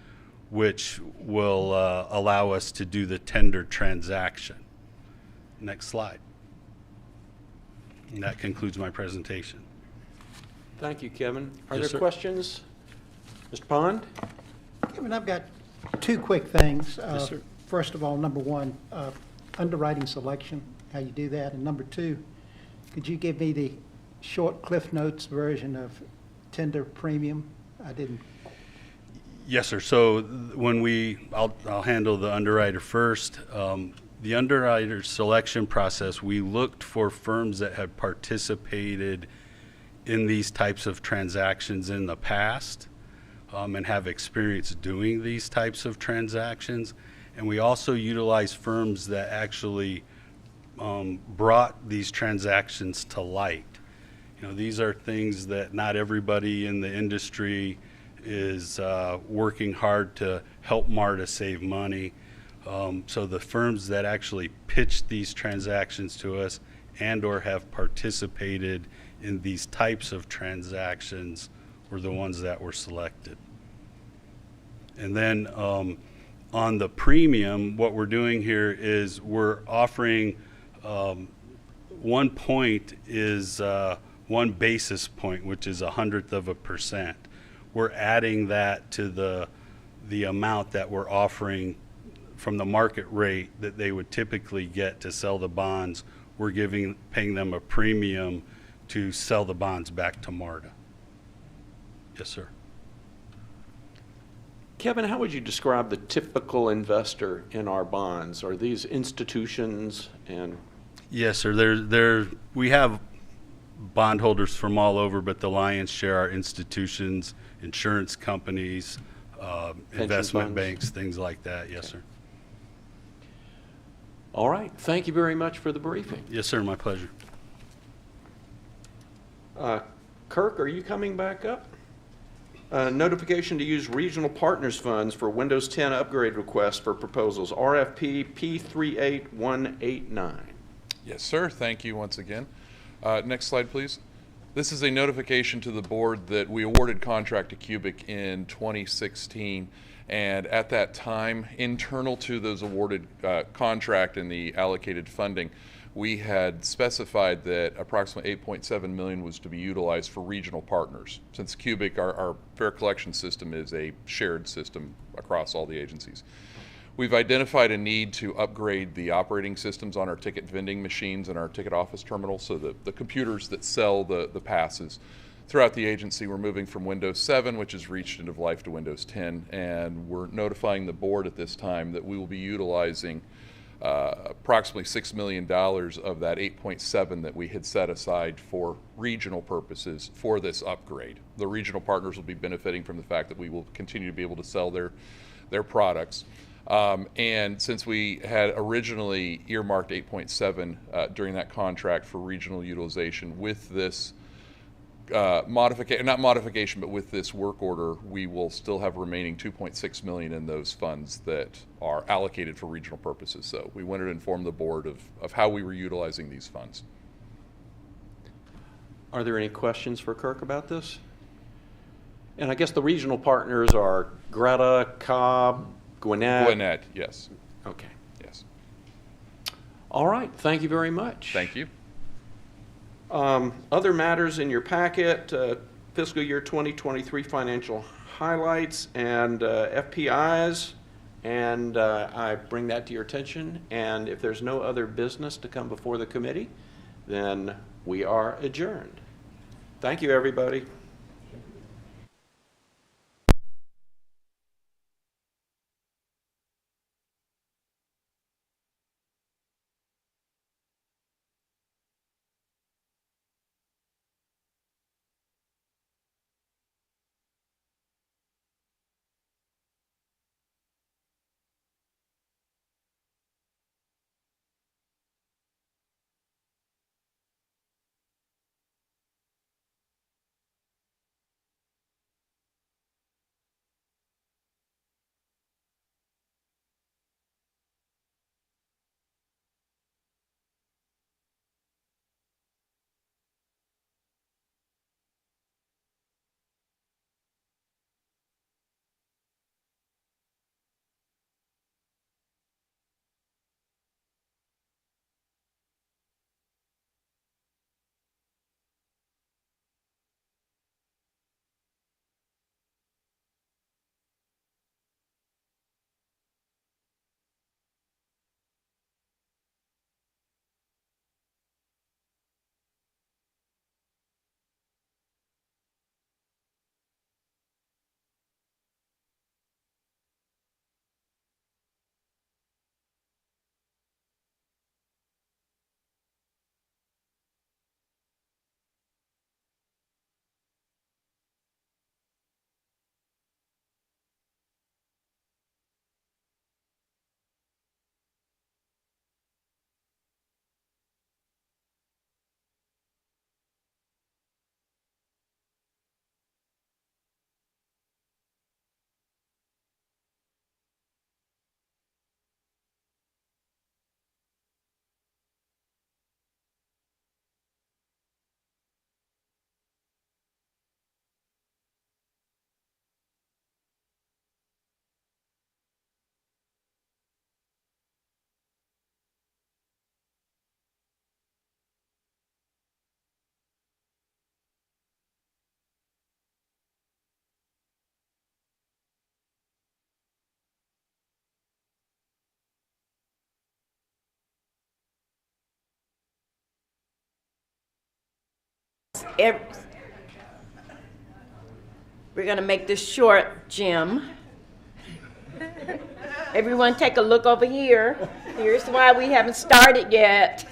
which will allow us to do the tender transaction. Next slide. And that concludes my presentation. Thank you, Kevin. Are Yes, there sir. questions? Mr. Pond? Kevin, I've got 2 quick things. Yes, sir. First of all, number 1, underwriting selection, how you do that. And number 2, could you give me the short Cliff Notes version of tender premium? I didn't. Yes, sir. So when I'll handle the underwriter first. The underwriter selection process, we looked for firms that had participated in these types of transactions in the past and have experience doing these types of transactions. And we also utilized firms that actually brought these transactions to light. You know, these are things that not everybody in the industry is working hard to help MARTA save money. So the firms that actually pitched these transactions to us and or have participated in these types of transactions were the ones that were selected. And then on the premium, what we're doing here is we're offering 1 point is 1 basis point, which is 0.01%. We're adding that to the amount that we're offering from the market rate that they would typically get to sell the bonds. We're paying them a premium to sell the bonds back to MARTA. Yes, sir. Kevin, how would you describe the typical investor in our bonds? Are these institutions and? Yes, sir. We have bondholders from all over, but the lion's share are institutions, insurance companies, investment funds? banks, things like that. Yes, sir. All right. Thank you very much for the briefing. Yes, sir. My pleasure. Kirk, are you coming back up? Notification to use regional partners funds for Windows 10 upgrade requests for proposals, RFP P38189. Yes, sir. Thank you once again. Next slide, please. This is a notification to the board that we awarded contract to Cubic in 2016. And at that time, internal to those awarded contract and the allocated funding, we had specified that approximately $8.7 million was to be utilized for regional partners. Since Cubic, our fare collection system is a shared system across all the agencies. We've identified a need to upgrade the operating systems on our ticket vending machines and our ticket office terminal, so the computers that sell the passes throughout the agency. We're moving from Windows 7, which has reached end of life, to Windows 10, and we're notifying the board at this time that we will be utilizing approximately $6 million of that 8.7 that we had set aside for regional purposes for this upgrade. The regional partners will be benefiting from the fact that we will continue to be able to sell their products. And since we had originally earmarked 8.7 during that contract for regional utilization, with this not modification, but with this work order, we will still have remaining $2.6 million in those funds that are allocated for regional purposes. So we wanted to inform the board of how we were utilizing these funds. Are there any questions for Kirk about this? And I guess the regional partners are Greta, Cobb, Gwinnett. Gwinnett, yes. Okay. Yes. All right. Thank you very much. Thank you. Other matters in your packet, fiscal year 2023 financial highlights and FPIs, and I bring that to your attention. And if there's no other business to come before the committee, then we are adjourned. Thank you, everybody. We're going to make this short, Jim. Everyone take a look over here. Here's why we haven't started yet.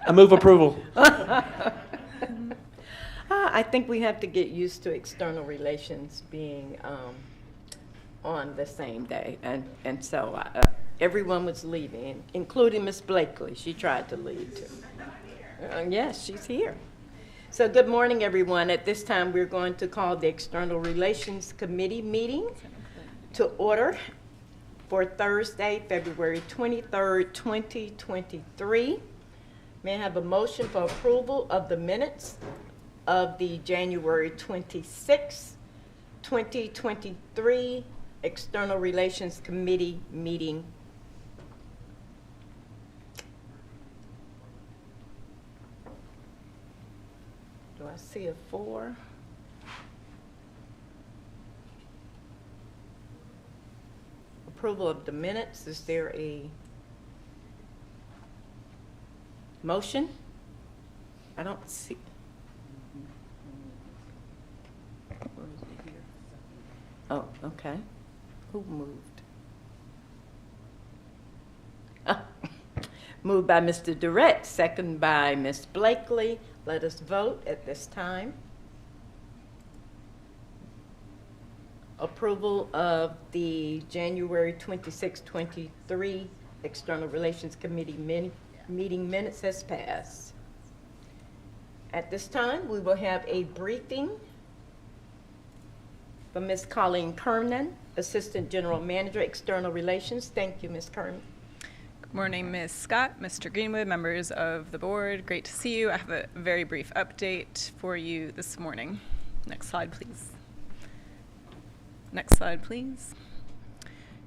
I move approval. I think we have to get used to external relations being on the same day. And so everyone was leaving, including Miss Blakely. She tried to leave too. Yes, she's here. So good morning, everyone. At this time, we're going to call the External Relations Committee meeting to order for Thursday, February 23rd, 2023. May I have a motion for approval of the minutes of the January 26, 2023 External Relations Committee meeting? Do I see a 4? Approval of the minutes. Is there a motion? I don't see. Where is it here? Oh, okay. Who moved? Moved by Mr. Durrett, second by Ms. Blakely. Let us vote at this time. Approval of the January 26, 23 External Relations Committee meeting minutes has passed. At this time, we will have a briefing from Ms. Colleen Kernan, Assistant General Manager, External Relations. Thank you, Ms. Kernan. Good morning, Ms. Scott, Mr. Greenwood, members of the board. Great to see you. I have a very brief update for you this morning. Next slide, please. Next slide, please.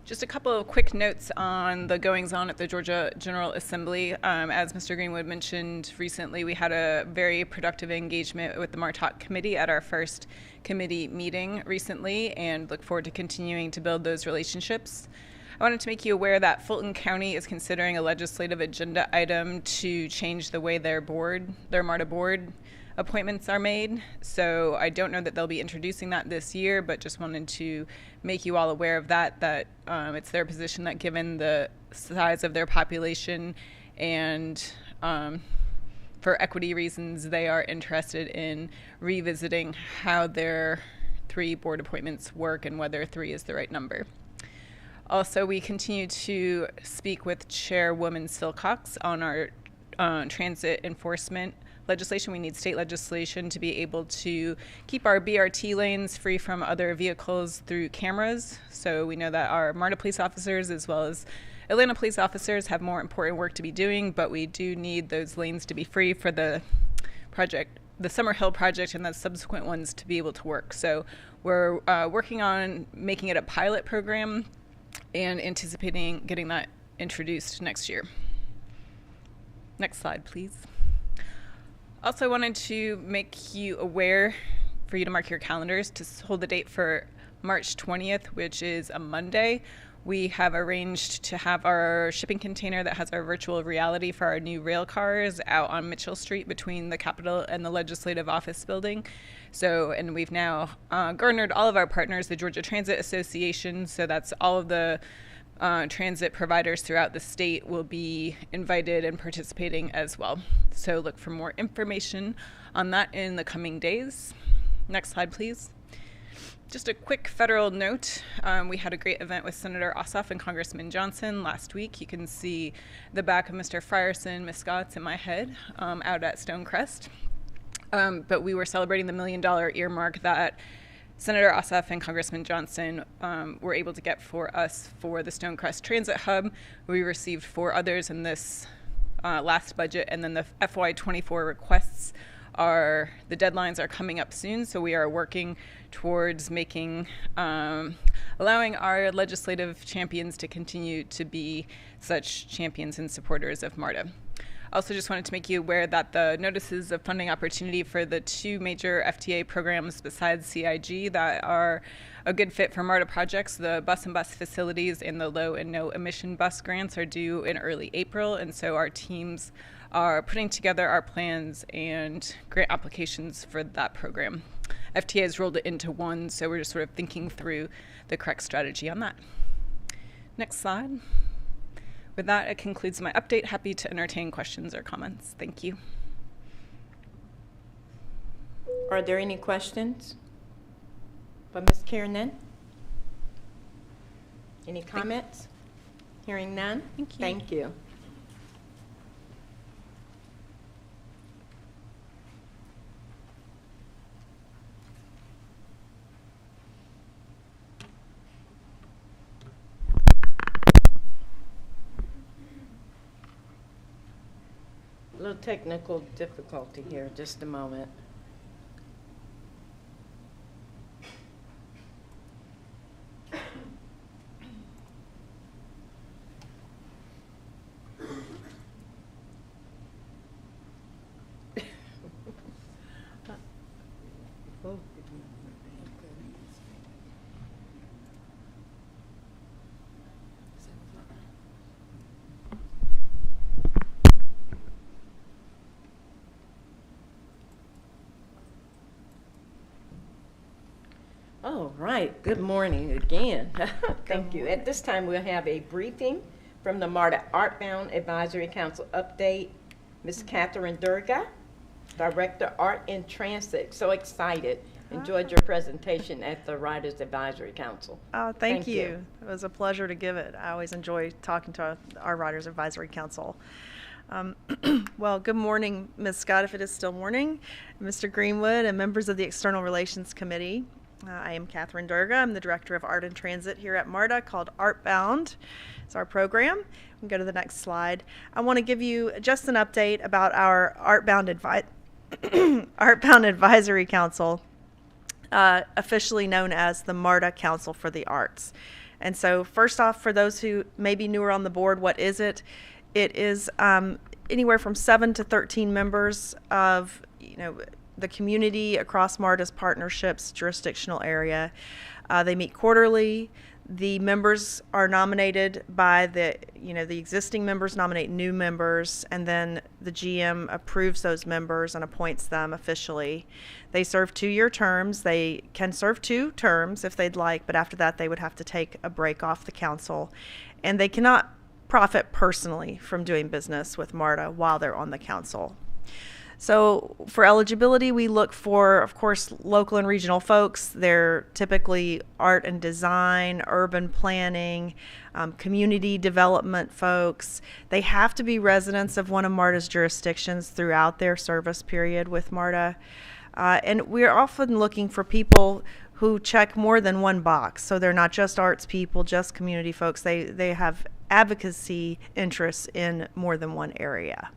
Just a couple of quick notes on the goings-on at the Georgia General Assembly. As Mr. Greenwood mentioned recently, we had a very productive engagement with the MARTA committee at our first committee meeting recently, and look forward to continuing to build those relationships. I wanted to make you aware that Fulton County is considering a legislative agenda item to change the way their MARTA board appointments are made. So I don't know that they'll be introducing that this year, but just wanted to make you all aware of that it's their position that given the size of their population and for equity reasons, they are interested in revisiting how their 3 board appointments work and whether 3 is the right number. Also, we continue to speak with Chairwoman Silcox on our transit enforcement legislation. We need state legislation to be able to keep our BRT lanes free from other vehicles through cameras. So we know that our MARTA police officers as well as Atlanta police officers have more important work to be doing, but we do need those lanes to be free for the project, the Summer Hill project, and the subsequent ones to be able to work. So we're working on making it a pilot program and anticipating getting that introduced next year. Next slide, please. Also wanted to make you aware, for you to mark your calendars, to hold the date for March 20th, which is a Monday. We have arranged to have our shipping container that has our virtual reality for our new rail cars out on Mitchell Street between the Capitol and the Legislative Office Building. So, and we've now garnered all of our partners, the Georgia Transit Association, so that's all of the transit providers throughout the state will be invited and participating as well. So look for more information on that in the coming days. Next slide, please. Just a quick federal note. We had a great event with Senator Ossoff and Congressman Johnson last week. You can see the back of Mr. Frierson, Ms. Scott's, and my head out at Stonecrest. But we were celebrating the $1 million earmark that Senator Ossoff and Congressman Johnson were able to get for us for the Stonecrest Transit Hub. We received 4 others in this last budget, and then the FY24 requests the deadlines are coming up soon, so we are working towards making, allowing our legislative champions to continue to be such champions and supporters of MARTA. Also just wanted to make you aware that the notices of funding opportunity for the 2 major FTA programs besides CIG that are a good fit for MARTA projects, the bus and bus facilities and the low and no emission bus grants, are due in early April, and so our teams are putting together our plans and grant applications for that program. FTA has rolled it into one, so we're just sort of thinking through the correct strategy on that. Next slide. With that, it concludes my update. Happy to entertain questions or comments. Thank you. Are there any questions for Ms. Kiernan? Any comments? Hearing none? Thank you. Thank you. A little technical difficulty here, just a moment. All right, good morning again. Thank you. At this time, we'll have a briefing from the MARTA Artbound Advisory Council update. Ms. Catherine Durga, Director, Art and Transit. So excited. Enjoyed your presentation at the Writers Advisory Council. Oh, thank you. It was a pleasure to give it. I always enjoy talking to our Writers Advisory Council. Well, good morning, Ms. Scott, if it is still morning, Mr. Greenwood, and members of the External Relations Committee. I am Catherine Durga. I'm the Director of Art and Transit here at MARTA, called Artbound. It's our program. We can go to the next slide. I want to give you just an update about our Artbound Advisory Council, officially known as the MARTA Council for the Arts. And so first off, for those who may be newer on the board, what is it? It is anywhere from 7 to 13 members of, the community across MARTA's partnerships jurisdictional area. They meet quarterly. The members are nominated by the existing members nominate new members, and then the GM approves those members and appoints them officially. They serve 2-year terms. They can serve 2 terms if they'd like, but after that they would have to take a break off the council, and they cannot profit personally from doing business with MARTA while they're on the council. So for eligibility, we look for, of course, local and regional folks. They're typically art and design, urban planning, community development folks. They have to be residents of one of MARTA's jurisdictions throughout their service period with MARTA. And we're often looking for people who check more than one box. So they're not just arts people, just community folks. They have advocacy interests in more than one area.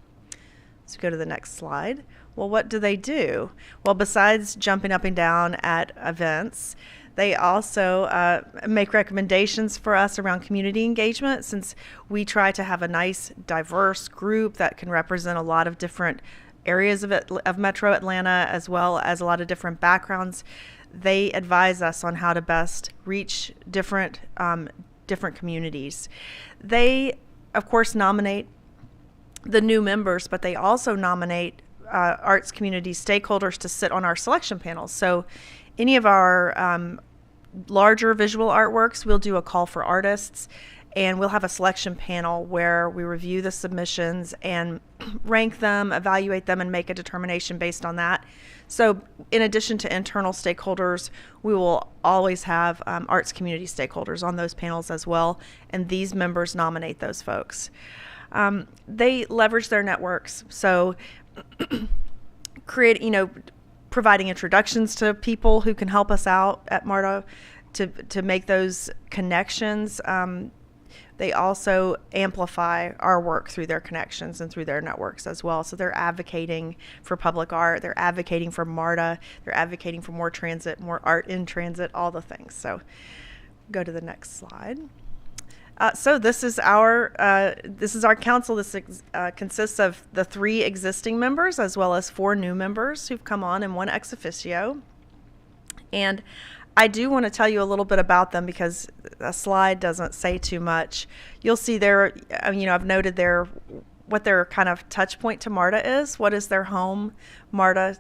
Let's go to the next slide. Well, what do they do? Well, besides jumping up and down at events, they also make recommendations for us around community engagement, since we try to have a nice, diverse group that can represent a lot of different areas of Metro Atlanta, as well as a lot of different backgrounds. They advise us on how to best reach different communities. They, of course, nominate the new members, but they also nominate arts community stakeholders to sit on our selection panels. So any of our larger visual artworks, we'll do a call for artists, and we'll have a selection panel where we review the submissions and rank them, evaluate them, and make a determination based on that. So in addition to internal stakeholders, we will always have arts community stakeholders on those panels as well, and these members nominate those folks. They leverage their networks, so providing introductions to people who can help us out at MARTA to make those connections. They also amplify our work through their connections and through their networks as well. So they're advocating for public art, they're advocating for MARTA, they're advocating for more transit, more art in transit, all the things. So go to the next slide. So this is our council. This consists of the 3 existing members as well as 4 new members who've come on and 1 ex officio. And I do want to tell you a little bit about them because a slide doesn't say too much. You'll see there, I've noted there what their kind of touch point to MARTA is. What is their home MARTA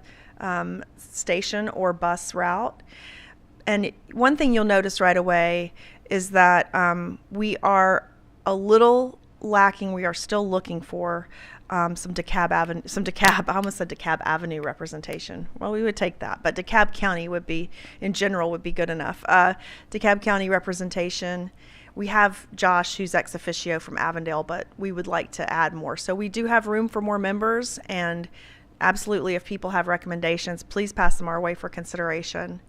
station or bus route? And one thing you'll notice right away is that we are a little lacking. We are still looking for some DeKalb Avenue representation. Well, we would take that, but DeKalb County would be, in general, would be good enough. DeKalb County representation. We have Josh, who's ex officio from Avondale, but we would like to add more. So we do have room for more members, and absolutely, if people have recommendations, please pass them our way for consideration.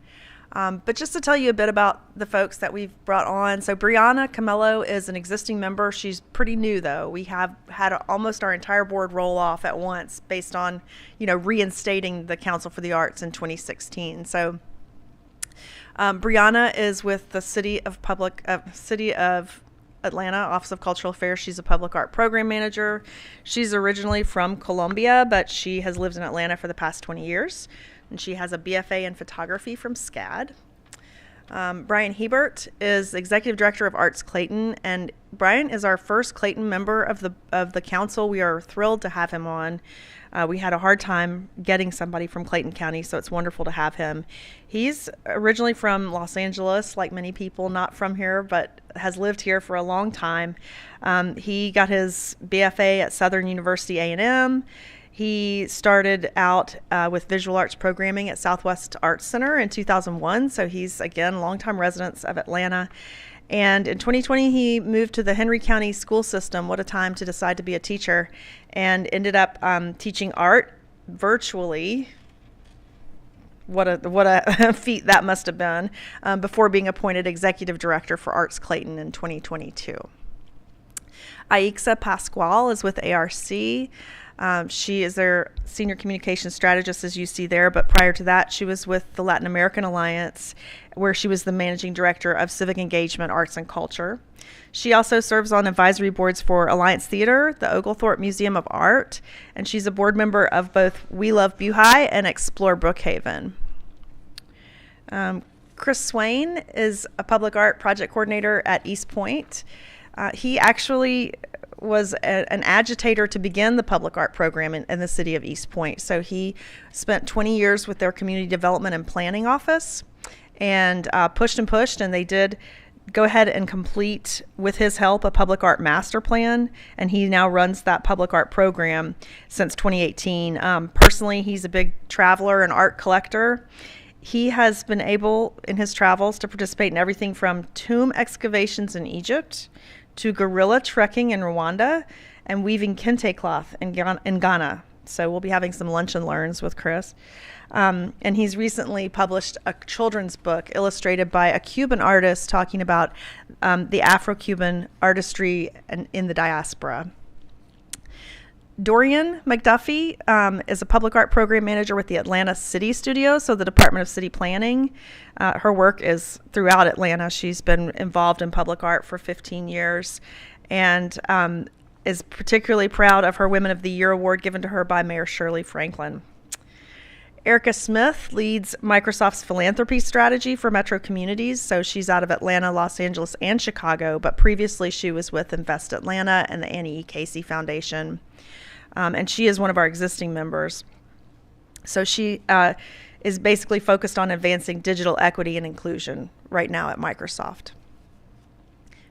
But just to tell you a bit about the folks that we've brought on. So Brianna Camello is an existing member. She's pretty new, though. We have had almost our entire board roll off at once based on, reinstating the Council for the Arts in 2016. So Brianna is with the City of Atlanta Office of Cultural Affairs. She's a public art program manager. She's originally from Columbia, but she has lived in Atlanta for the past 20 years. And she has a BFA in photography from SCAD. Brian Hebert is Executive Director of Arts Clayton, and Brian is our first Clayton member of the council. We are thrilled to have him on. We had a hard time getting somebody from Clayton County, so it's wonderful to have him. He's originally from Los Angeles, like many people, not from here, but has lived here for a long time. He got his BFA at Southern University A&M. He started out with visual arts programming at Southwest Arts Center in 2001, so he's, again, longtime resident of Atlanta. And in 2020, he moved to the Henry County school system. What a time to decide to be a teacher, and ended up teaching art virtually. What a feat that must have been, before being appointed Executive Director for Arts Clayton in 2022. Aixa Pasquale is with ARC. She is their senior communications strategist, as you see there, but prior to that, she was with the Latin American Alliance, where she was the managing director of civic engagement, arts, and culture. She also serves on advisory boards for Alliance Theater, the Oglethorpe Museum of Art, and she's a board member of both We Love Buhai and Explore Brookhaven. Chris Swain is a public art project coordinator at East Point. He actually was an agitator to begin the public art program in the city of East Point. So he spent 20 years with their community development and planning office and pushed, and they did go ahead and complete, with his help, a public art master plan, and he now runs that public art program since 2018. Personally, he's a big traveler and art collector. He has been able, in his travels, to participate in everything from tomb excavations in Egypt to gorilla trekking in Rwanda and weaving kente cloth in Ghana. So we'll be having some lunch and learns with Chris. And he's recently published a children's book illustrated by a Cuban artist talking about the Afro-Cuban artistry in the diaspora. Dorian McDuffie is a public art program manager with the Atlanta City Studio, so the Department of City Planning. Her work is throughout Atlanta. She's been involved in public art for 15 years and is particularly proud of her Women of the Year award given to her by Mayor Shirley Franklin. Erica Smith leads Microsoft's philanthropy strategy for metro communities. So she's out of Atlanta, Los Angeles, and Chicago, but previously she was with Invest Atlanta and the Annie E. Casey Foundation. And she is one of our existing members. So she is basically focused on advancing digital equity and inclusion right now at Microsoft.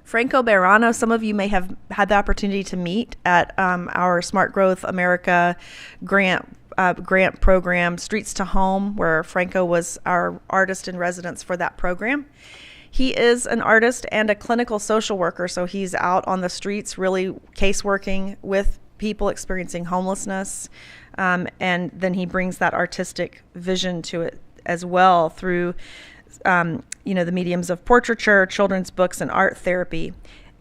Franco Bejarano, some of you may have had the opportunity to meet at our Smart Growth America grant program, Streets to Home, where Franco was our artist in residence for that program. He is an artist and a clinical social worker, so he's out on the streets really case working with people experiencing homelessness, and then he brings that artistic vision to it as well through the mediums of portraiture, children's books, and art therapy.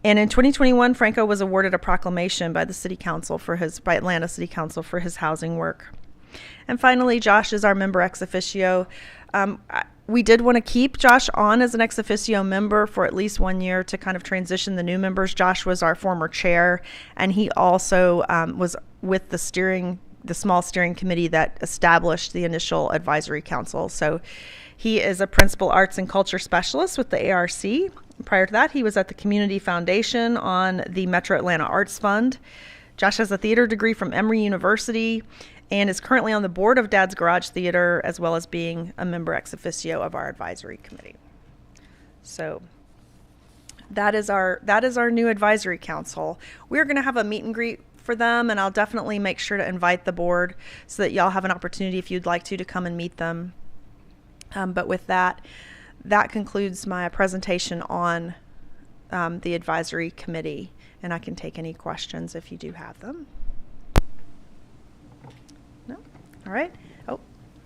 And in 2021, Franco was awarded a proclamation by the City Council by Atlanta City Council for his housing work. And finally, Josh is our member ex officio. We did want to keep Josh on as an ex officio member for at least 1 year to kind of transition the new members. Josh was our former chair, and he also was with the small steering committee that established the initial advisory council. So he is a principal arts and culture specialist with the ARC. Prior to that, he was at the Community Foundation on the Metro Atlanta Arts Fund. Josh has a theater degree from Emory University and is currently on the board of Dad's Garage Theater, as well as being a member ex officio of our advisory committee. So that is our new advisory council. We're going to have a meet and greet for them, and I'll definitely make sure to invite the board so that y'all have an opportunity, if you'd like to come and meet them. But with that concludes my presentation on the advisory committee, and I can take any questions if you do have them. No? All right. Oh,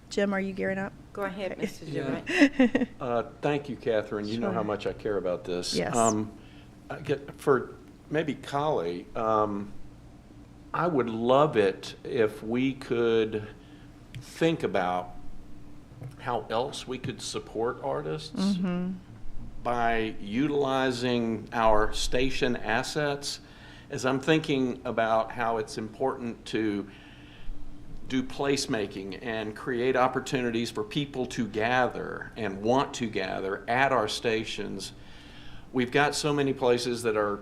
Jim, are you gearing up? Go ahead, Okay. Mr. Jim. Thank you, Catherine. You know Sure. how much I care about this. Yes. For maybe Collie, I would love it if we could think about how else we could support artists by utilizing our station assets. As I'm thinking about how it's important to do placemaking and create opportunities for people to gather and want to gather at our stations. We've got so many places that are,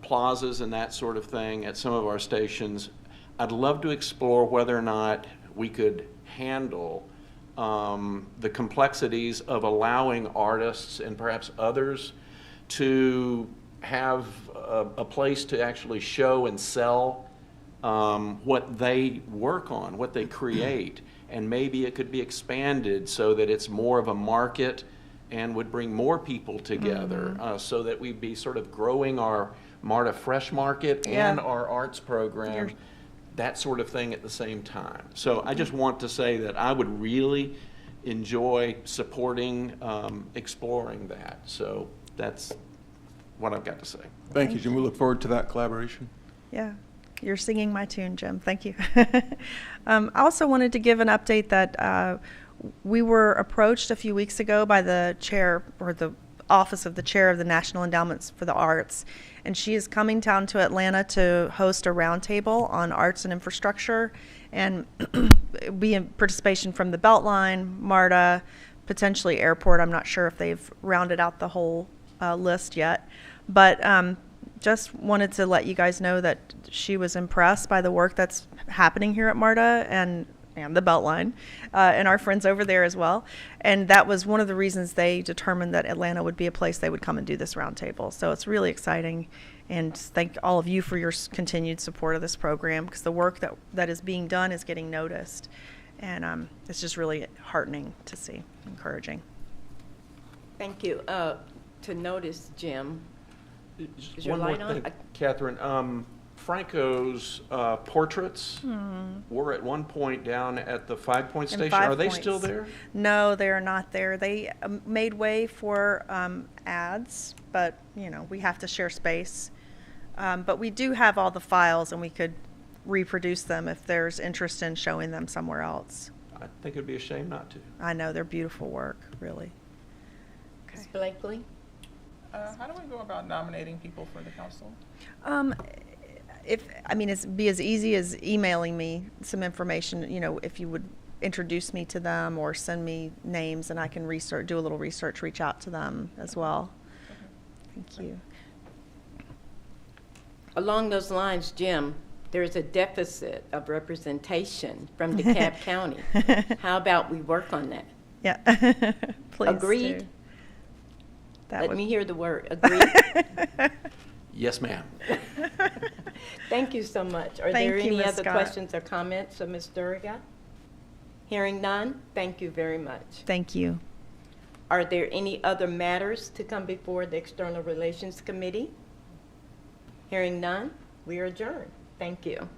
plazas and that sort of thing at some of our stations. I'd love to explore whether or not we could handle the complexities of allowing artists and perhaps others to have a place to actually show and sell what they work on, what they create. And maybe it could be expanded so that it's more of a market and would bring more people together, so that we'd be sort of growing our MARTA Fresh Market and our arts program, that sort of thing at the same time. So I just want to say that I would really enjoy supporting, exploring that. So that's what I've got to say. Thank you, Jim. We look forward to that collaboration. Yeah, you're singing my tune, Jim. Thank you. I also wanted to give an update that we were approached a few weeks ago by the chair, or the office of the chair of the National Endowments for the Arts, and she is coming down to Atlanta to host a roundtable on arts and infrastructure, and be in participation from the Beltline, MARTA, potentially airport. I'm not sure if they've rounded out the whole list yet. But just wanted to let you guys know that she was impressed by the work that's happening here at MARTA and the Beltline, and our friends over there as well. And that was one of the reasons they determined that Atlanta would be a place they would come and do this roundtable. So it's really exciting. And thank all of you for your continued support of this program, because the work that is being done is getting noticed. And it's just really heartening to see, encouraging. Thank you. To notice, Jim, is your One more light on? thing, Catherine. Franco's portraits were at one point down at the 5 Point And station. 5 Are they Points. still there? No, they are not there. They made way for ads, but we have to share space. But we do have all the files, and we could reproduce them if there's interest in showing them somewhere else. I think it'd be a shame not to. I know, they're beautiful work, really. Ms. Blakely? How do we go about nominating people for the council? It's be as easy as emailing me some information, if you would introduce me to them or send me names, and I can do a little research, reach out to them as well. Thank you. Along those lines, Jim, there's a deficit of representation from DeKalb County. How about we work on that? Yeah. Please Agreed? do. Let me hear the word. Agreed? Yes, ma'am. Thank you so much. Are Thank there you, any Ms. other Scott. questions or comments of Ms. Duriga? Hearing none, thank you very much. Thank you. Are there any other matters to come before the External Relations Committee? Hearing none, we are adjourned. Thank you.